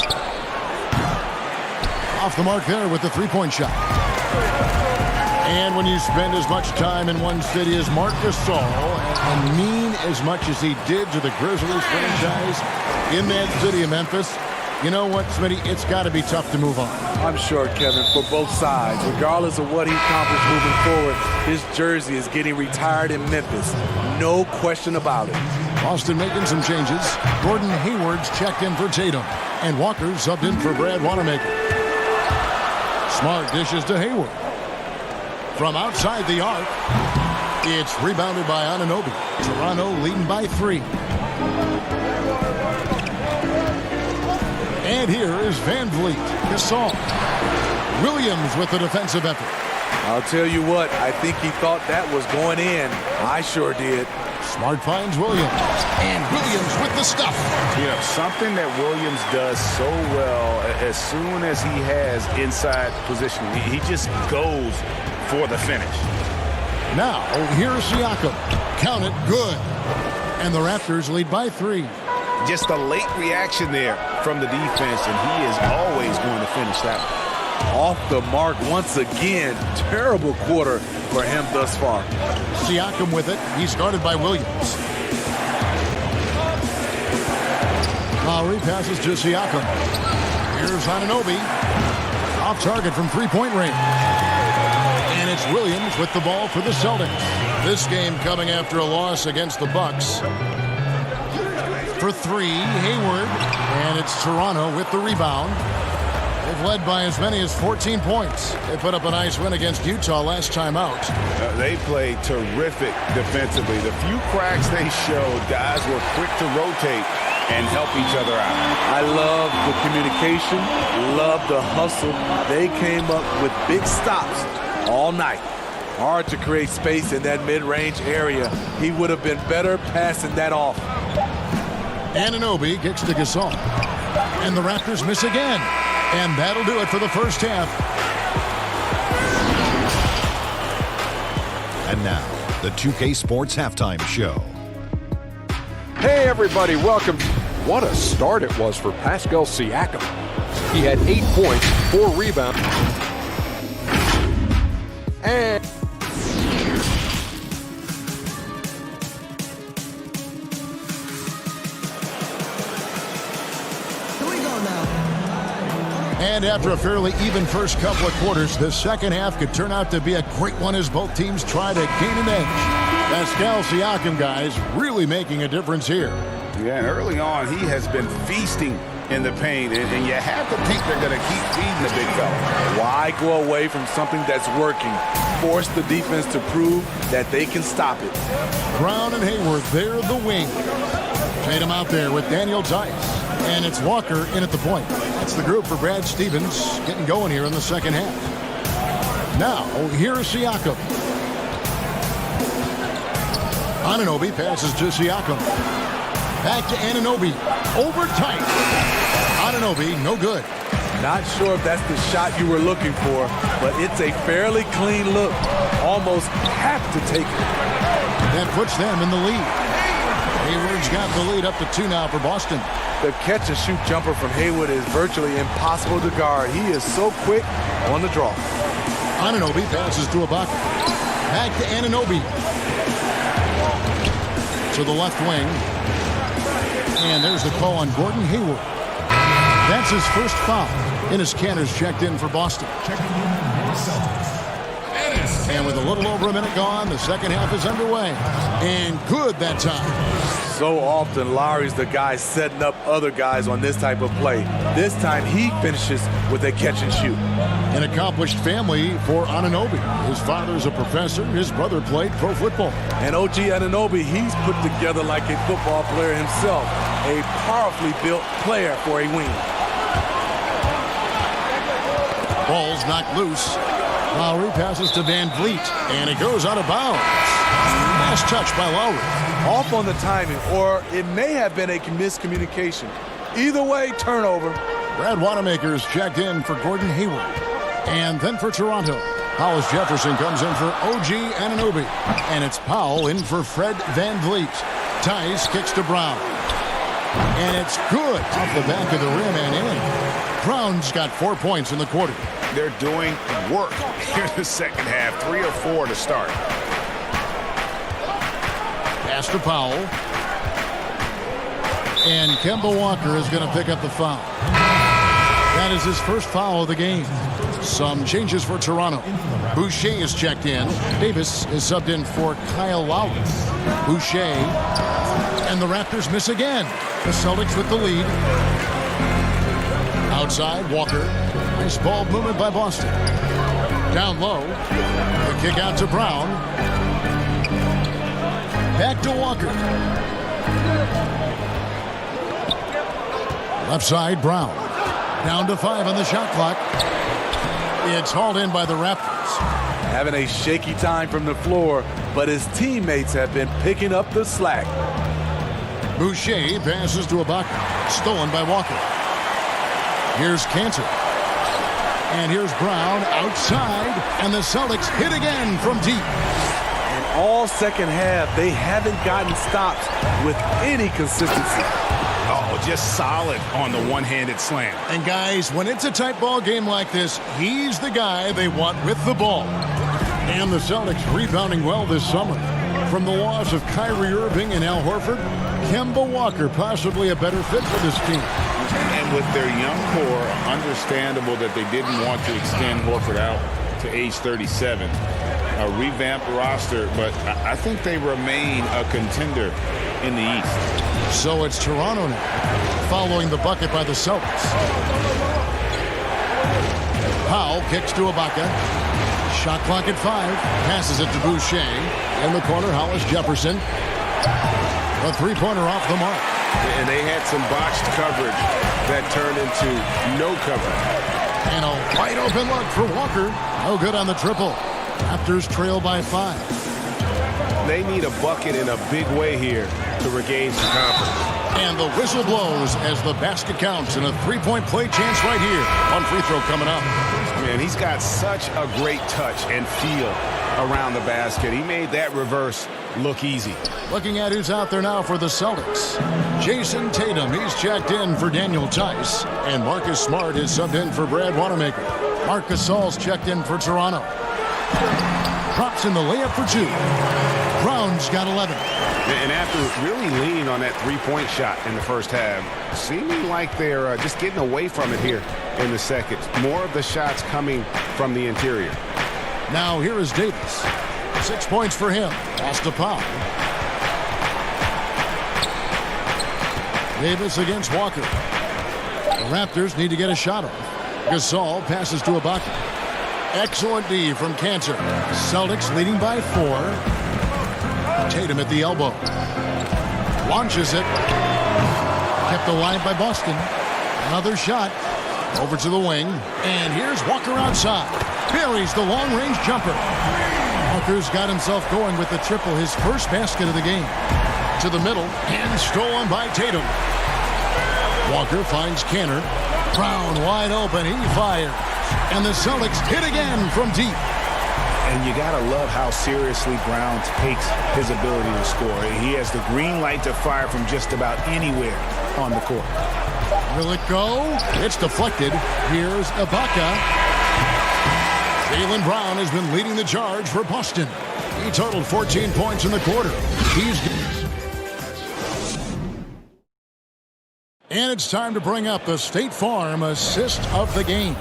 Off the mark there with the three-point shot. And when you spend as much time in one city as Marc Gasol and mean as much as he did to the Grizzlies franchise in that city of Memphis, you know what, Smitty? It's got to be tough to move on. I'm sure, Kevin, for both sides. Regardless of what he accomplished moving forward, his jersey is getting retired in Memphis. No question about it. Boston making some changes. Gordon Hayward's checked in for Tatum. And Walker subbed in for Brad Wanamaker. Smart dishes to Hayward. From outside the arc, it's rebounded by Anunoby. Toronto leading by 3. And here is Van Vliet. Gasol. Williams with the defensive effort. I'll tell you what, I think he thought that was going in. I sure did. Smart finds Williams. And Williams with the stuff. You know, something that Williams does so well, as soon as he has inside position, he just goes for the finish. Now, here's Siakam. Count it, good. And the Raptors lead by 3. Just a late reaction there from the defense, and he is always going to finish that one. Off the mark once again. Terrible quarter for him thus far. Siakam with it. He's guarded by Williams. Lowry passes to Siakam. Here's Anunoby. Off target from three-point range. And it's Williams with the ball for the Celtics. This game coming after a loss against the Bucks. For 3, Hayward. And it's Toronto with the rebound. They've led by as many as 14 points. They put up a nice win against Utah last time out. They played terrific defensively. The few cracks they showed, guys were quick to rotate and help each other out. I love the communication, love the hustle. They came up with big stops all night. Hard to create space in that mid-range area. He would have been better passing that off. Anunoby gets to Gasol. And the Raptors miss again. And that'll do it for the first half. And now, the 2K Sports Halftime Show. Hey, everybody, welcome. What a start it was for Pascal Siakam. He had 8 points, 4 rebounds, and And after a fairly even first couple of quarters, the second half could turn out to be a great one as both teams try to gain an edge. Pascal Siakam, guys, really making a difference here. Yeah, and early on, he has been feasting in the paint, and you have to think they're going to keep feeding the big fella. Why go away from something that's working? Force the defense to prove that they can stop it. Brown and Hayward, they're the wing. Tatum out there with Daniel Tice. And it's Walker in at the point. That's the group for Brad Stevens getting going here in the second half. Now, here's Siakam. Anunoby passes to Siakam. Back to Anunoby. Over tight. Anunoby, no good. Not sure if that's the shot you were looking for, but it's a fairly clean look. Almost have to take it. That puts them in the lead. Hayward's got the lead up to 2 now for Boston. The catch-and-shoot jumper from Hayward is virtually impossible to guard. He is so quick on the draw. Anunoby passes to Ibaka. Back to Anunoby. To the left wing. And there's the call on Gordon Hayward. That's his first foul. Enes Kanter's checked in for Boston. And with a little over a minute gone, the second half is underway. And good that time. So often, Lowry's the guy setting up other guys on this type of play. This time, he finishes with a catch and shoot. An accomplished family for Anunoby. His father's a professor. His brother played pro football. And OG Anunoby, he's put together like a football player himself. A powerfully built player for a wing. Ball's knocked loose. Lowry passes to Van Vliet, and it goes out of bounds. Last touch by Lowry. Off on the timing, or it may have been a miscommunication. Either way, turnover. Brad Wanamaker's checked in for Gordon Hayward. And then for Toronto, Hollis Jefferson comes in for OG Anunoby. And it's Powell in for Fred Van Vliet. Tice kicks to Brown. And it's good off the back of the rim and in. Brown's got 4 points in the quarter. They're doing work here in the second half. 3 or 4 to start. Pass to Powell. And Kemba Walker is going to pick up the foul. That is his first foul of the game. Some changes for Toronto. Boucher is checked in. Davis is subbed in for Kyle Lowry. Boucher. And the Raptors miss again. The Celtics with the lead. Outside, Walker. Nice ball movement by Boston. Down low. The kick out to Brown. Back to Walker. Left side, Brown. Down to 5 on the shot clock. It's hauled in by the Raptors. Having a shaky time from the floor, but his teammates have been picking up the slack. Boucher passes to Ibaka. Stolen by Walker. Here's Cantor. And here's Brown outside. And the Celtics hit again from deep. And all second half, they haven't gotten stops with any consistency. Oh, just solid on the one-handed slam. And guys, when it's a tight ball game like this, he's the guy they want with the ball. And the Celtics rebounding well this summer. From the loss of Kyrie Irving and Al Horford, Kemba Walker possibly a better fit for this team. And with their young core, understandable that they didn't want to extend Horford out to age 37. A revamped roster, but I think they remain a contender in the East. So it's Toronto now, following the bucket by the Celtics. Powell kicks to Ibaka. Shot clock at 5. Passes it to Boucher. In the corner, Hollis Jefferson. A three-pointer off the mark. And they had some botched coverage that turned into no coverage. And a wide open look for Walker. No good on the triple. Raptors trail by 5. They need a bucket in a big way here to regain some confidence. And the whistle blows as the basket counts, and a three-point play chance right here. One free throw coming up. Man, he's got such a great touch and feel around the basket. He made that reverse look easy. Looking at who's out there now for the Celtics. Jason Tatum, he's checked in for Daniel Tice. And Marcus Smart is subbed in for Brad Wanamaker. Marc Gasol's checked in for Toronto. Drops in the layup for 2. Brown's got 11. And after really leaning on that three-point shot in the first half, seeming like they're just getting away from it here in the second. More of the shots coming from the interior. Now here is Davis. 6 points for him. Pass to Powell. Davis against Walker. The Raptors need to get a shot off. Gasol passes to Ibaka. Excellent D from Cantor. Celtics leading by 4. Tatum at the elbow. Launches it. Kept alive by Boston. Another shot. Over to the wing. And here's Walker outside. Buries the long-range jumper. Walker's got himself going with the triple, his first basket of the game. To the middle. And stolen by Tatum. Walker finds Cantor. Brown wide open. He fires. And the Celtics hit again from deep. And you got to love how seriously Brown takes his ability to score. He has the green light to fire from just about anywhere on the court. Will it go? It's deflected. Here's Ibaka. Jaylen Brown has been leading the charge for Boston. He totaled 14 points in the quarter. And it's time to bring up the State Farm assist of the game.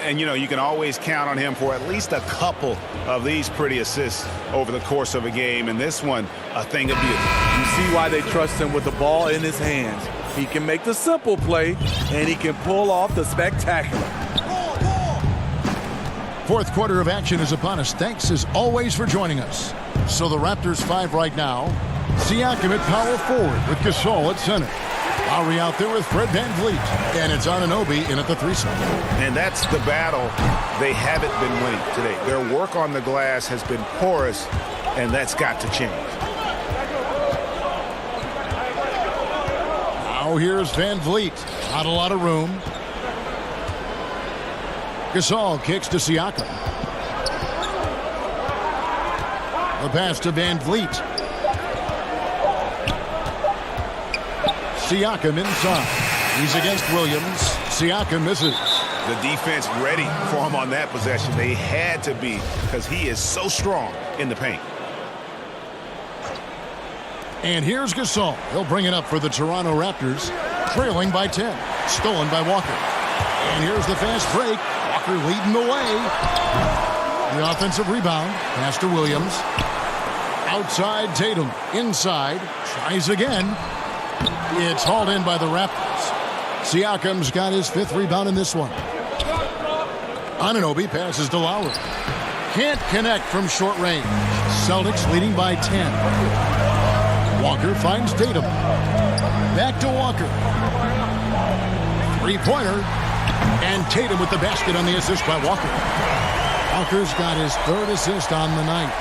And, you can always count on him for at least a couple of these pretty assists over the course of a game. And this one, a thing of beauty. You see why they trust him with the ball in his hands. He can make the simple play, and he can pull off the spectacular. Fourth quarter of action is upon us. Thanks, as always, for joining us. So the Raptors 5 right now. Siakam at power forward with Gasol at center. Lowry out there with Fred VanVleet. And it's Anunoby in at the 3 spot. And that's the battle they haven't been winning today. Their work on the glass has been porous, and that's got to change. Now here's VanVleet. Not a lot of room. Gasol kicks to Siakam. The pass to VanVleet. Siakam inside. He's against Williams. Siakam misses. The defense ready for him on that possession. They had to be, because he is so strong in the paint. And here's Gasol. He'll bring it up for the Toronto Raptors, trailing by 10. Stolen by Walker. And here's the fast break. Walker leading the way. The offensive rebound. Pass to Williams. Outside Tatum. Inside. Tries again. It's hauled in by the Raptors. Siakam's got his 5th rebound in this one. Anunoby passes to Lowry. Can't connect from short range. Celtics leading by 10. Walker finds Tatum. Back to Walker. 3-pointer. And Tatum with the basket on the assist by Walker. Walker's got his 3rd assist on the night.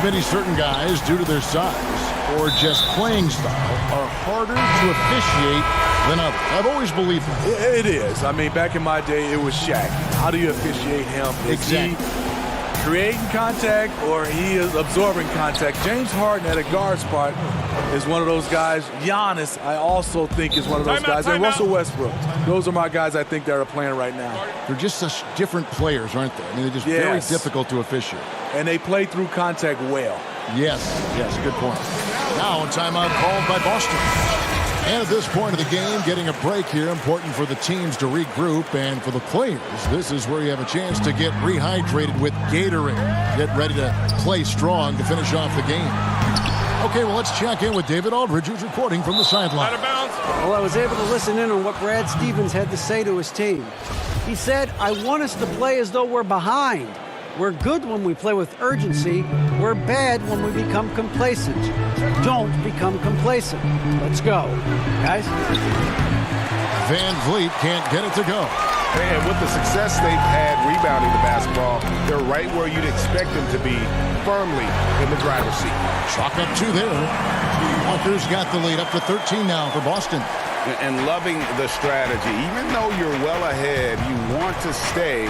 Many certain guys, due to their size or just playing style, are harder to officiate than others. I've always believed that. It is. I mean, back in my day, it was Shaq. How do you officiate him? Is he creating contact or he is absorbing contact? James Harden at a guard spot is one of those guys. Giannis, I also think, is one of those guys. And Russell Westbrook. Those are my guys I think that are playing right now. They're just such different players, aren't they? I mean, they're just very difficult to officiate. And they play through contact well. Yes, good point. Now a timeout called by Boston. And at this point of the game, getting a break here, important for the teams to regroup, and for the players, this is where you have a chance to get rehydrated with Gatorade. Get ready to play strong to finish off the game. Okay, well, let's check in with David Aldridge, who's reporting from the sideline. Well, I was able to listen in on what Brad Stevens had to say to his team. He said, I want us to play as though we're behind. We're good when we play with urgency. We're bad when we become complacent. Don't become complacent. Let's go. Guys? VanVleet can't get it to go. And with the success they've had rebounding the basketball, they're right where you'd expect them to be, firmly in the driver's seat. Chalk up 2 there. Walker's got the lead up to 13 now for Boston. And loving the strategy. Even though you're well ahead, you want to stay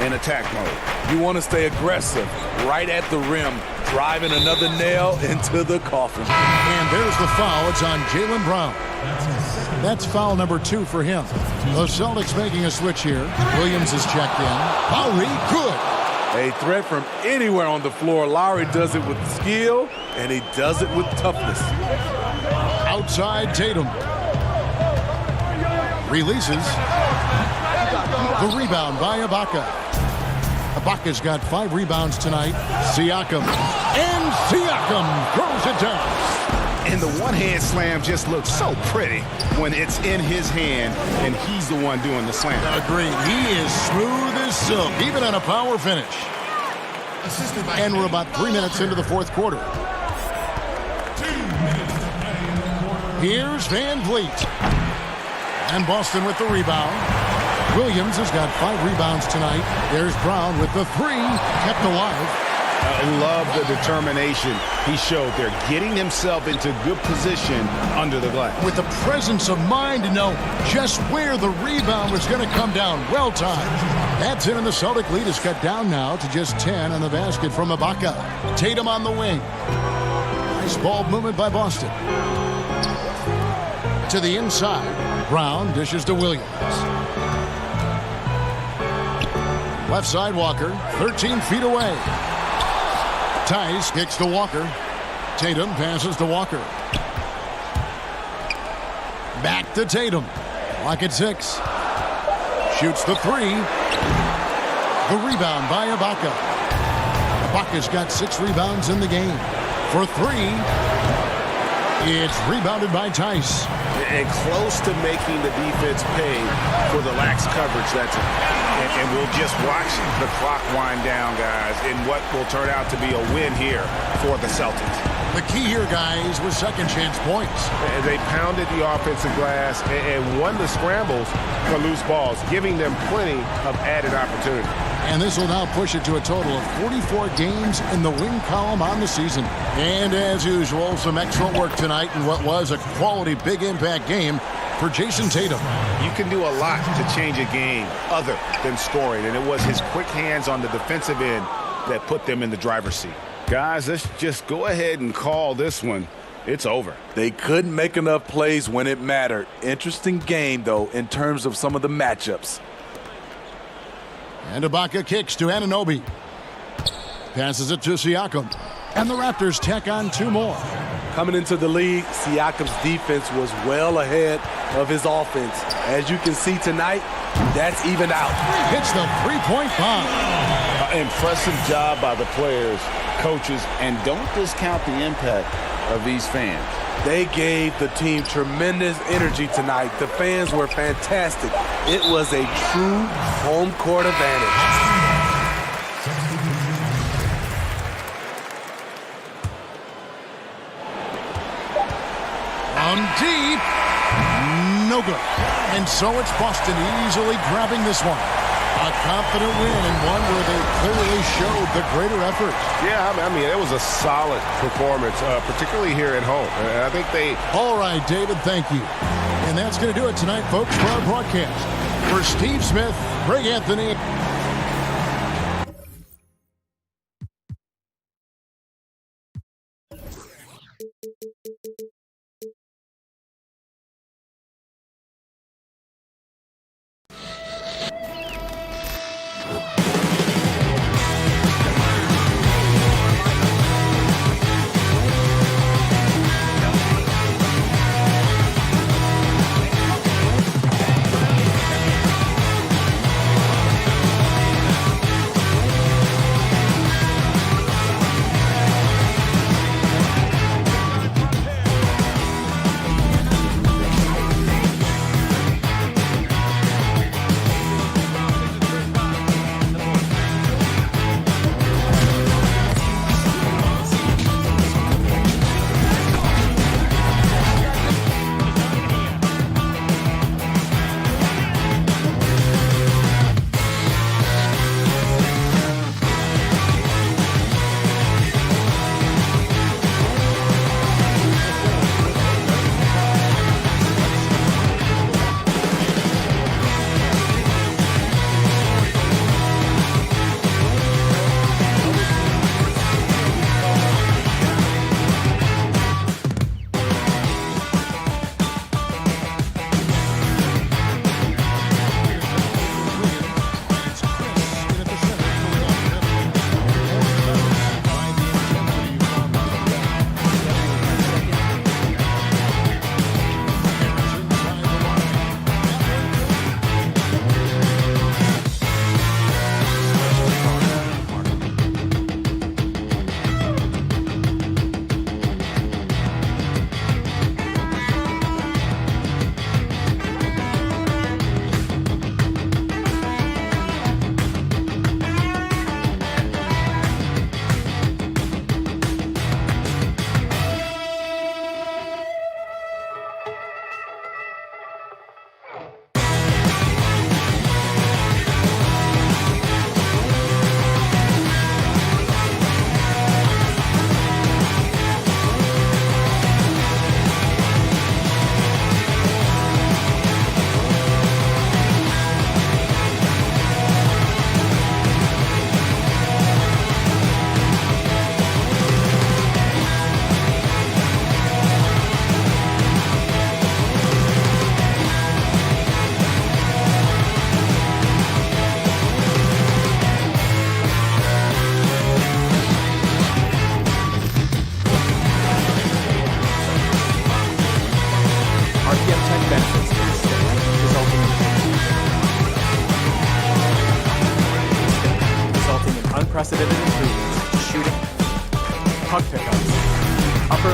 in attack mode. You want to stay aggressive, right at the rim, driving another nail into the coffin. And there's the foul. It's on Jaylen Brown. That's foul number 2 for him. The Celtics making a switch here. Williams is checked in. Lowry, good. A threat from anywhere on the floor. Lowry does it with skill, and he does it with toughness. Outside Tatum. Releases. The rebound by Ibaka. Ibaka's got 5 rebounds tonight. Siakam. And Siakam throws it down. And the one-hand slam just looks so pretty when it's in his hand and he's the one doing the slam. Agreed. He is smooth as silk, even on a power finish. And we're about 3 minutes into the 4th quarter. Here's VanVleet. And Boston with the rebound. Williams has got 5 rebounds tonight. There's Brown with the 3, kept alive. I love the determination he showed there, getting himself into good position under the glass. With the presence of mind to know just where the rebound was going to come down. Well timed. That's it, and the Celtic lead is cut down now to just 10 on the basket from Ibaka. Tatum on the wing. Nice ball movement by Boston. To the inside. Brown dishes to Williams. Left side Walker, 13 feet away. Tice kicks to Walker. Tatum passes to Walker. Back to Tatum. Clock at 6. Shoots the 3. The rebound by Ibaka. Ibaka's got 6 rebounds in the game. For 3, it's rebounded by Tice. And close to making the defense pay for the lax coverage. And we'll just watch the clock wind down, guys, in what will turn out to be a win here for the Celtics. The key here, guys, was second chance points. And they pounded the offensive glass and won the scrambles for loose balls, giving them plenty of added opportunity. And this will now push it to a total of 44 games in the win column on the season. And as usual, some excellent work tonight in what was a quality big impact game for Jason Tatum. You can do a lot to change a game other than scoring, and it was his quick hands on the defensive end that put them in the driver's seat. Guys, let's just go ahead and call this one. It's over. They couldn't make enough plays when it mattered. Interesting game, though, in terms of some of the matchups. And Ibaka kicks to Anunoby. Passes it to Siakam. And the Raptors tack on 2 more. Coming into the league, Siakam's defense was well ahead of his offense. As you can see tonight, that's evened out. Hits the 3-point bomb. Impressive job by the players, coaches, and don't discount the impact of these fans. They gave the team tremendous energy tonight. The fans were fantastic. It was a true home court advantage. From deep, no good. And so it's Boston easily grabbing this one. A confident win and one where they clearly showed the greater effort. Yeah, I mean, it was a solid performance, particularly here at home. And I think they... All right, David, thank you. And that's going to do it tonight, folks, for our broadcast. For Steve Smith, Greg Anthony...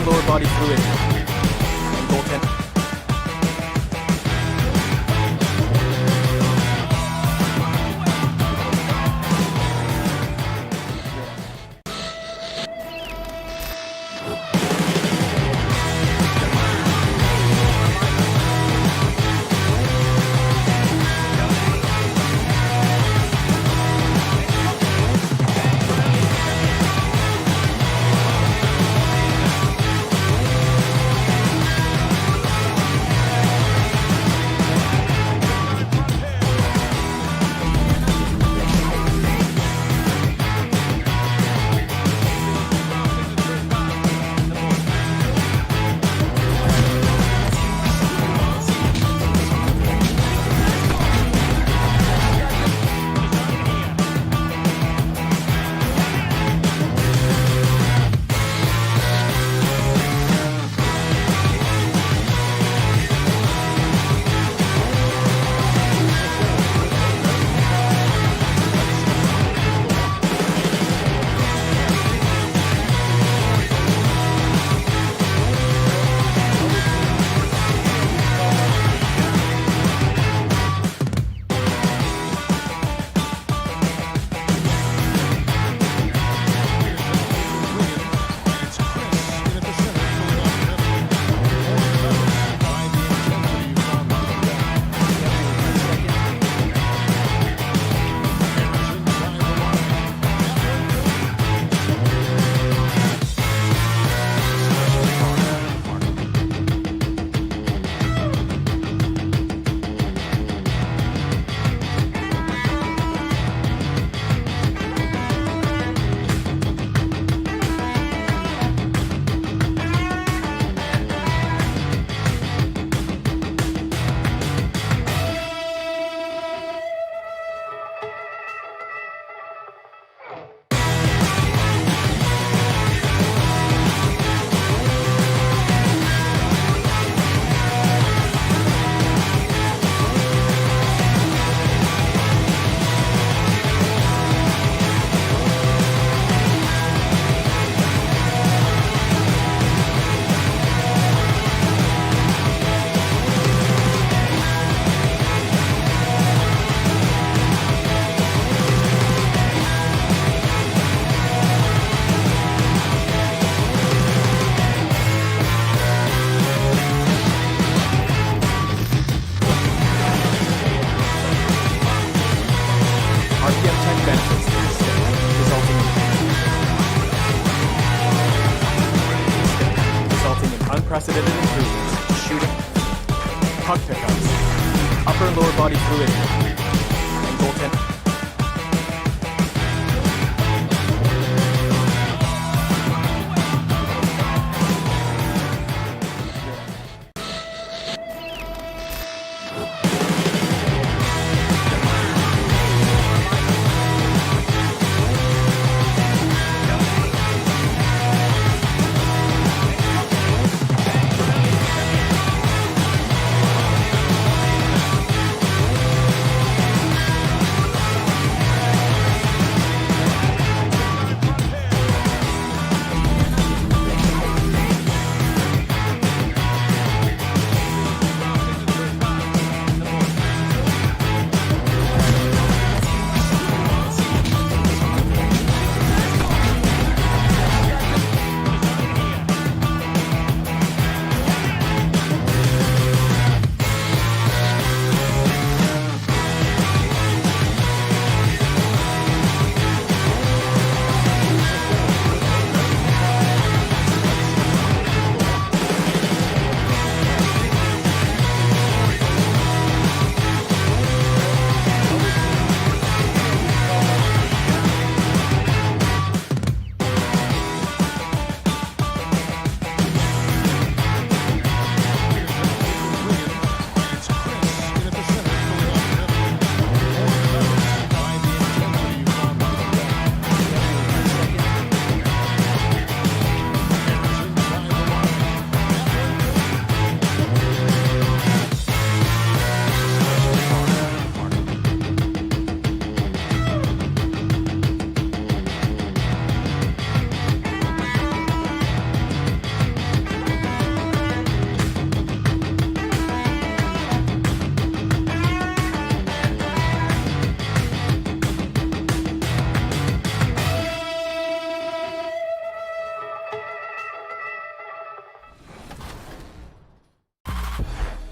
and lower body fluid, and goaltend. Unprecedented improvements, shooting, puck pickups, upper and lower body fluid, and goaltending.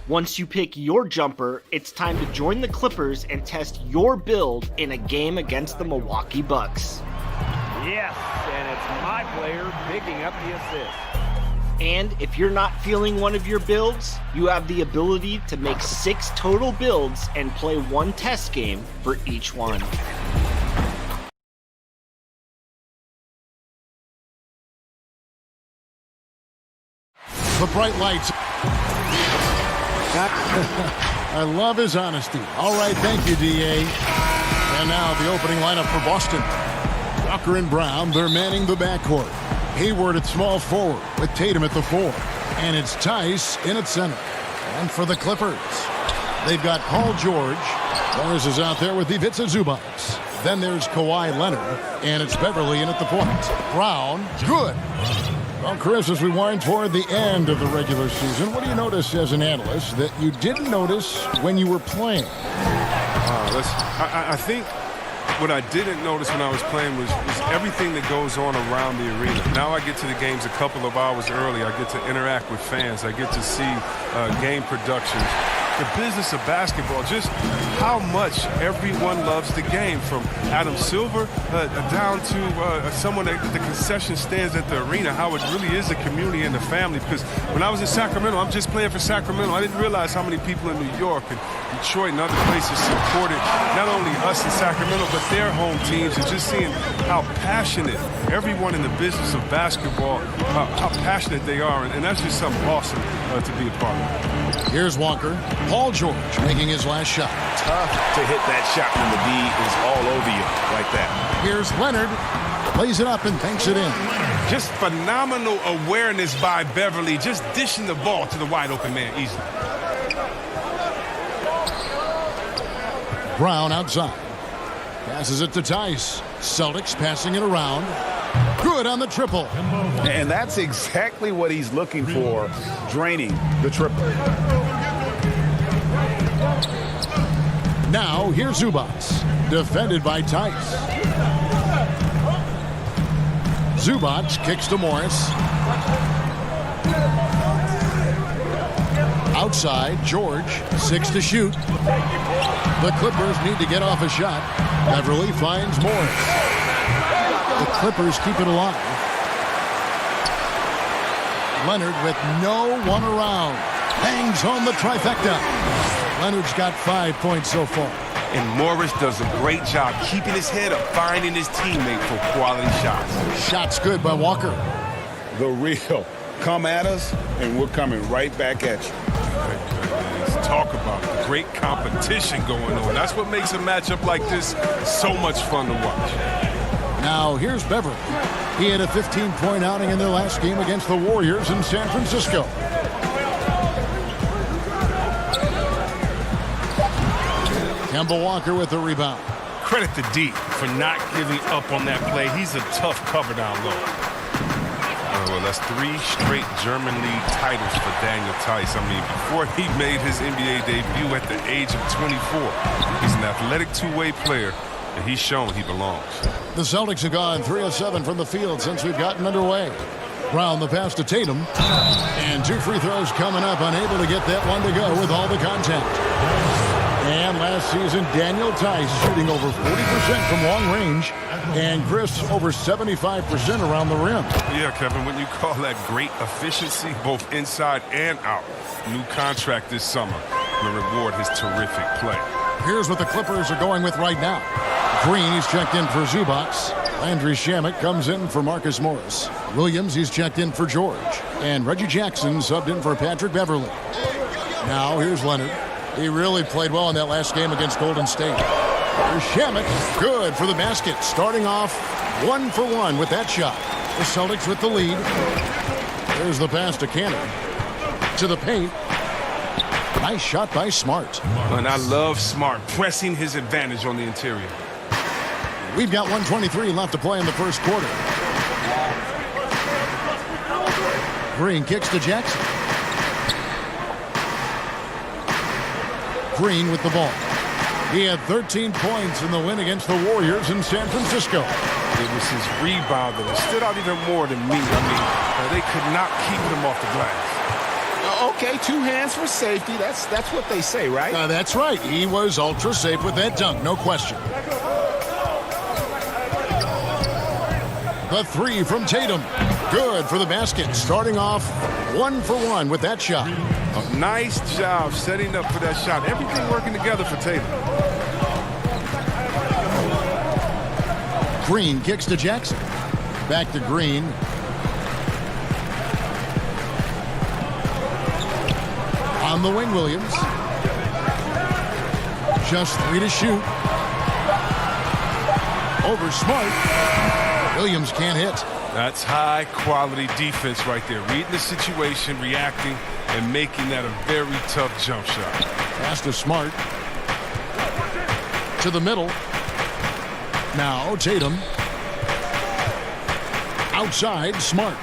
Once you pick your jumper, it's time to join the Clippers and test your build in a game against the Milwaukee Bucks. Yes, and it's my player picking up the assist. And if you're not feeling one of your builds, you have the ability to make 6 total builds and play 1 test game for each one. The bright lights. I love his honesty. All right, thank you, D.A. And now the opening lineup for Boston. Walker and Brown, they're manning the backcourt. Hayward at small forward with Tatum at the 4. And it's Tice in at center. And for the Clippers, they've got Paul George. Morris is out there with Ivica Zubac. Then there's Kawhi Leonard. And it's Beverly in at the point. Brown, good. Well, Chris, as we wind toward the end of the regular season, what do you notice as an analyst that you didn't notice when you were playing? I think what I didn't notice when I was playing was everything that goes on around the arena. Now I get to the games a couple of hours early. I get to interact with fans. I get to see game productions. The business of basketball, just how much everyone loves the game, from Adam Silver down to someone at the concession stands at the arena, how it really is a community and a family. Because when I was in Sacramento, I'm just playing for Sacramento. I didn't realize how many people in New York and Detroit and other places supported not only us in Sacramento, but their home teams, and just seeing how passionate everyone in the business of basketball, how passionate they are. And that's just something awesome to be a part of. Here's Walker. Paul George making his last shot. Tough to hit that shot when the D is all over you like that. Here's Leonard. Plays it up and banks it in. Just phenomenal awareness by Beverly, just dishing the ball to the wide open man easily. Brown outside. Passes it to Tice. Celtics passing it around. Good on the triple. And that's exactly what he's looking for, draining the triple. Now here's Zubac, defended by Tice. Zubac kicks to Morris. Outside, George, 6 to shoot. The Clippers need to get off a shot. Beverly finds Morris. The Clippers keep it alive. Leonard with no one around. Hangs on the trifecta. Leonard's got 5 points so far. And Morris does a great job keeping his head up, finding his teammate for quality shots. Shots good by Walker. The real. Come at us, and we're coming right back at you. Let's talk about the great competition going on. That's what makes a matchup like this so much fun to watch. Now here's Beverly. He had a 15-point outing in their last game against the Warriors in San Francisco. Kemba Walker with the rebound. Credit to D for not giving up on that play. He's a tough cover down low. Well, that's 3 straight German League titles for Daniel Tice. I mean, before he made his NBA debut at the age of 24, he's an athletic two-way player, and he's shown he belongs. The Celtics have gone 3 of 7 from the field since we've gotten underway. Brown the pass to Tatum. And 2 free throws coming up, unable to get that one to go with all the contact. And last season, Daniel Tice shooting over 40% from long range, and Chris over 75% around the rim. Yeah, Kevin, when you call that great efficiency, both inside and out. New contract this summer will reward his terrific play. Here's what the Clippers are going with right now. Green, he's checked in for Zubac. Landry Shamet comes in for Marcus Morris. Williams, he's checked in for George. And Reggie Jackson subbed in for Patrick Beverly. Now here's Leonard. He really played well in that last game against Golden State. Here's Shamet, good for the basket. Starting off 1 for 1 with that shot. The Celtics with the lead. There's the pass to Cannon. To the paint. Nice shot by Smart. And I love Smart pressing his advantage on the interior. We've got 1:23 left to play in the first quarter. Green kicks to Jackson. Green with the ball. He had 13 points in the win against the Warriors in San Francisco. It was his rebound that stood out even more than me. I mean, they could not keep him off the glass. Okay, 2 hands for safety. That's what they say, right? That's right. He was ultra safe with that dunk, no question. The 3 from Tatum. Good for the basket. Starting off 1 for 1 with that shot. Nice job setting up for that shot. Everything working together for Tatum. Green kicks to Jackson. Back to Green. On the wing, Williams. Just 3 to shoot. Over Smart. Williams can't hit. That's high-quality defense right there. Reading the situation, reacting, and making that a very tough jump shot. Pass to Smart. To the middle. Now Tatum. Outside, Smart.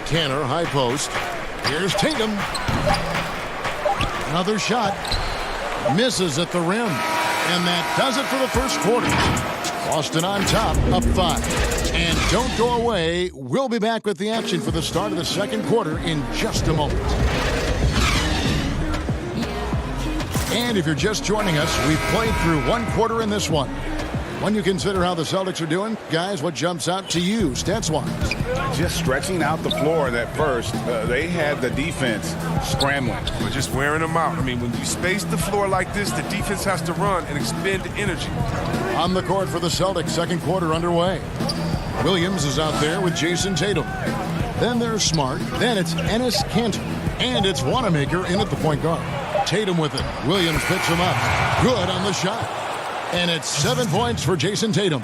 Tanner, high post. Here's Tatum. Another shot. Misses at the rim. And that does it for the first quarter. Boston on top, up 5. And don't go away. We'll be back with the action for the start of the second quarter in just a moment. And if you're just joining us, we've played through 1 quarter in this one. When you consider how the Celtics are doing, guys, what jumps out to you, stats-wise? Just stretching out the floor that first. They had the defense scrambling. We're just wearing them out. I mean, when you space the floor like this, the defense has to run and expend energy. On the court for the Celtics, second quarter underway. Williams is out there with Jason Tatum. Then there's Smart. Then it's Enes Kanter. And it's Wanamaker in at the point guard. Tatum with it. Williams picks him up. Good on the shot. And it's 7 points for Jason Tatum.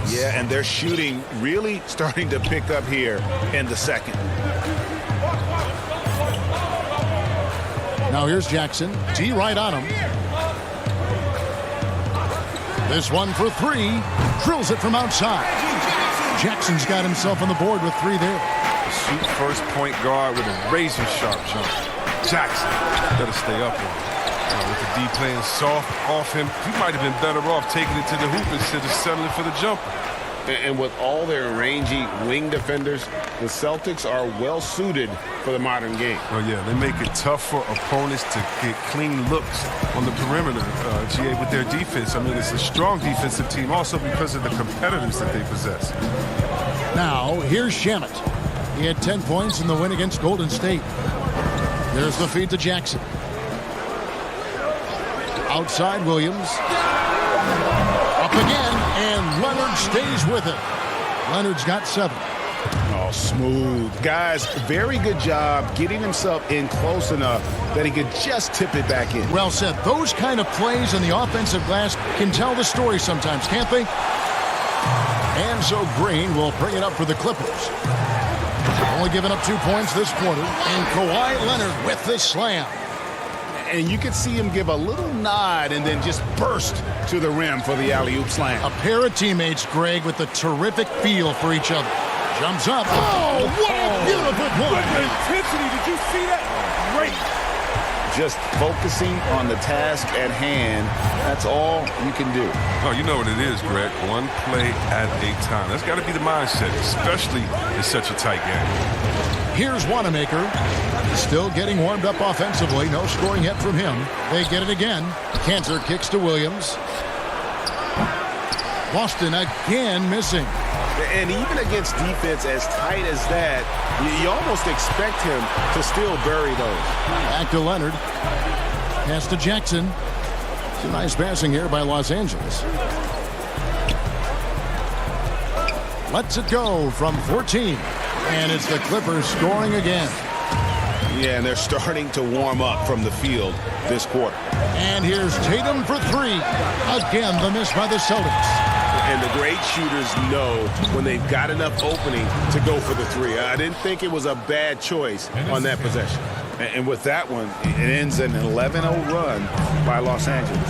Yeah, and their shooting really starting to pick up here in the second. Now here's Jackson. D right on him. This one for 3. Drills it from outside. Jackson's got himself on the board with 3 there. Shoot first point guard with a razor-sharp jump. Jackson better stay up on him. With the D playing soft off him, he might have been better off taking it to the hoop instead of settling for the jumper. And with all their rangy wing defenders, the Celtics are well suited for the modern game. Oh, yeah, they make it tough for opponents to get clean looks on the perimeter, GA, with their defense. I mean, it's a strong defensive team also because of the competitors that they possess. Now, here's Shamet. He had 10 points in the win against Golden State. There's the feed to Jackson. Outside, Williams. Up again, and Leonard stays with it. Leonard's got 7. Oh, smooth. Guys, very good job getting himself in close enough that he could just tip it back in. Well said. Those kind of plays in the offensive glass can tell the story sometimes, can't they? And so Green will bring it up for the Clippers. Only giving up 2 points this quarter. And Kawhi Leonard with the slam. And you could see him give a little nod and then just burst to the rim for the alley-oop slam. A pair of teammates, Greg, with a terrific feel for each other. Jumps up. Oh, what a beautiful one. What intensity. Did you see that? Great. Just focusing on the task at hand. That's all you can do. Oh, you know what it is, Greg. One play at a time. That's got to be the mindset, especially in such a tight game. Here's Wanamaker. Still getting warmed up offensively. No scoring yet from him. They get it again. Kanter kicks to Williams. Boston again missing. And even against defense as tight as that, you almost expect him to still bury those. Back to Leonard. Pass to Jackson. Some nice passing here by Los Angeles. Lets it go from 14. And it's the Clippers scoring again. Yeah, and they're starting to warm up from the field this quarter. And here's Tatum for 3. Again, the miss by the Celtics. And the great shooters know when they've got enough opening to go for the 3. I didn't think it was a bad choice on that possession. And with that one, it ends an 11-0 run by Los Angeles.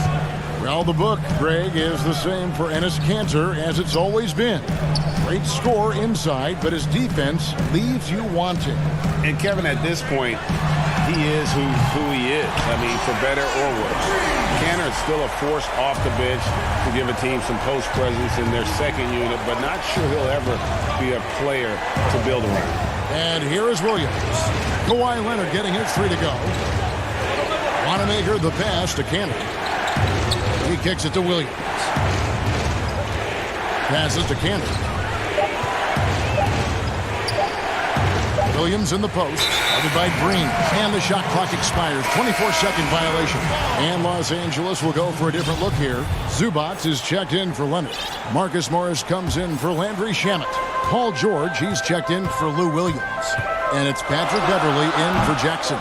Well, the book, Greg, is the same for Enes Kanter as it's always been. Great score inside, but his defense leaves you wanting. And Kevin, at this point, he is who he is. I mean, for better or worse. Kanter is still a force off the bench to give a team some post presence in their second unit, but not sure he'll ever be a player to build around. And here is Williams. Kawhi Leonard getting his 3 to go. Wanamaker the pass to Kanter. He kicks it to Williams. Passes to Kanter. Williams in the post, guarded by Green, and the shot clock expires. 24-second violation. And Los Angeles will go for a different look here. Zubac is checked in for Leonard. Marcus Morris comes in for Landry Shamet. Paul George, he's checked in for Lou Williams. And it's Patrick Beverly in for Jackson.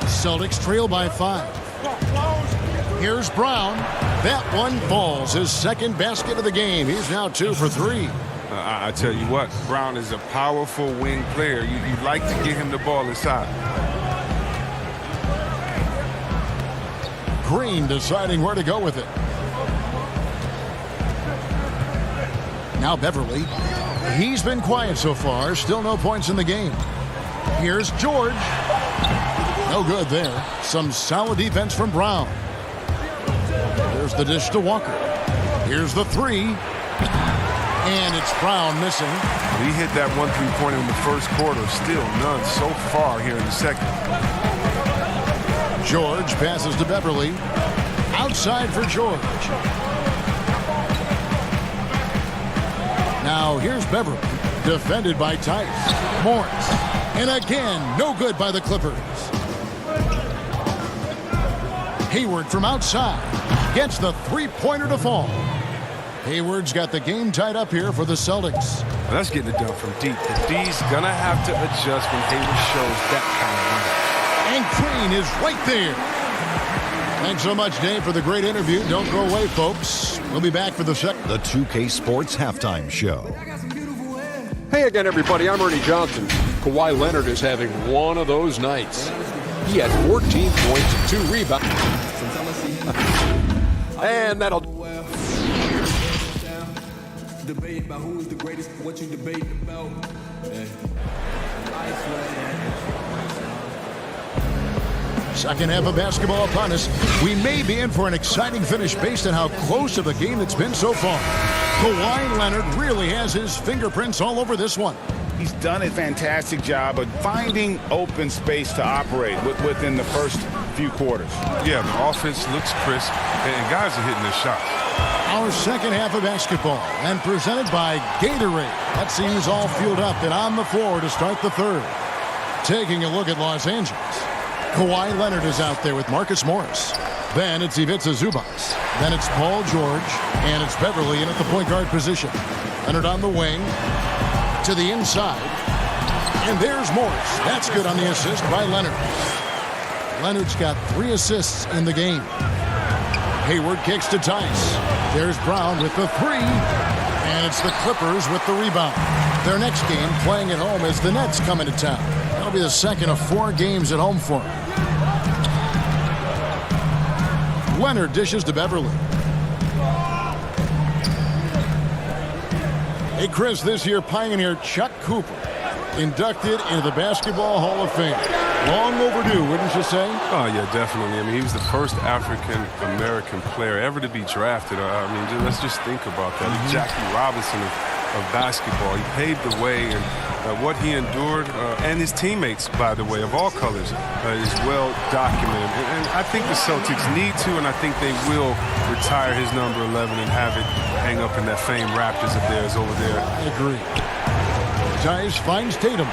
Celtics trail by 5. Here's Brown. That one falls. His second basket of the game. He's now 2 for 3. I tell you what, Brown is a powerful wing player. You'd like to get him the ball inside. Green deciding where to go with it. Now Beverly. He's been quiet so far. Still no points in the game. Here's George. No good there. Some solid defense from Brown. There's the dish to Walker. Here's the 3. And it's Brown missing. He hit that 1 3-pointer in the first quarter. Still none so far here in the second. George passes to Beverly. Outside for George. Now here's Beverly. Defended by Tice. Morris. And again, no good by the Clippers. Hayward from outside. Gets the 3-pointer to fall. Hayward's got the game tied up here for the Celtics. Well, that's getting it done from deep. The D's going to have to adjust when Hayward shows that kind of run. And Green is right there. Thanks so much, Dave, for the great interview. Don't go away, folks. We'll be back for the second. The 2K Sports Halftime Show. Hey again, everybody. I'm Ernie Johnson. Kawhi Leonard is having one of those nights. He had 14 points, 2 rebounds. And that'll... Debate about who is the greatest, what you debate about. Second half of basketball upon us. We may be in for an exciting finish based on how close of a game it's been so far. Kawhi Leonard really has his fingerprints all over this one. He's done a fantastic job of finding open space to operate within the first few quarters. Yeah, the offense looks crisp, and guys are hitting their shots. Our second half of basketball, and presented by Gatorade. That seems all fueled up and on the floor to start the third. Taking a look at Los Angeles. Kawhi Leonard is out there with Marcus Morris. Then it's Ivica Zubac. Then it's Paul George. And it's Beverly in at the point guard position. Leonard on the wing. To the inside. And there's Morris. That's good on the assist by Leonard. Leonard's got 3 assists in the game. Hayward kicks to Tice. There's Brown with the 3. And it's the Clippers with the rebound. Their next game playing at home as the Nets come into town. That'll be the second of 4 games at home for them. Leonard dishes to Beverly. Hey, Chris, this year pioneer Chuck Cooper inducted into the Basketball Hall of Fame. Long overdue, wouldn't you say? Oh, yeah, definitely. I mean, he was the first African-American player ever to be drafted. I mean, let's just think about that. He's Jackie Robinson of basketball. He paved the way, and what he endured, and his teammates, by the way, of all colors, is well documented. And I think the Celtics need to, and I think they will retire his number 11 and have it hang up in that famed Raptors of theirs over there. I agree. Tice finds Tatum.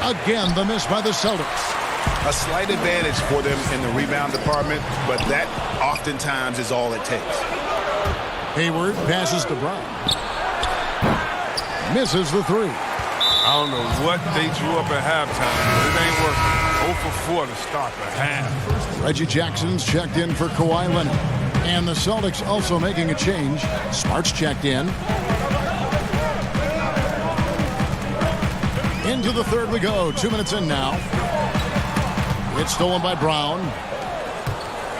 Again, the miss by the Celtics. A slight advantage for them in the rebound department, but that oftentimes is all it takes. Hayward passes to Brown. Misses the 3. I don't know what they drew up at halftime, but it ain't working. 0 for 4 to start the half. Reggie Jackson's checked in for Kawhi Leonard. And the Celtics also making a change. Smart's checked in. Into the third we go. 2 minutes in now. It's stolen by Brown.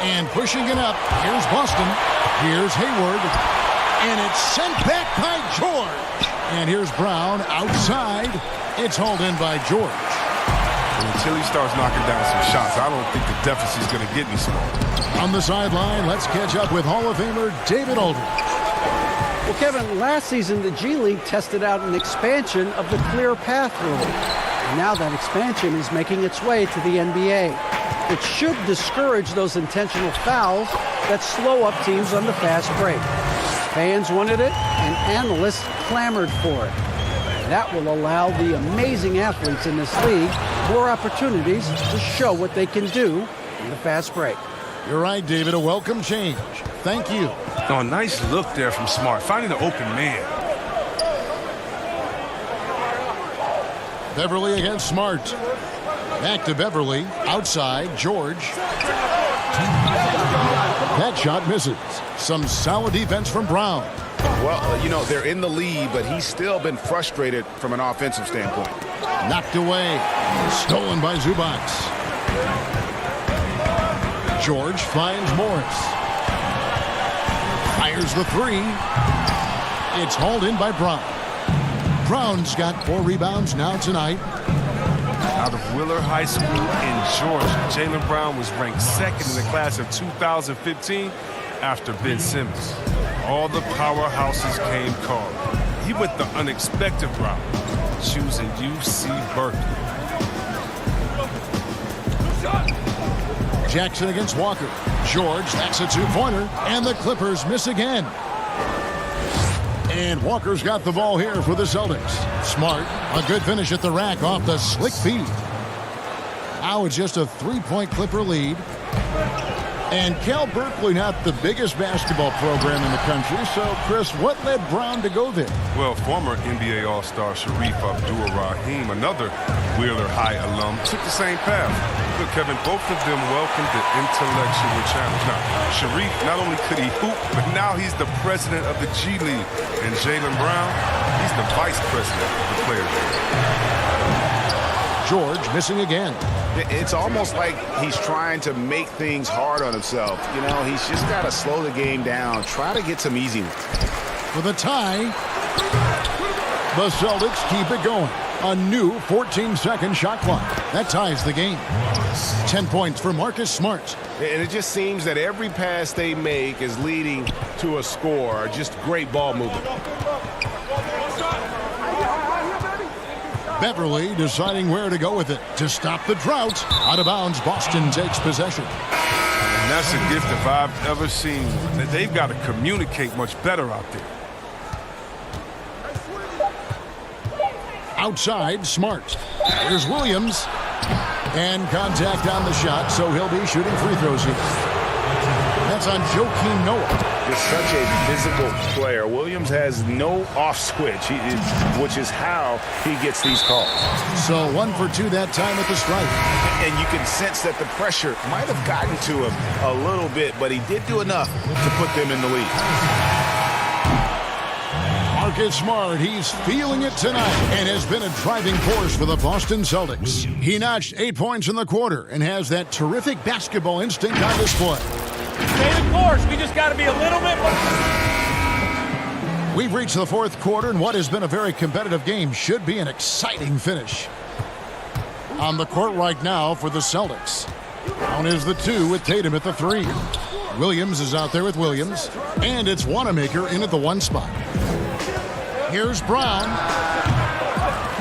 And pushing it up. Here's Boston. Here's Hayward. And it's sent back by George. And here's Brown outside. It's hauled in by George. And until he starts knocking down some shots, I don't think the deficit's going to get any smaller. On the sideline, let's catch up with Hall of Famer David Aldridge. Well, Kevin, last season the G League tested out an expansion of the clear path rule. And now that expansion is making its way to the NBA. It should discourage those intentional fouls that slow up teams on the fast break. Fans wanted it, and analysts clamored for it. That will allow the amazing athletes in this league more opportunities to show what they can do in the fast break. You're right, David. A welcome change. Thank you. Oh, nice look there from Smart, finding the open man. Beverly against Smart. Back to Beverly. Outside, George. That shot misses. Some solid defense from Brown. Well, you know, they're in the lead, but he's still been frustrated from an offensive standpoint. Knocked away. Stolen by Zubac. George finds Morris. Fires the three. It's hauled in by Brown. Brown's got 4 rebounds now tonight. Out of Willard High School in Georgia, Jaylen Brown was ranked second in the class of 2015 after Ben Simmons. All the powerhouses came calling. He went the unexpected route, choosing UC Berkeley. Jackson against Walker. George, that's a 2-pointer, and the Clippers miss again. And Walker's got the ball here for the Celtics. Smart, a good finish at the rack off the slick feed. Now it's just a 3-point Clipper lead. And Cal Berkeley, not the biggest basketball program in the country. So, Chris, what led Brown to go there? Well, former NBA All-Star Sharif Abdur-Rahim, another Wheeler High alum, took the same path. Look, Kevin, both of them welcomed the intellectual challenge. Now, Sharif, not only could he hoop, but now he's the president of the G League. And Jaylen Brown, he's the vice president of the players. George missing again. It's almost like he's trying to make things hard on himself. You know, he's just got to slow the game down, try to get some easy ones. For the tie, the Celtics keep it going. A new 14-second shot clock. That ties the game. 10 points for Marcus Smart. And it just seems that every pass they make is leading to a score. Just great ball movement. Beverly deciding where to go with it to stop the drought. Out of bounds, Boston takes possession. And that's a gift if I've ever seen. That they've got to communicate much better out there. Outside, Smart. Here's Williams. And contact on the shot, so he'll be shooting free throws here. That's on Joakim Noah. Just such a physical player. Williams has no off switch, which is how he gets these calls. So 1 for 2 that time at the stripe. And you can sense that the pressure might have gotten to him a little bit, but he did do enough to put them in the lead. Marcus Smart, he's feeling it tonight and has been a driving force for the Boston Celtics. He notched 8 points in the quarter and has that terrific basketball instinct on display. Stay the course. We just got to be a little bit more. We've reached the 4th quarter, and what has been a very competitive game should be an exciting finish. On the court right now for the Celtics. Down is the 2 with Tatum at the 3. Williams is out there with Williams, and it's Wanamaker in at the 1 spot. Here's Brown.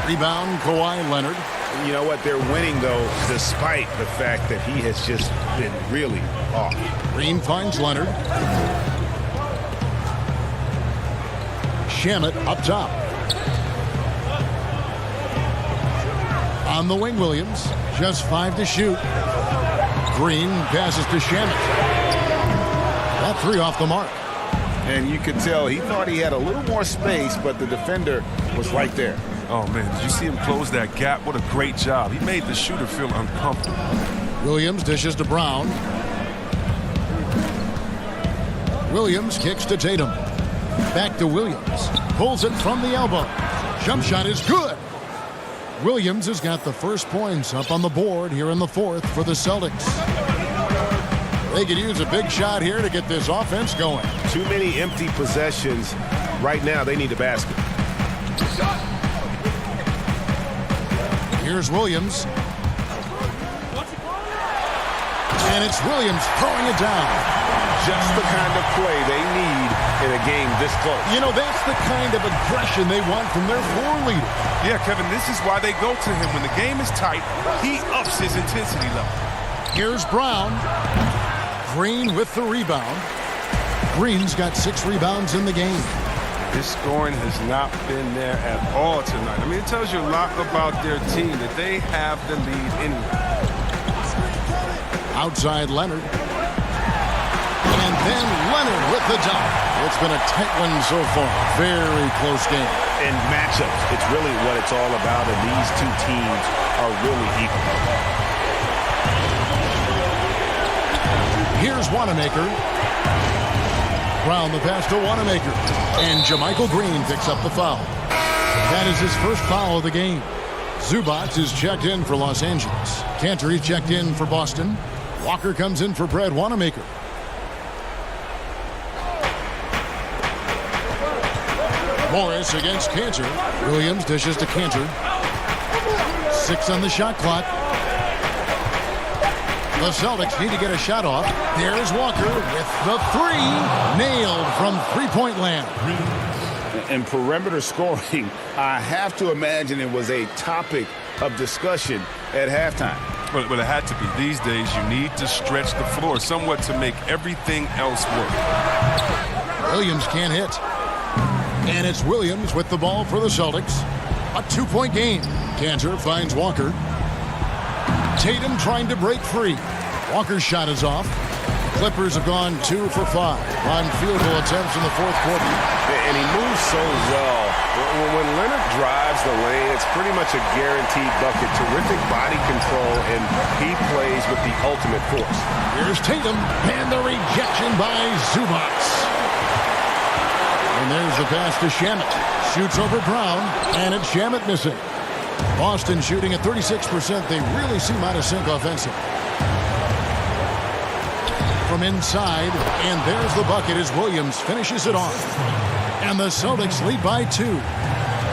Rebound, Kawhi Leonard. You know what? They're winning, though, despite the fact that he has just been really off. Green finds Leonard. Shamet up top. On the wing, Williams. Just 5 to shoot. Green passes to Shamet. That 3 off the mark. And you could tell he thought he had a little more space, but the defender was right there. Oh, man, did you see him close that gap? What a great job. He made the shooter feel uncomfortable. Williams dishes to Brown. Williams kicks to Tatum. Back to Williams. Pulls it from the elbow. Jump shot is good. Williams has got the first points up on the board here in the 4th for the Celtics. They could use a big shot here to get this offense going. Too many empty possessions. Right now, they need a basket. Here's Williams. And it's Williams throwing it down. Just the kind of play they need in a game this close. You know, that's the kind of aggression they want from their floor leader. Yeah, Kevin, this is why they go to him. When the game is tight, he ups his intensity level. Here's Brown. Green with the rebound. Green's got 6 rebounds in the game. His scoring has not been there at all tonight. I mean, it tells you a lot about their team that they have the lead anyway. Outside Leonard. And then Leonard with the dunk. It's been a tight one so far. Very close game. In matchups, it's really what it's all about, and these two teams are really equal. Here's Wanamaker. Brown the pass to Wanamaker. And JaMychal Green picks up the foul. That is his first foul of the game. Zubac is checked in for Los Angeles. Cantor is checked in for Boston. Walker comes in for Brad Wanamaker. Morris against Cantor. Williams dishes to Cantor. 6 on the shot clock. The Celtics need to get a shot off. There's Walker with the 3. Nailed from three-point land. And perimeter scoring, I have to imagine it was a topic of discussion at halftime. But it had to be. These days, you need to stretch the floor somewhat to make everything else work. Williams can't hit. And it's Williams with the ball for the Celtics. A 2-point game. Cantor finds Walker. Tatum trying to break free. Walker's shot is off. Clippers have gone 2 for 5 on field goal attempts in the fourth quarter. And he moves so well. When Leonard drives the lane, it's pretty much a guaranteed bucket. Terrific body control, and he plays with the ultimate force. Here's Tatum, and the rejection by Zubac. And there's the pass to Shamet. Shoots over Brown, and it's Shamet missing. Boston shooting at 36%. They really seem out of sync offensively. From inside, and there's the bucket as Williams finishes it off. And the Celtics lead by 2.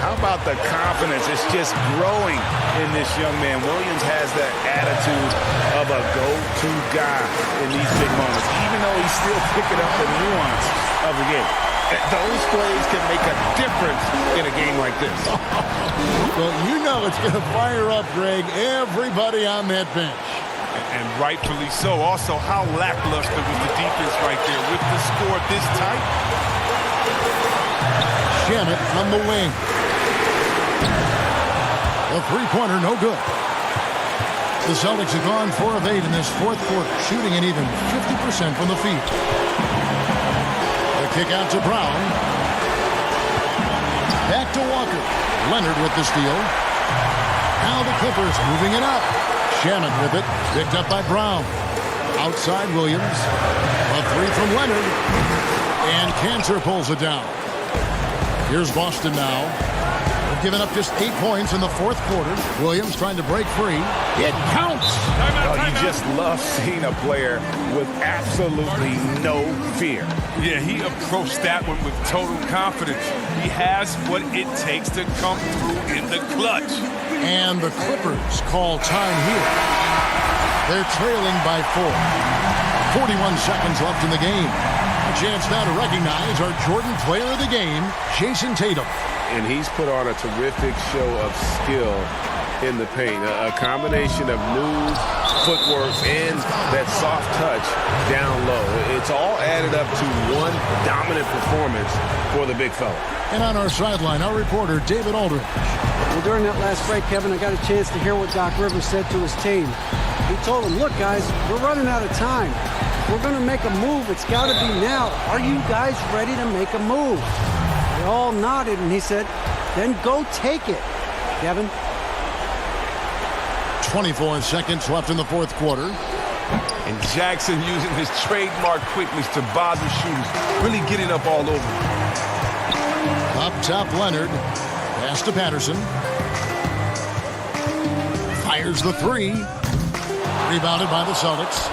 How about the confidence? It's just growing in this young man. Williams has that attitude of a go-to guy in these big moments, even though he's still picking up the nuance of the game. Those plays can make a difference in a game like this. Well, you know it's going to fire up, Greg, everybody on that bench. And rightfully so. Also, how lackluster was the defense right there with the score this tight? Shamet on the wing. The three-pointer, no good. The Celtics have gone 4 of 8 in this fourth quarter, shooting an even 50% from the field. The kick out to Brown. Back to Walker. Leonard with the steal. Now the Clippers moving it up. Shamet with it, picked up by Brown. Outside Williams. A 3 from Leonard. And Cantor pulls it down. Here's Boston now. They've given up just 8 points in the fourth quarter. Williams trying to break free. It counts! You just love seeing a player with absolutely no fear. Yeah, he approached that one with total confidence. He has what it takes to come through in the clutch. And the Clippers call time here. They're trailing by 4. 41 seconds left in the game. A chance now to recognize our Jordan player of the game, Jason Tatum. And he's put on a terrific show of skill in the paint. A combination of moves, footwork, and that soft touch down low. It's all added up to one dominant performance for the big fella. And on our sideline, our reporter, David Aldridge. Well, during that last break, Kevin, I got a chance to hear what Doc Rivers said to his team. He told them, look, guys, we're running out of time. We're going to make a move. It's got to be now. Are you guys ready to make a move? They all nodded, and he said, then go take it, Kevin. 24 seconds left in the fourth quarter. And Jackson using his trademark quickness to bother shooters, really getting up all over. Up top, Leonard. Pass to Patterson. Fires the 3. Rebounded by the Celtics.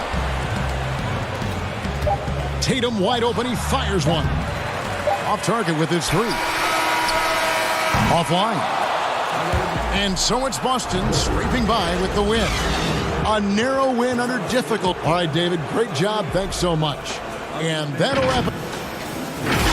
Tatum wide open. He fires one. Off target with his 3. Offline. And so it's Boston scraping by with the win. A narrow win under difficult. All right, David, great job. Thanks so much. And that'll wrap it.